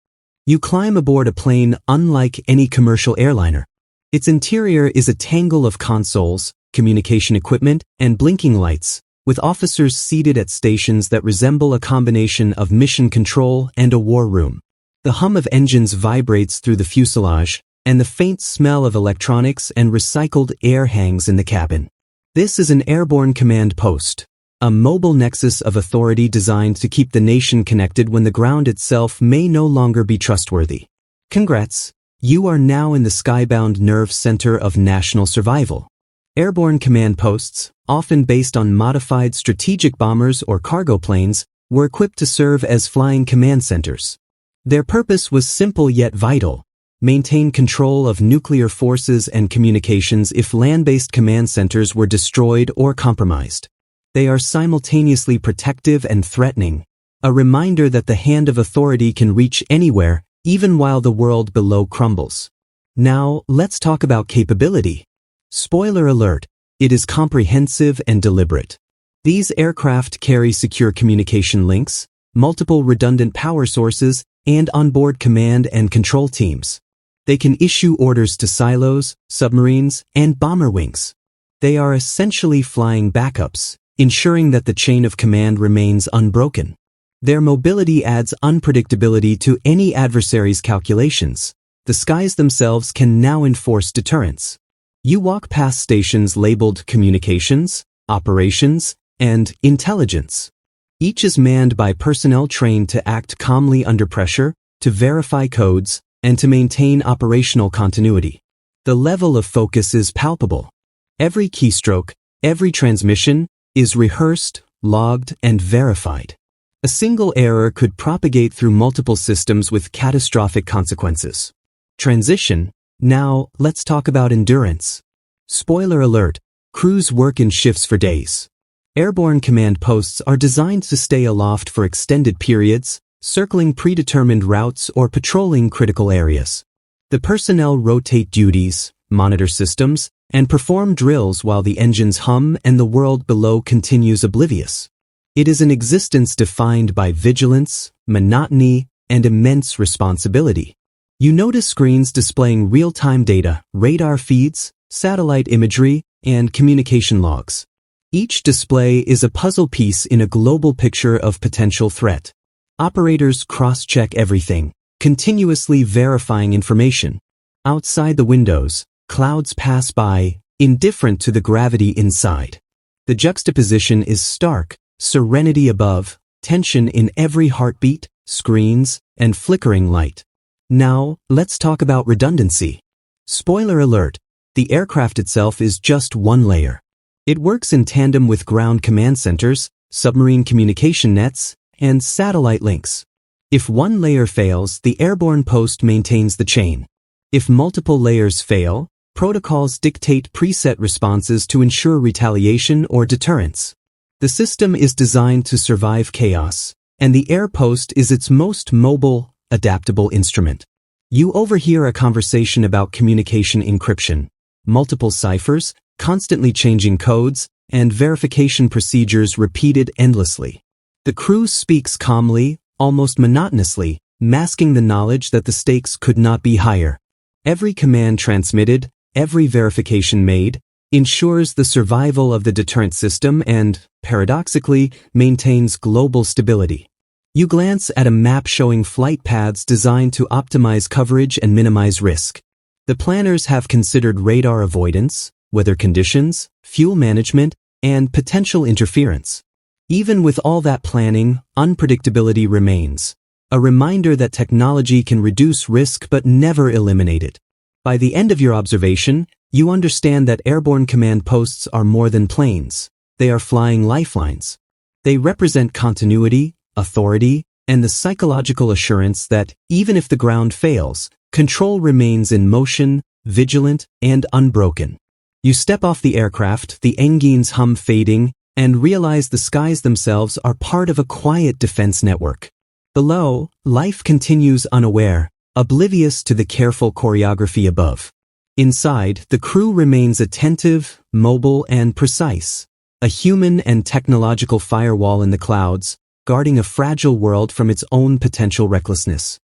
You climb aboard a plane unlike any commercial airliner. Its interior is a tangle of consoles, communication equipment, and blinking lights, with officers seated at stations that resemble a combination of mission control and a war room. The hum of engines vibrates through the fuselage, and the faint smell of electronics and recycled air hangs in the cabin. This is an airborne command post, a mobile nexus of authority designed to keep the nation connected when the ground itself may no longer be trustworthy. Congrats, you are now in the skybound nerve center of national survival. Airborne command posts, often based on modified strategic bombers or cargo planes, were equipped to serve as flying command centers. Their purpose was simple yet vital: maintain control of nuclear forces and communications if land-based command centers were destroyed or compromised. They are simultaneously protective and threatening, a reminder that the hand of authority can reach anywhere, even while the world below crumbles. Now, let's talk about capability. Spoiler alert, it is comprehensive and deliberate. These aircraft carry secure communication links, multiple redundant power sources, and onboard command and control teams. They can issue orders to silos, submarines, and bomber wings. They are essentially flying backups, ensuring that the chain of command remains unbroken. Their mobility adds unpredictability to any adversary's calculations. The skies themselves can now enforce deterrence. You walk past stations labeled communications, operations, and intelligence. Each is manned by personnel trained to act calmly under pressure, to verify codes, and to maintain operational continuity. The level of focus is palpable. Every keystroke, every transmission, is rehearsed, logged, and verified. A single error could propagate through multiple systems with catastrophic consequences. Transition. Now, let's talk about endurance. Spoiler alert, crews work in shifts for days. Airborne command posts are designed to stay aloft for extended periods, circling predetermined routes or patrolling critical areas. The personnel rotate duties, monitor systems, and perform drills while the engines hum and the world below continues oblivious. It is an existence defined by vigilance, monotony, and immense responsibility. You notice screens displaying real-time data, radar feeds, satellite imagery, and communication logs. Each display is a puzzle piece in a global picture of potential threat. Operators cross-check everything, continuously verifying information. Outside the windows, clouds pass by, indifferent to the gravity inside. The juxtaposition is stark: serenity above, tension in every heartbeat, screens, and flickering light. Now, let's talk about redundancy. Spoiler alert, the aircraft itself is just one layer. It works in tandem with ground command centers, submarine communication nets, and satellite links. If one layer fails, the airborne post maintains the chain. If multiple layers fail, protocols dictate preset responses to ensure retaliation or deterrence. The system is designed to survive chaos, and the air post is its most mobile, adaptable instrument. You overhear a conversation about communication encryption, multiple ciphers, constantly changing codes, and verification procedures repeated endlessly. The crew speaks calmly, almost monotonously, masking the knowledge that the stakes could not be higher. Every command transmitted, every verification made, ensures the survival of the deterrent system and, paradoxically, maintains global stability. You glance at a map showing flight paths designed to optimize coverage and minimize risk. The planners have considered radar avoidance, weather conditions, fuel management, and potential interference. Even with all that planning, unpredictability remains, a reminder that technology can reduce risk but never eliminate it. By the end of your observation, You understand that airborne command posts are more than planes. They are flying lifelines. They represent continuity, authority, and the psychological assurance that, even if the ground fails, control remains in motion, vigilant, and unbroken. You step off the aircraft, the engine's hum fading, and realize the skies themselves are part of a quiet defense network. Below, life continues unaware, oblivious to the careful choreography above. Inside, the crew remains attentive, mobile, and precise. A human and technological firewall in the clouds, guarding a fragile world from its own potential recklessness.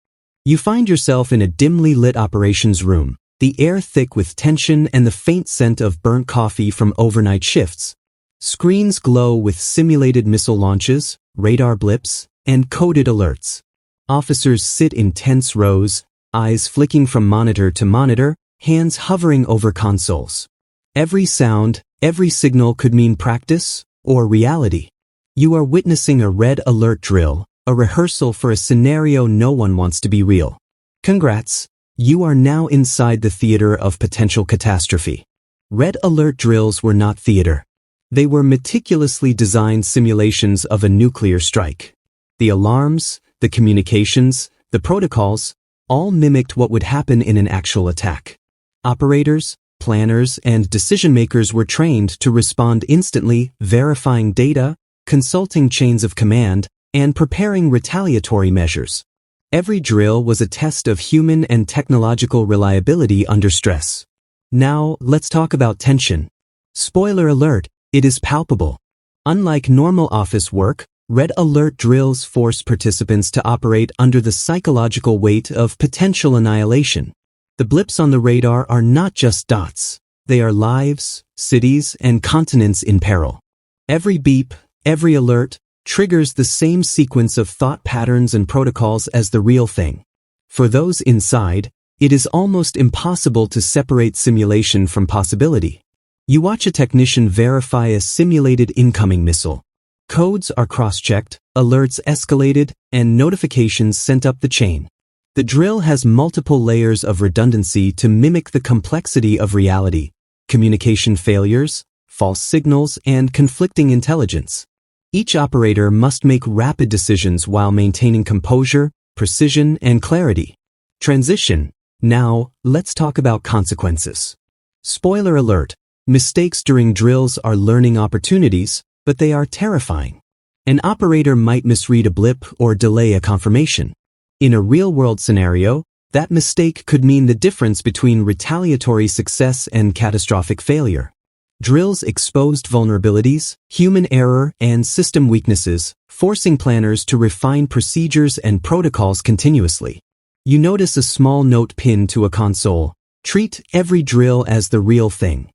You find yourself in a dimly lit operations room, the air thick with tension and the faint scent of burnt coffee from overnight shifts. Screens glow with simulated missile launches, radar blips, and coded alerts. Officers sit in tense rows, eyes flicking from monitor to monitor, hands hovering over consoles. Every sound, every signal could mean practice or reality. You are witnessing a red alert drill, a rehearsal for a scenario no one wants to be real. Congrats, you are now inside the theater of potential catastrophe. Red alert drills were not theater. They were meticulously designed simulations of a nuclear strike. The alarms, the communications, the protocols, all mimicked what would happen in an actual attack. Operators, planners, and decision-makers were trained to respond instantly, verifying data, consulting chains of command, and preparing retaliatory measures. Every drill was a test of human and technological reliability under stress. Now, let's talk about tension. Spoiler alert, it is palpable. Unlike normal office work, red alert drills force participants to operate under the psychological weight of potential annihilation. The blips on the radar are not just dots. They are lives, cities, and continents in peril. Every beep, every alert, triggers the same sequence of thought patterns and protocols as the real thing. For those inside, it is almost impossible to separate simulation from possibility. You watch a technician verify a simulated incoming missile. Codes are cross-checked, alerts escalated, and notifications sent up the chain. The drill has multiple layers of redundancy to mimic the complexity of reality: communication failures, false signals, and conflicting intelligence. Each operator must make rapid decisions while maintaining composure, precision, and clarity. Transition. Now, let's talk about consequences. Spoiler alert: mistakes during drills are learning opportunities, but they are terrifying. An operator might misread a blip or delay a confirmation. In a real-world scenario, that mistake could mean the difference between retaliatory success and catastrophic failure. Drills exposed vulnerabilities, human error, and system weaknesses, forcing planners to refine procedures and protocols continuously. You notice a small note pinned to a console: treat every drill as the real thing.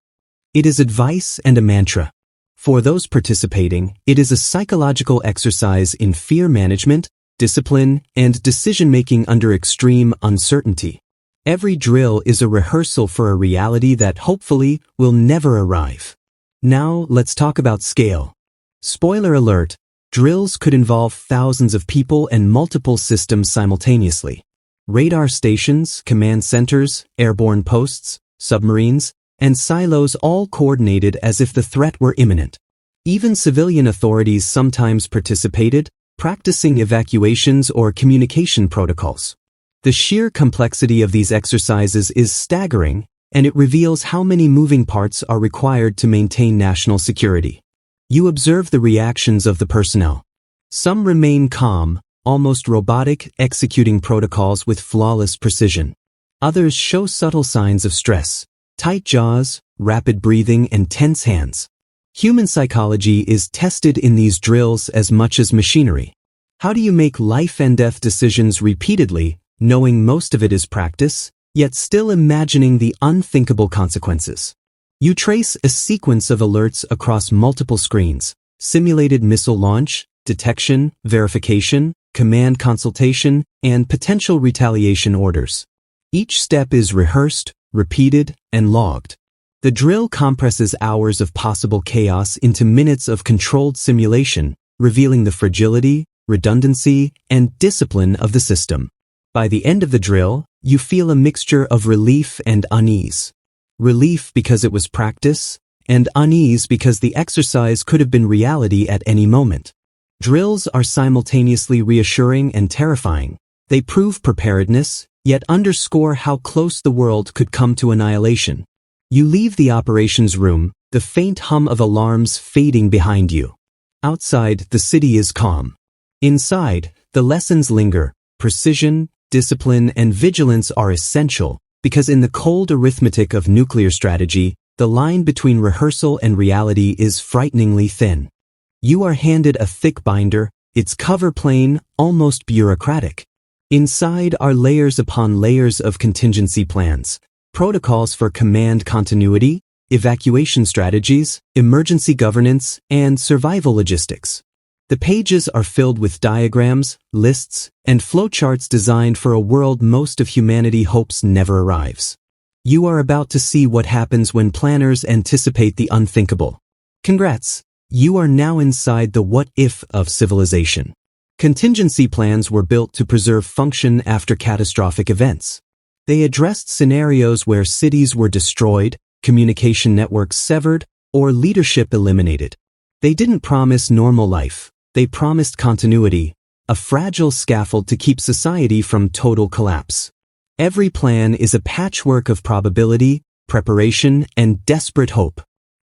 It is advice and a mantra. For those participating, it is a psychological exercise in fear management, discipline, and decision-making under extreme uncertainty. Every drill is a rehearsal for a reality that hopefully will never arrive. Now, let's talk about scale. Spoiler alert: drills could involve thousands of people and multiple systems simultaneously. Radar stations, command centers, airborne posts, submarines, and silos all coordinated as if the threat were imminent. Even civilian authorities sometimes participated, practicing evacuations or communication protocols. The sheer complexity of these exercises is staggering, and it reveals how many moving parts are required to maintain national security. You observe the reactions of the personnel. Some remain calm, almost robotic, executing protocols with flawless precision. Others show subtle signs of stress: tight jaws, rapid breathing, and tense hands. Human psychology is tested in these drills as much as machinery. How do you make life and death decisions repeatedly, knowing most of it is practice, yet still imagining the unthinkable consequences? You trace a sequence of alerts across multiple screens: simulated missile launch, detection, verification, command consultation, and potential retaliation orders. Each step is rehearsed, repeated, and logged. The drill compresses hours of possible chaos into minutes of controlled simulation, revealing the fragility, redundancy, and discipline of the system. By the end of the drill, you feel a mixture of relief and unease. relief because it was practice, and unease because the exercise could have been reality at any moment. Drills are simultaneously reassuring and terrifying. They prove preparedness, yet underscore how close the world could come to annihilation. You leave the operations room, the faint hum of alarms fading behind you. Outside, the city is calm. Inside, the lessons linger. Precision, discipline, and vigilance are essential, because in the cold arithmetic of nuclear strategy, the line between rehearsal and reality is frighteningly thin. You are handed a thick binder, its cover plain, almost bureaucratic. Inside are layers upon layers of contingency plans, protocols for command continuity, evacuation strategies, emergency governance, and survival logistics. The pages are filled with diagrams, lists, and flowcharts designed for a world most of humanity hopes never arrives. You are about to see what happens when planners anticipate the unthinkable. Congrats! You are now inside the what-if of civilization. Contingency plans were built to preserve function after catastrophic events. They addressed scenarios where cities were destroyed, communication networks severed, or leadership eliminated. They didn't promise normal life. They promised continuity, a fragile scaffold to keep society from total collapse. Every plan is a patchwork of probability, preparation, and desperate hope.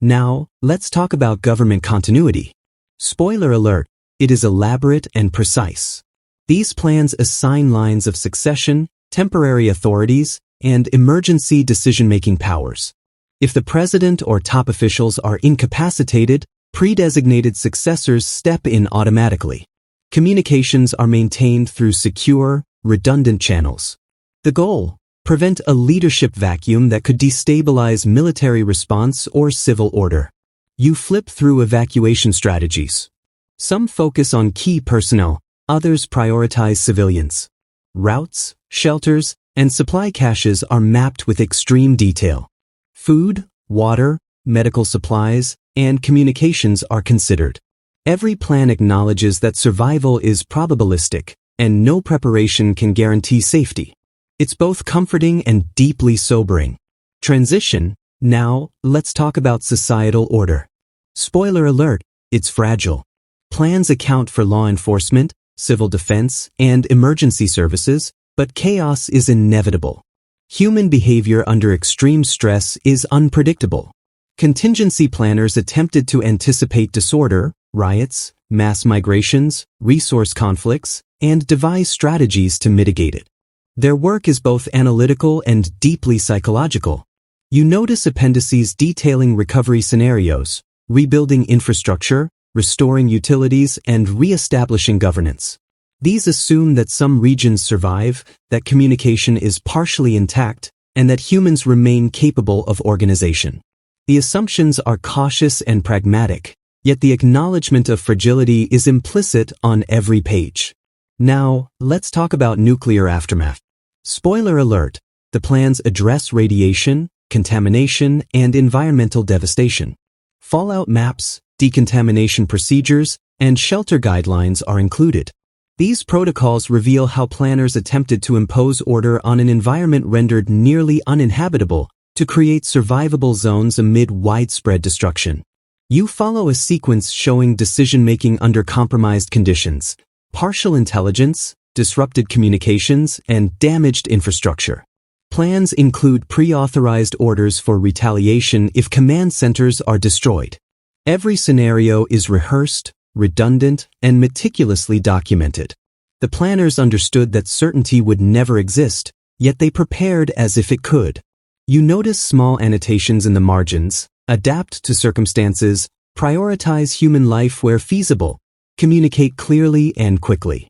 Now, let's talk about government continuity. Spoiler alert, it is elaborate and precise. These plans assign lines of succession, temporary authorities, and emergency decision-making powers. If the president or top officials are incapacitated, pre-designated successors step in automatically. Communications are maintained through secure, redundant channels. The goal: prevent a leadership vacuum that could destabilize military response or civil order. You flip through evacuation strategies. Some focus on key personnel, others prioritize civilians. Routes, shelters, and supply caches are mapped with extreme detail. Food, water, medical supplies, and communications are considered. Every plan acknowledges that survival is probabilistic, and no preparation can guarantee safety. It's both comforting and deeply sobering. Transition. Now, let's talk about societal order. Spoiler alert, it's fragile. Plans account for law enforcement, civil defense, and emergency services, but chaos is inevitable. Human behavior under extreme stress is unpredictable. Contingency planners attempted to anticipate disorder, riots, mass migrations, resource conflicts, and devise strategies to mitigate it. Their work is both analytical and deeply psychological. You notice appendices detailing recovery scenarios, rebuilding infrastructure, restoring utilities, and re-establishing governance. These assume that some regions survive, that communication is partially intact, and that humans remain capable of organization. The assumptions are cautious and pragmatic, yet the acknowledgement of fragility is implicit on every page. Now, let's talk about nuclear aftermath. Spoiler alert, the plans address radiation, contamination, and environmental devastation. Fallout maps, decontamination procedures, and shelter guidelines are included. These protocols reveal how planners attempted to impose order on an environment rendered nearly uninhabitable to create survivable zones amid widespread destruction. You follow a sequence showing decision-making under compromised conditions, partial intelligence, disrupted communications, and damaged infrastructure. Plans include pre-authorized orders for retaliation if command centers are destroyed. Every scenario is rehearsed, redundant, and meticulously documented. The planners understood that certainty would never exist, yet they prepared as if it could. You notice small annotations in the margins: adapt to circumstances, prioritize human life where feasible, communicate clearly and quickly.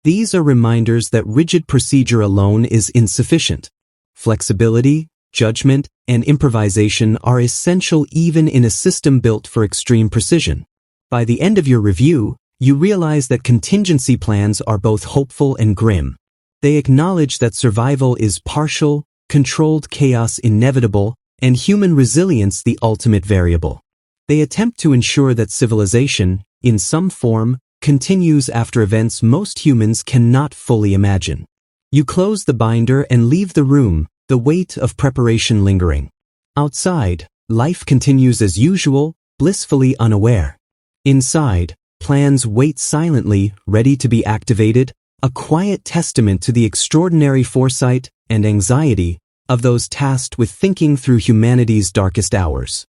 These are reminders that rigid procedure alone is insufficient. Flexibility, judgment, and improvisation are essential even in a system built for extreme precision. By the end of your review, you realize that contingency plans are both hopeful and grim. They acknowledge that survival is partial, controlled chaos inevitable, and human resilience the ultimate variable. They attempt to ensure that civilization, in some form, continues after events most humans cannot fully imagine. You close the binder and leave the room, the weight of preparation lingering. Outside, life continues as usual, blissfully unaware. Inside, plans wait silently, ready to be activated, a quiet testament to the extraordinary foresight and anxiety of those tasked with thinking through humanity's darkest hours.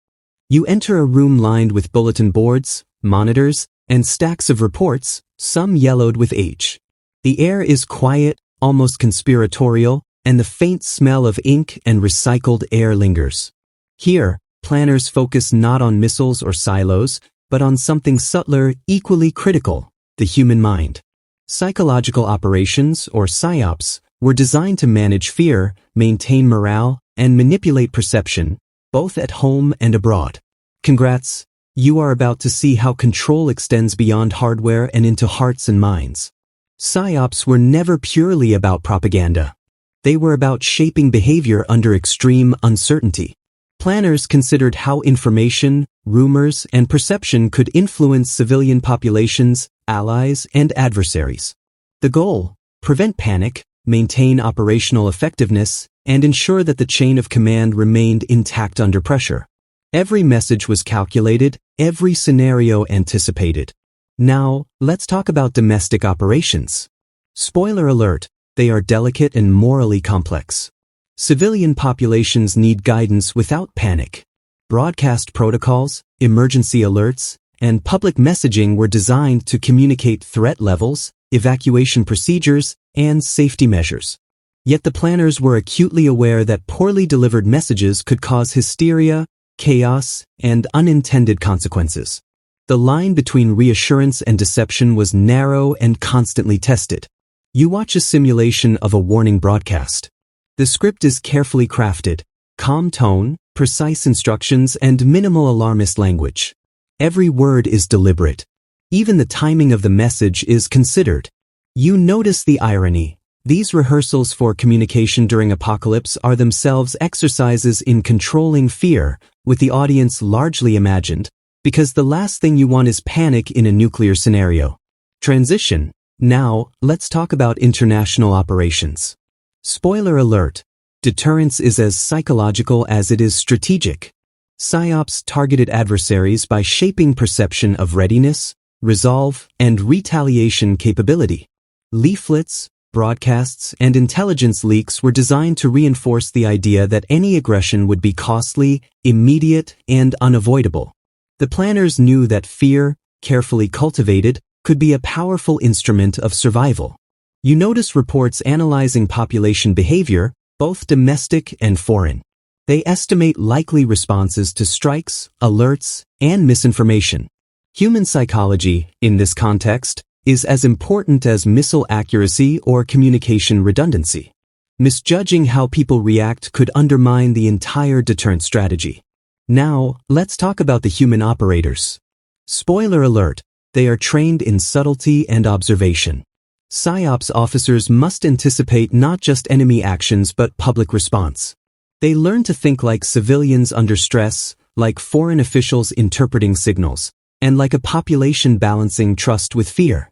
You enter a room lined with bulletin boards, monitors, and stacks of reports, some yellowed with age. The air is quiet, almost conspiratorial, and the faint smell of ink and recycled air lingers. Here, planners focus not on missiles or silos, but on something subtler, equally critical, the human mind. Psychological operations, or PSYOPs, were designed to manage fear, maintain morale, and manipulate perception, both at home and abroad. Congrats, you are about to see how control extends beyond hardware and into hearts and minds. PSYOPs were never purely about propaganda. They were about shaping behavior under extreme uncertainty. Planners considered how information, rumors, and perception could influence civilian populations, allies, and adversaries. The goal: prevent panic, maintain operational effectiveness, and ensure that the chain of command remained intact under pressure. Every message was calculated, every scenario anticipated. Now, let's talk about domestic operations. Spoiler alert, they are delicate and morally complex. Civilian populations need guidance without panic. Broadcast protocols, emergency alerts, and public messaging were designed to communicate threat levels, evacuation procedures, and safety measures. Yet the planners were acutely aware that poorly delivered messages could cause hysteria, chaos, and unintended consequences. The line between reassurance and deception was narrow and constantly tested. You watch a simulation of a warning broadcast. The script is carefully crafted, calm tone, precise instructions, and minimal alarmist language. Every word is deliberate. Even the timing of the message is considered. You notice the irony. These rehearsals for communication during apocalypse are themselves exercises in controlling fear, with the audience largely imagined, because the last thing you want is panic in a nuclear scenario. Transition. Now, let's talk about international operations. Spoiler alert, deterrence is as psychological as it is strategic. PSYOPs targeted adversaries by shaping perception of readiness, resolve, and retaliation capability. Leaflets, broadcasts, and intelligence leaks were designed to reinforce the idea that any aggression would be costly, immediate, and unavoidable. The planners knew that fear, carefully cultivated, could be a powerful instrument of survival. You notice reports analyzing population behavior, both domestic and foreign. They estimate likely responses to strikes, alerts, and misinformation. Human psychology, in this context, is as important as missile accuracy or communication redundancy. Misjudging how people react could undermine the entire deterrent strategy. Now, let's talk about the human operators. Spoiler alert, they are trained in subtlety and observation. PSYOPs officers must anticipate not just enemy actions but public response. They learn to think like civilians under stress, like foreign officials interpreting signals, and like a population balancing trust with fear.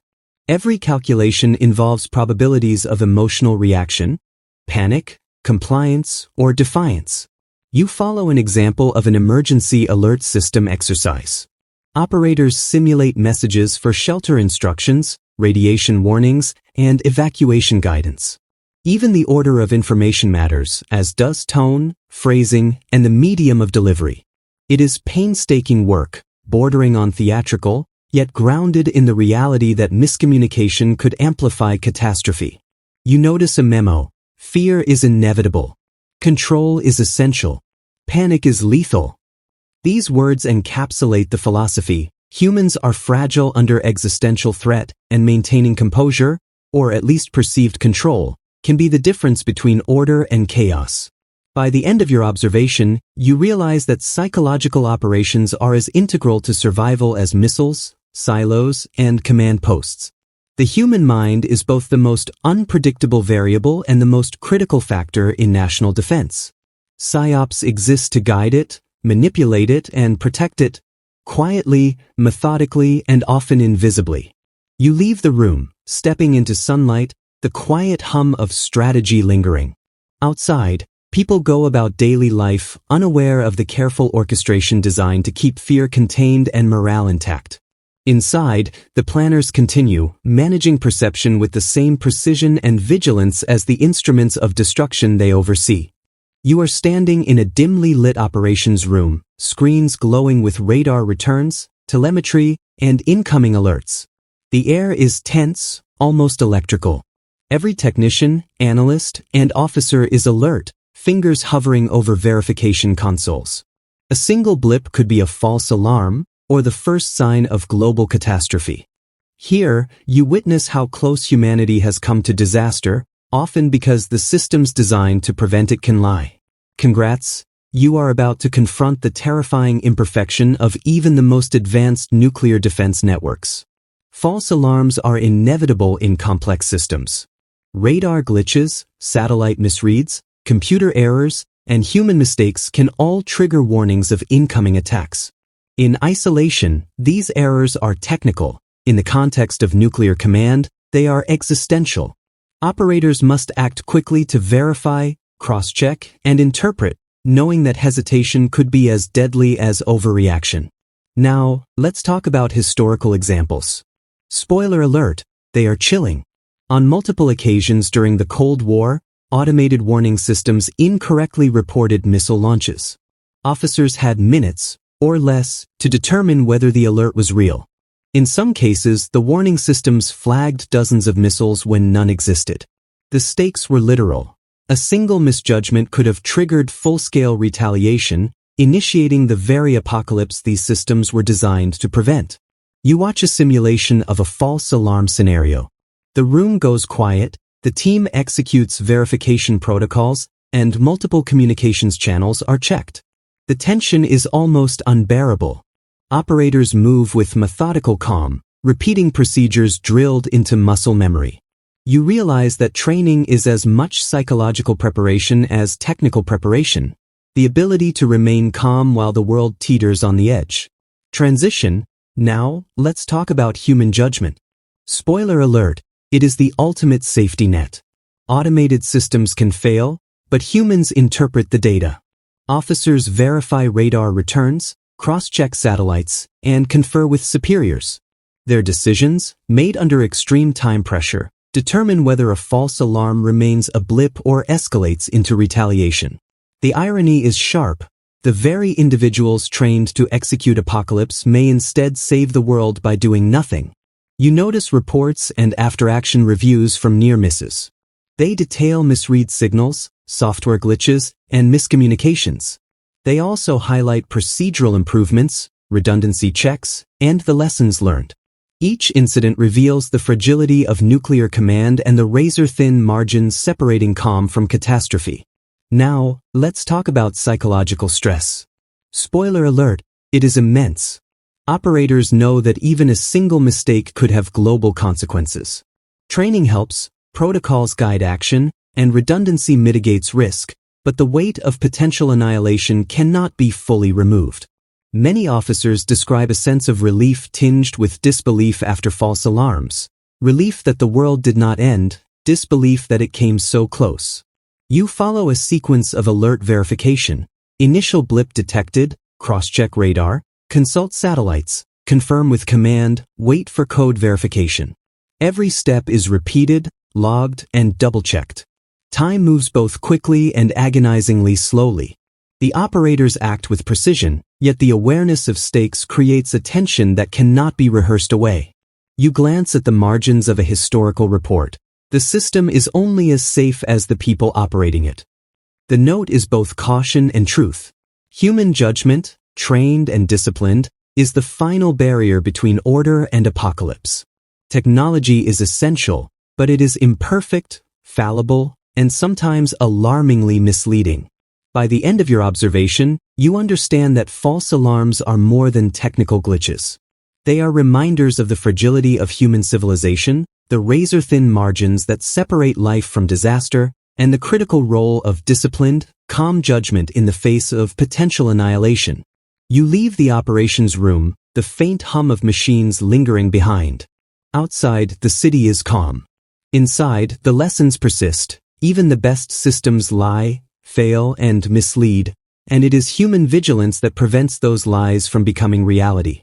Every calculation involves probabilities of emotional reaction, panic, compliance, or defiance. You follow an example of an emergency alert system exercise. Operators simulate messages for shelter instructions, radiation warnings, and evacuation guidance. Even the order of information matters, as does tone, phrasing, and the medium of delivery. It is painstaking work, bordering on theatrical, yet grounded in the reality that miscommunication could amplify catastrophe. You notice a memo: fear is inevitable. Control is essential. Panic is lethal. These words encapsulate the philosophy: humans are fragile under existential threat, and maintaining composure, or at least perceived control, can be the difference between order and chaos. By the end of your observation, you realize that psychological operations are as integral to survival as missiles, silos, and command posts. The human mind is both the most unpredictable variable and the most critical factor in national defense. PSYOPs exist to guide it, manipulate it, and protect it, quietly, methodically, and often invisibly. You leave the room, stepping into sunlight, the quiet hum of strategy lingering. Outside, People go about daily life unaware of the careful orchestration designed to keep fear contained and morale intact. Inside, the planners continue, managing perception with the same precision and vigilance as the instruments of destruction they oversee. You are standing in a dimly lit operations room, screens glowing with radar returns, telemetry, and incoming alerts. The air is tense, almost electrical. Every technician, analyst, and officer is alert, fingers hovering over verification consoles. A single blip could be a false alarm, or the first sign of global catastrophe. Here, you witness how close humanity has come to disaster, often because the systems designed to prevent it can lie. Congrats, you are about to confront the terrifying imperfection of even the most advanced nuclear defense networks. False alarms are inevitable in complex systems. Radar glitches, satellite misreads, computer errors, and human mistakes can all trigger warnings of incoming attacks. In isolation, these errors are technical. In the context of nuclear command, they are existential. Operators must act quickly to verify, cross-check, and interpret, knowing that hesitation could be as deadly as overreaction. Now, let's talk about historical examples. Spoiler alert, they are chilling. On multiple occasions during the Cold War, automated warning systems incorrectly reported missile launches. Officers had minutes, or less, to determine whether the alert was real. In some cases, the warning systems flagged dozens of missiles when none existed. The stakes were literal. A single misjudgment could have triggered full-scale retaliation, initiating the very apocalypse these systems were designed to prevent. You watch a simulation of a false alarm scenario. The room goes quiet, the team executes verification protocols, and multiple communications channels are checked. The tension is almost unbearable. Operators move with methodical calm, repeating procedures drilled into muscle memory. You realize that training is as much psychological preparation as technical preparation, the ability to remain calm while the world teeters on the edge. Transition. Now, let's talk about human judgment. Spoiler alert, it is the ultimate safety net. Automated systems can fail, but humans interpret the data. Officers verify radar returns, cross-check satellites, and confer with superiors. Their decisions, made under extreme time pressure, determine whether a false alarm remains a blip or escalates into retaliation. The irony is sharp. The very individuals trained to execute apocalypse may instead save the world by doing nothing. You notice reports and after-action reviews from near misses. They detail misread signals, software glitches, and miscommunications. They also highlight procedural improvements, redundancy checks, and the lessons learned. Each incident reveals the fragility of nuclear command and the razor-thin margins separating calm from catastrophe. Now, let's talk about psychological stress. Spoiler alert, it is immense. Operators know that even a single mistake could have global consequences. Training helps, protocols guide action, and redundancy mitigates risk, but the weight of potential annihilation cannot be fully removed. Many officers describe a sense of relief tinged with disbelief after false alarms. Relief that the world did not end, disbelief that it came so close. You follow a sequence of alert verification. Initial blip detected, cross-check radar, consult satellites, confirm with command, wait for code verification. Every step is repeated, logged, and double-checked. Time moves both quickly and agonizingly slowly. The operators act with precision, yet the awareness of stakes creates a tension that cannot be rehearsed away. You glance at the margins of a historical report. The system is only as safe as the people operating it. The note is both caution and truth. Human judgment, trained and disciplined, is the final barrier between order and apocalypse. Technology is essential, but it is imperfect, fallible, and sometimes alarmingly misleading. By the end of your observation, you understand that false alarms are more than technical glitches. They are reminders of the fragility of human civilization, the razor-thin margins that separate life from disaster, and the critical role of disciplined, calm judgment in the face of potential annihilation. You leave the operations room, the faint hum of machines lingering behind. Outside, the city is calm. Inside, the lessons persist. Even the best systems lie, fail, and mislead, and it is human vigilance that prevents those lies from becoming reality.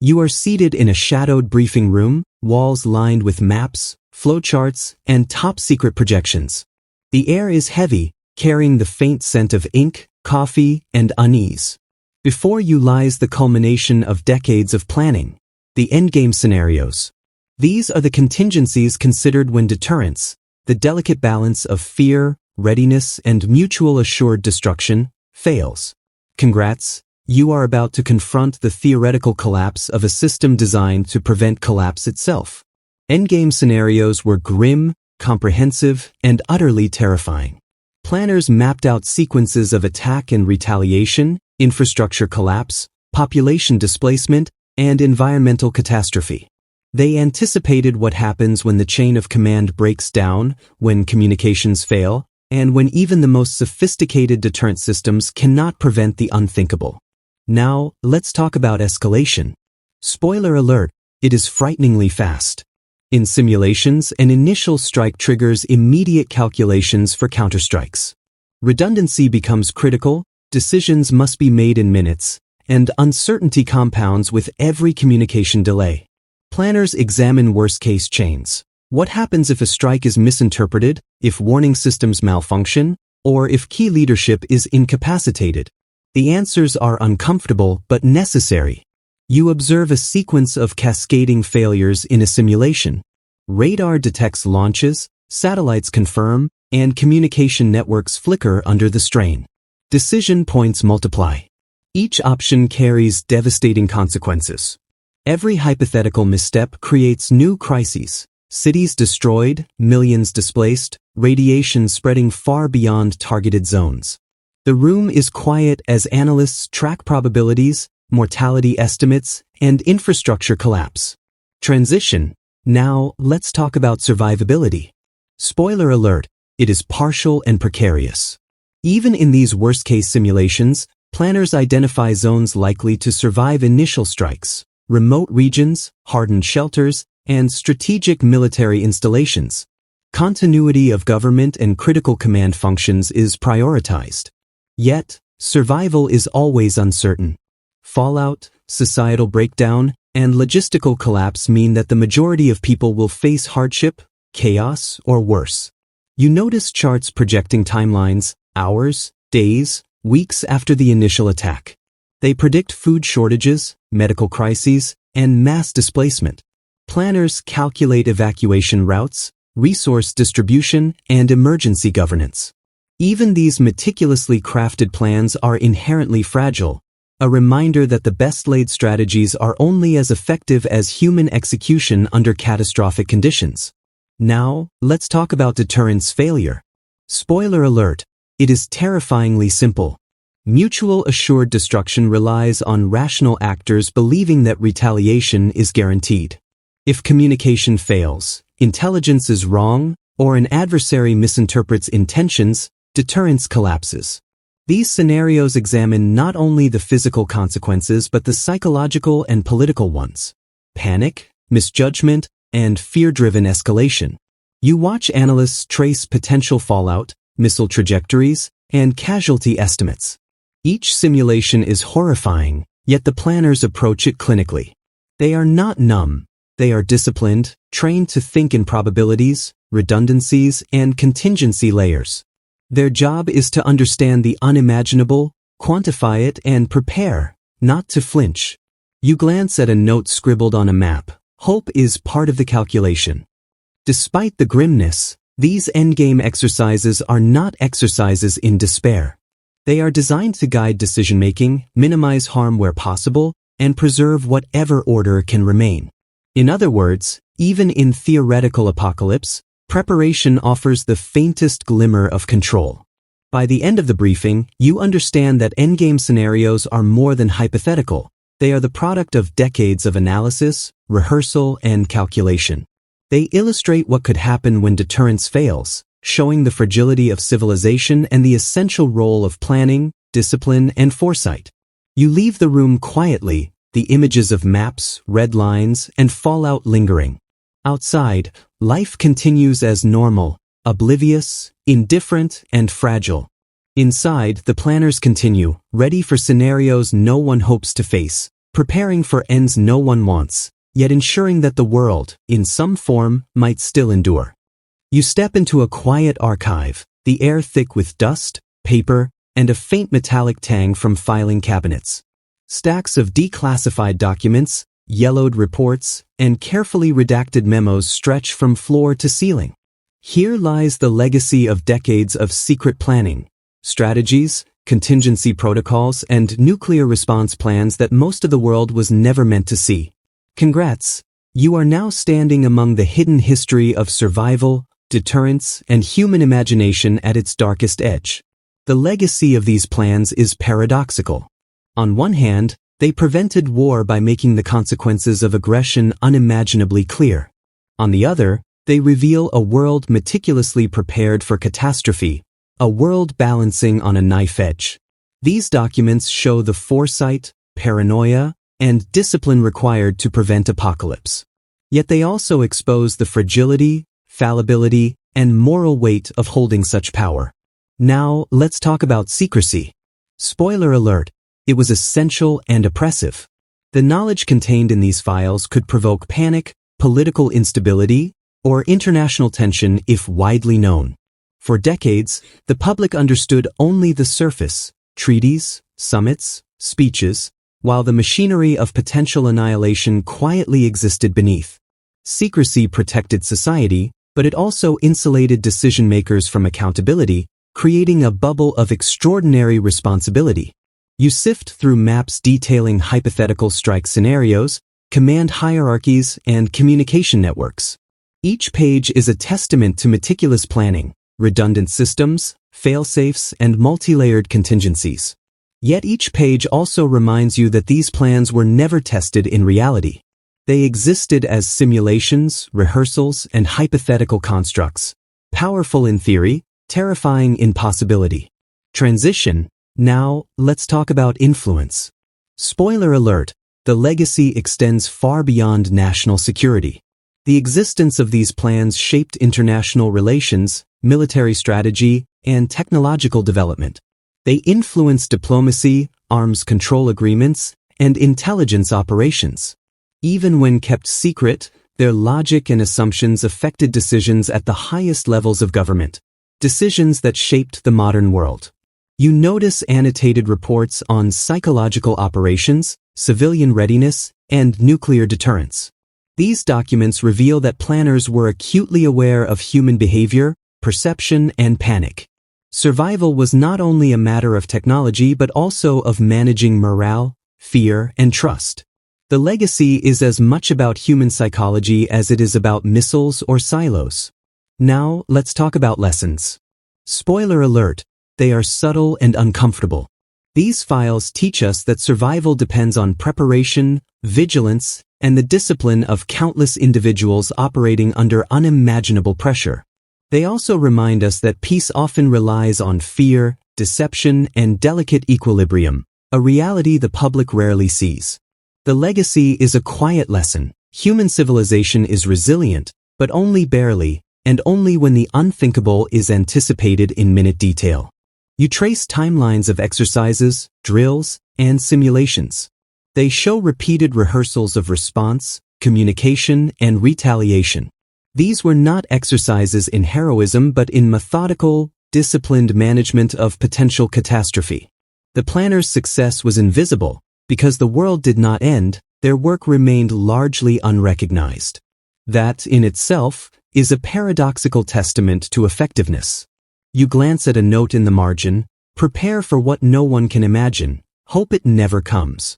You are seated in a shadowed briefing room, walls lined with maps, flowcharts, and top-secret projections. The air is heavy, carrying the faint scent of ink, coffee, and unease. Before you lies the culmination of decades of planning, the endgame scenarios. These are the contingencies considered when deterrence, the delicate balance of fear, readiness, and mutual assured destruction, fails. Congrats, you are about to confront the theoretical collapse of a system designed to prevent collapse itself. Endgame scenarios were grim, comprehensive, and utterly terrifying. Planners mapped out sequences of attack and retaliation, infrastructure collapse, population displacement, and environmental catastrophe. They anticipated what happens when the chain of command breaks down, when communications fail, and when even the most sophisticated deterrent systems cannot prevent the unthinkable. Now, let's talk about escalation. Spoiler alert, it is frighteningly fast. In simulations, an initial strike triggers immediate calculations for counterstrikes. Redundancy becomes critical, decisions must be made in minutes, and uncertainty compounds with every communication delay. Planners examine worst-case chains. What happens if a strike is misinterpreted, if warning systems malfunction, or if key leadership is incapacitated? The answers are uncomfortable but necessary. You observe a sequence of cascading failures in a simulation. Radar detects launches, satellites confirm, and communication networks flicker under the strain. Decision points multiply. Each option carries devastating consequences. Every hypothetical misstep creates new crises. Cities destroyed, millions displaced, radiation spreading far beyond targeted zones. The room is quiet as analysts track probabilities, mortality estimates, and infrastructure collapse. Transition. Now, let's talk about survivability. Spoiler alert, it is partial and precarious. Even in these worst-case simulations, planners identify zones likely to survive initial strikes. Remote regions, hardened shelters, and strategic military installations. Continuity of government and critical command functions is prioritized. Yet, survival is always uncertain. Fallout, societal breakdown, and logistical collapse mean that the majority of people will face hardship, chaos, or worse. You notice charts projecting timelines, hours, days, weeks after the initial attack. They predict food shortages, medical crises, and mass displacement. Planners calculate evacuation routes, resource distribution, and emergency governance. Even these meticulously crafted plans are inherently fragile, a reminder that the best-laid strategies are only as effective as human execution under catastrophic conditions. Now, let's talk about deterrence failure. Spoiler alert, it is terrifyingly simple. Mutual assured destruction relies on rational actors believing that retaliation is guaranteed. If communication fails, intelligence is wrong, or an adversary misinterprets intentions, deterrence collapses. These scenarios examine not only the physical consequences but the psychological and political ones. Panic, misjudgment, and fear-driven escalation. You watch analysts trace potential fallout, missile trajectories, and casualty estimates. Each simulation is horrifying, yet the planners approach it clinically. They are not numb. They are disciplined, trained to think in probabilities, redundancies, and contingency layers. Their job is to understand the unimaginable, quantify it, and prepare, not to flinch. You glance at a note scribbled on a map. Hope is part of the calculation. Despite the grimness, these endgame exercises are not exercises in despair. They are designed to guide decision-making, minimize harm where possible, and preserve whatever order can remain. In other words, even in theoretical apocalypse, preparation offers the faintest glimmer of control. By the end of the briefing, you understand that endgame scenarios are more than hypothetical. They are the product of decades of analysis, rehearsal, and calculation. They illustrate what could happen when deterrence fails, showing the fragility of civilization and the essential role of planning, discipline, and foresight. You leave the room quietly, the images of maps, red lines, and fallout lingering. Outside, life continues as normal, oblivious, indifferent, and fragile. Inside, the planners continue, ready for scenarios no one hopes to face, preparing for ends no one wants, yet ensuring that the world, in some form, might still endure. You step into a quiet archive, the air thick with dust, paper, and a faint metallic tang from filing cabinets. Stacks of declassified documents, yellowed reports, and carefully redacted memos stretch from floor to ceiling. Here lies the legacy of decades of secret planning, strategies, contingency protocols, and nuclear response plans that most of the world was never meant to see. Congrats! You are now standing among the hidden history of survival, deterrence, and human imagination at its darkest edge. The legacy of these plans is paradoxical. On one hand, they prevented war by making the consequences of aggression unimaginably clear. On the other, they reveal a world meticulously prepared for catastrophe, a world balancing on a knife edge. These documents show the foresight, paranoia, and discipline required to prevent apocalypse. Yet they also expose the fragility, fallibility, and moral weight of holding such power. Now, let's talk about secrecy. Spoiler alert, it was essential and oppressive. The knowledge contained in these files could provoke panic, political instability, or international tension if widely known. For decades, the public understood only the surface, treaties, summits, speeches, while the machinery of potential annihilation quietly existed beneath. Secrecy protected society, but it also insulated decision-makers from accountability, creating a bubble of extraordinary responsibility. You sift through maps detailing hypothetical strike scenarios, command hierarchies, and communication networks. Each page is a testament to meticulous planning, redundant systems, fail-safes, and multi-layered contingencies. Yet each page also reminds you that these plans were never tested in reality. They existed as simulations, rehearsals, and hypothetical constructs, powerful in theory, terrifying in possibility. Transition. Now, let's talk about influence. Spoiler alert, the legacy extends far beyond national security. The existence of these plans shaped international relations, military strategy, and technological development. They influenced diplomacy, arms control agreements, and intelligence operations. Even when kept secret, their logic and assumptions affected decisions at the highest levels of government, decisions that shaped the modern world. You notice annotated reports on psychological operations, civilian readiness, and nuclear deterrence. These documents reveal that planners were acutely aware of human behavior, perception, and panic. Survival was not only a matter of technology but also of managing morale, fear, and trust. The legacy is as much about human psychology as it is about missiles or silos. Now, let's talk about lessons. Spoiler alert, they are subtle and uncomfortable. These files teach us that survival depends on preparation, vigilance, and the discipline of countless individuals operating under unimaginable pressure. They also remind us that peace often relies on fear, deception, and delicate equilibrium, a reality the public rarely sees. The legacy is a quiet lesson. Human civilization is resilient, but only barely, and only when the unthinkable is anticipated in minute detail. You trace timelines of exercises, drills, and simulations. They show repeated rehearsals of response, communication, and retaliation. These were not exercises in heroism but in methodical, disciplined management of potential catastrophe. The planners' success was invisible. Because the world did not end, their work remained largely unrecognized. That, in itself, is a paradoxical testament to effectiveness. You glance at a note in the margin, prepare for what no one can imagine, hope it never comes.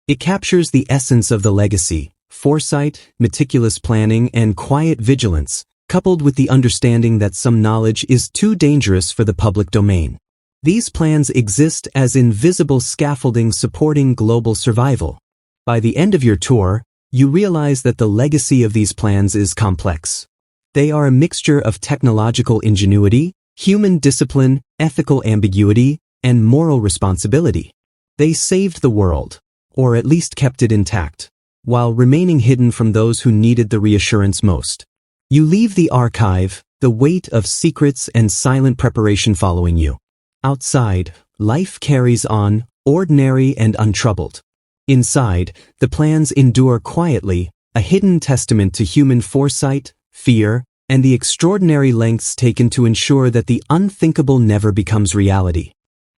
It captures the essence of the legacy, foresight, meticulous planning, and quiet vigilance, coupled with the understanding that some knowledge is too dangerous for the public domain. These plans exist as invisible scaffolding supporting global survival. By the end of your tour, you realize that the legacy of these plans is complex. They are a mixture of technological ingenuity, human discipline, ethical ambiguity, and moral responsibility. They saved the world, or at least kept it intact, while remaining hidden from those who needed the reassurance most. You leave the archive, the weight of secrets and silent preparation following you. Outside, life carries on, ordinary and untroubled. Inside, the plans endure quietly, a hidden testament to human foresight, fear, and the extraordinary lengths taken to ensure that the unthinkable never becomes reality.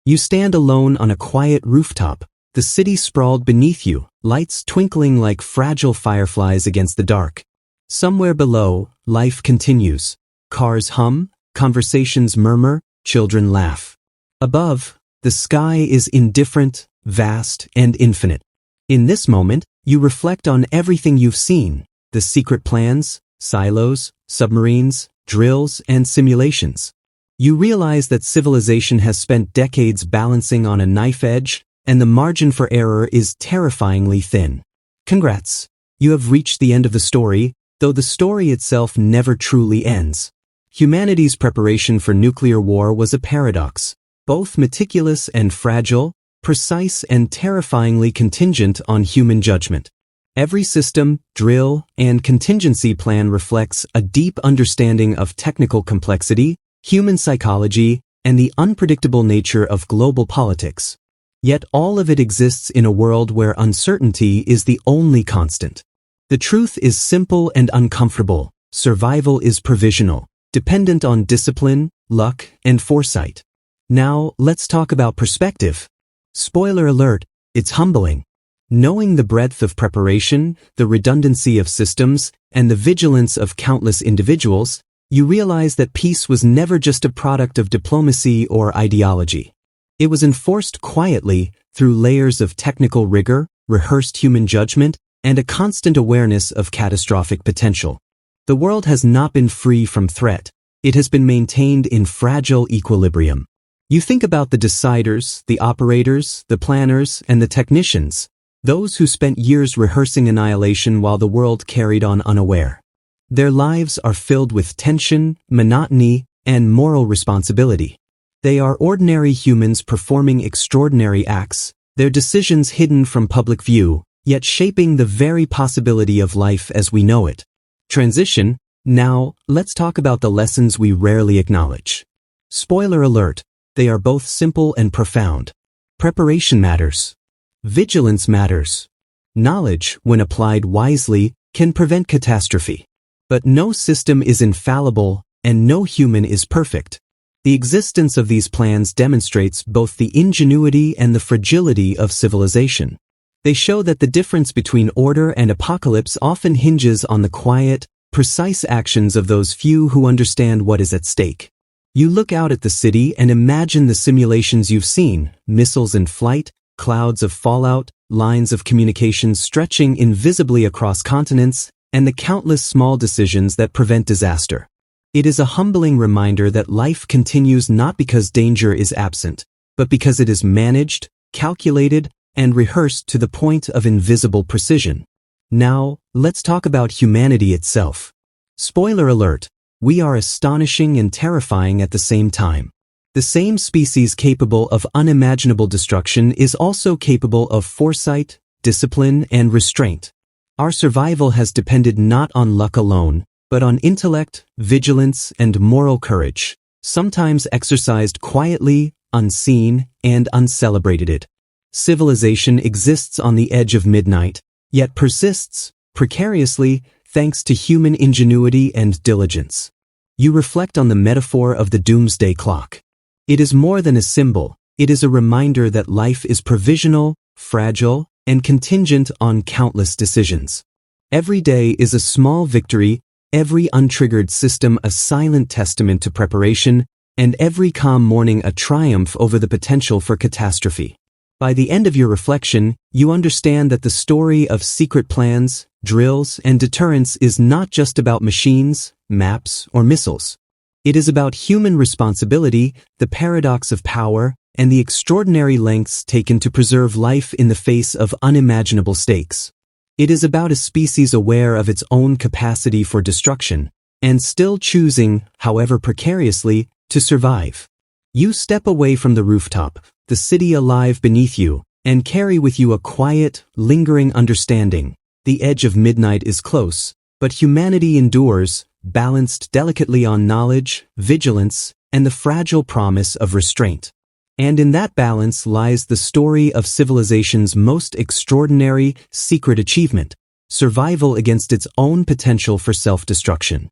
You stand alone on a quiet rooftop, the city sprawled beneath you, lights twinkling like fragile fireflies against the dark. Somewhere below, life continues. Cars hum, conversations murmur, children laugh. Above, the sky is indifferent, vast, and infinite. In this moment, you reflect on everything you've seen, the secret plans, silos, submarines, drills, and simulations. You realize that civilization has spent decades balancing on a knife edge, and the margin for error is terrifyingly thin. Congrats! You have reached the end of the story, though the story itself never truly ends. Humanity's preparation for nuclear war was a paradox, both meticulous and fragile, precise and terrifyingly contingent on human judgment. Every system, drill, and contingency plan reflects a deep understanding of technical complexity, human psychology, and the unpredictable nature of global politics. Yet all of it exists in a world where uncertainty is the only constant. The truth is simple and uncomfortable. Survival is provisional, dependent on discipline, luck, and foresight. Now, let's talk about perspective. Spoiler alert, it's humbling. Knowing the breadth of preparation, the redundancy of systems, and the vigilance of countless individuals, you realize that peace was never just a product of diplomacy or ideology. It was enforced quietly through layers of technical rigor, rehearsed human judgment, and a constant awareness of catastrophic potential. The world has not been free from threat. It has been maintained in fragile equilibrium. You think about the deciders, the operators, the planners, and the technicians, those who spent years rehearsing annihilation while the world carried on unaware. Their lives are filled with tension, monotony, and moral responsibility. They are ordinary humans performing extraordinary acts, their decisions hidden from public view, yet shaping the very possibility of life as we know it. Transition. Now, let's talk about the lessons we rarely acknowledge. Spoiler alert, they are both simple and profound. Preparation matters. Vigilance matters. Knowledge, when applied wisely, can prevent catastrophe. But no system is infallible, and no human is perfect. The existence of these plans demonstrates both the ingenuity and the fragility of civilization. They show that the difference between order and apocalypse often hinges on the quiet, precise actions of those few who understand what is at stake. You look out at the city and imagine the simulations you've seen, missiles in flight, clouds of fallout, lines of communications stretching invisibly across continents, and the countless small decisions that prevent disaster. It is a humbling reminder that life continues not because danger is absent, but because it is managed, calculated, and rehearsed to the point of invisible precision. Now, let's talk about humanity itself. Spoiler alert, we are astonishing and terrifying at the same time. The same species capable of unimaginable destruction is also capable of foresight, discipline, and restraint. Our survival has depended not on luck alone, but on intellect, vigilance, and moral courage, sometimes exercised quietly, unseen, and uncelebrated. Civilization exists on the edge of midnight, yet persists, precariously, thanks to human ingenuity and diligence. You reflect on the metaphor of the Doomsday clock. It is more than a symbol, it is a reminder that life is provisional, fragile, and contingent on countless decisions. Every day is a small victory, every untriggered system a silent testament to preparation, and every calm morning a triumph over the potential for catastrophe. By the end of your reflection, you understand that the story of secret plans, drills, and deterrence is not just about machines, maps, or missiles. It is about human responsibility, the paradox of power, and the extraordinary lengths taken to preserve life in the face of unimaginable stakes. It is about a species aware of its own capacity for destruction, and still choosing, however precariously, to survive. You step away from the rooftop, the city alive beneath you, and carry with you a quiet, lingering understanding. The edge of midnight is close, but humanity endures, balanced delicately on knowledge, vigilance, and the fragile promise of restraint. And in that balance lies the story of civilization's most extraordinary, secret achievement, survival against its own potential for self-destruction.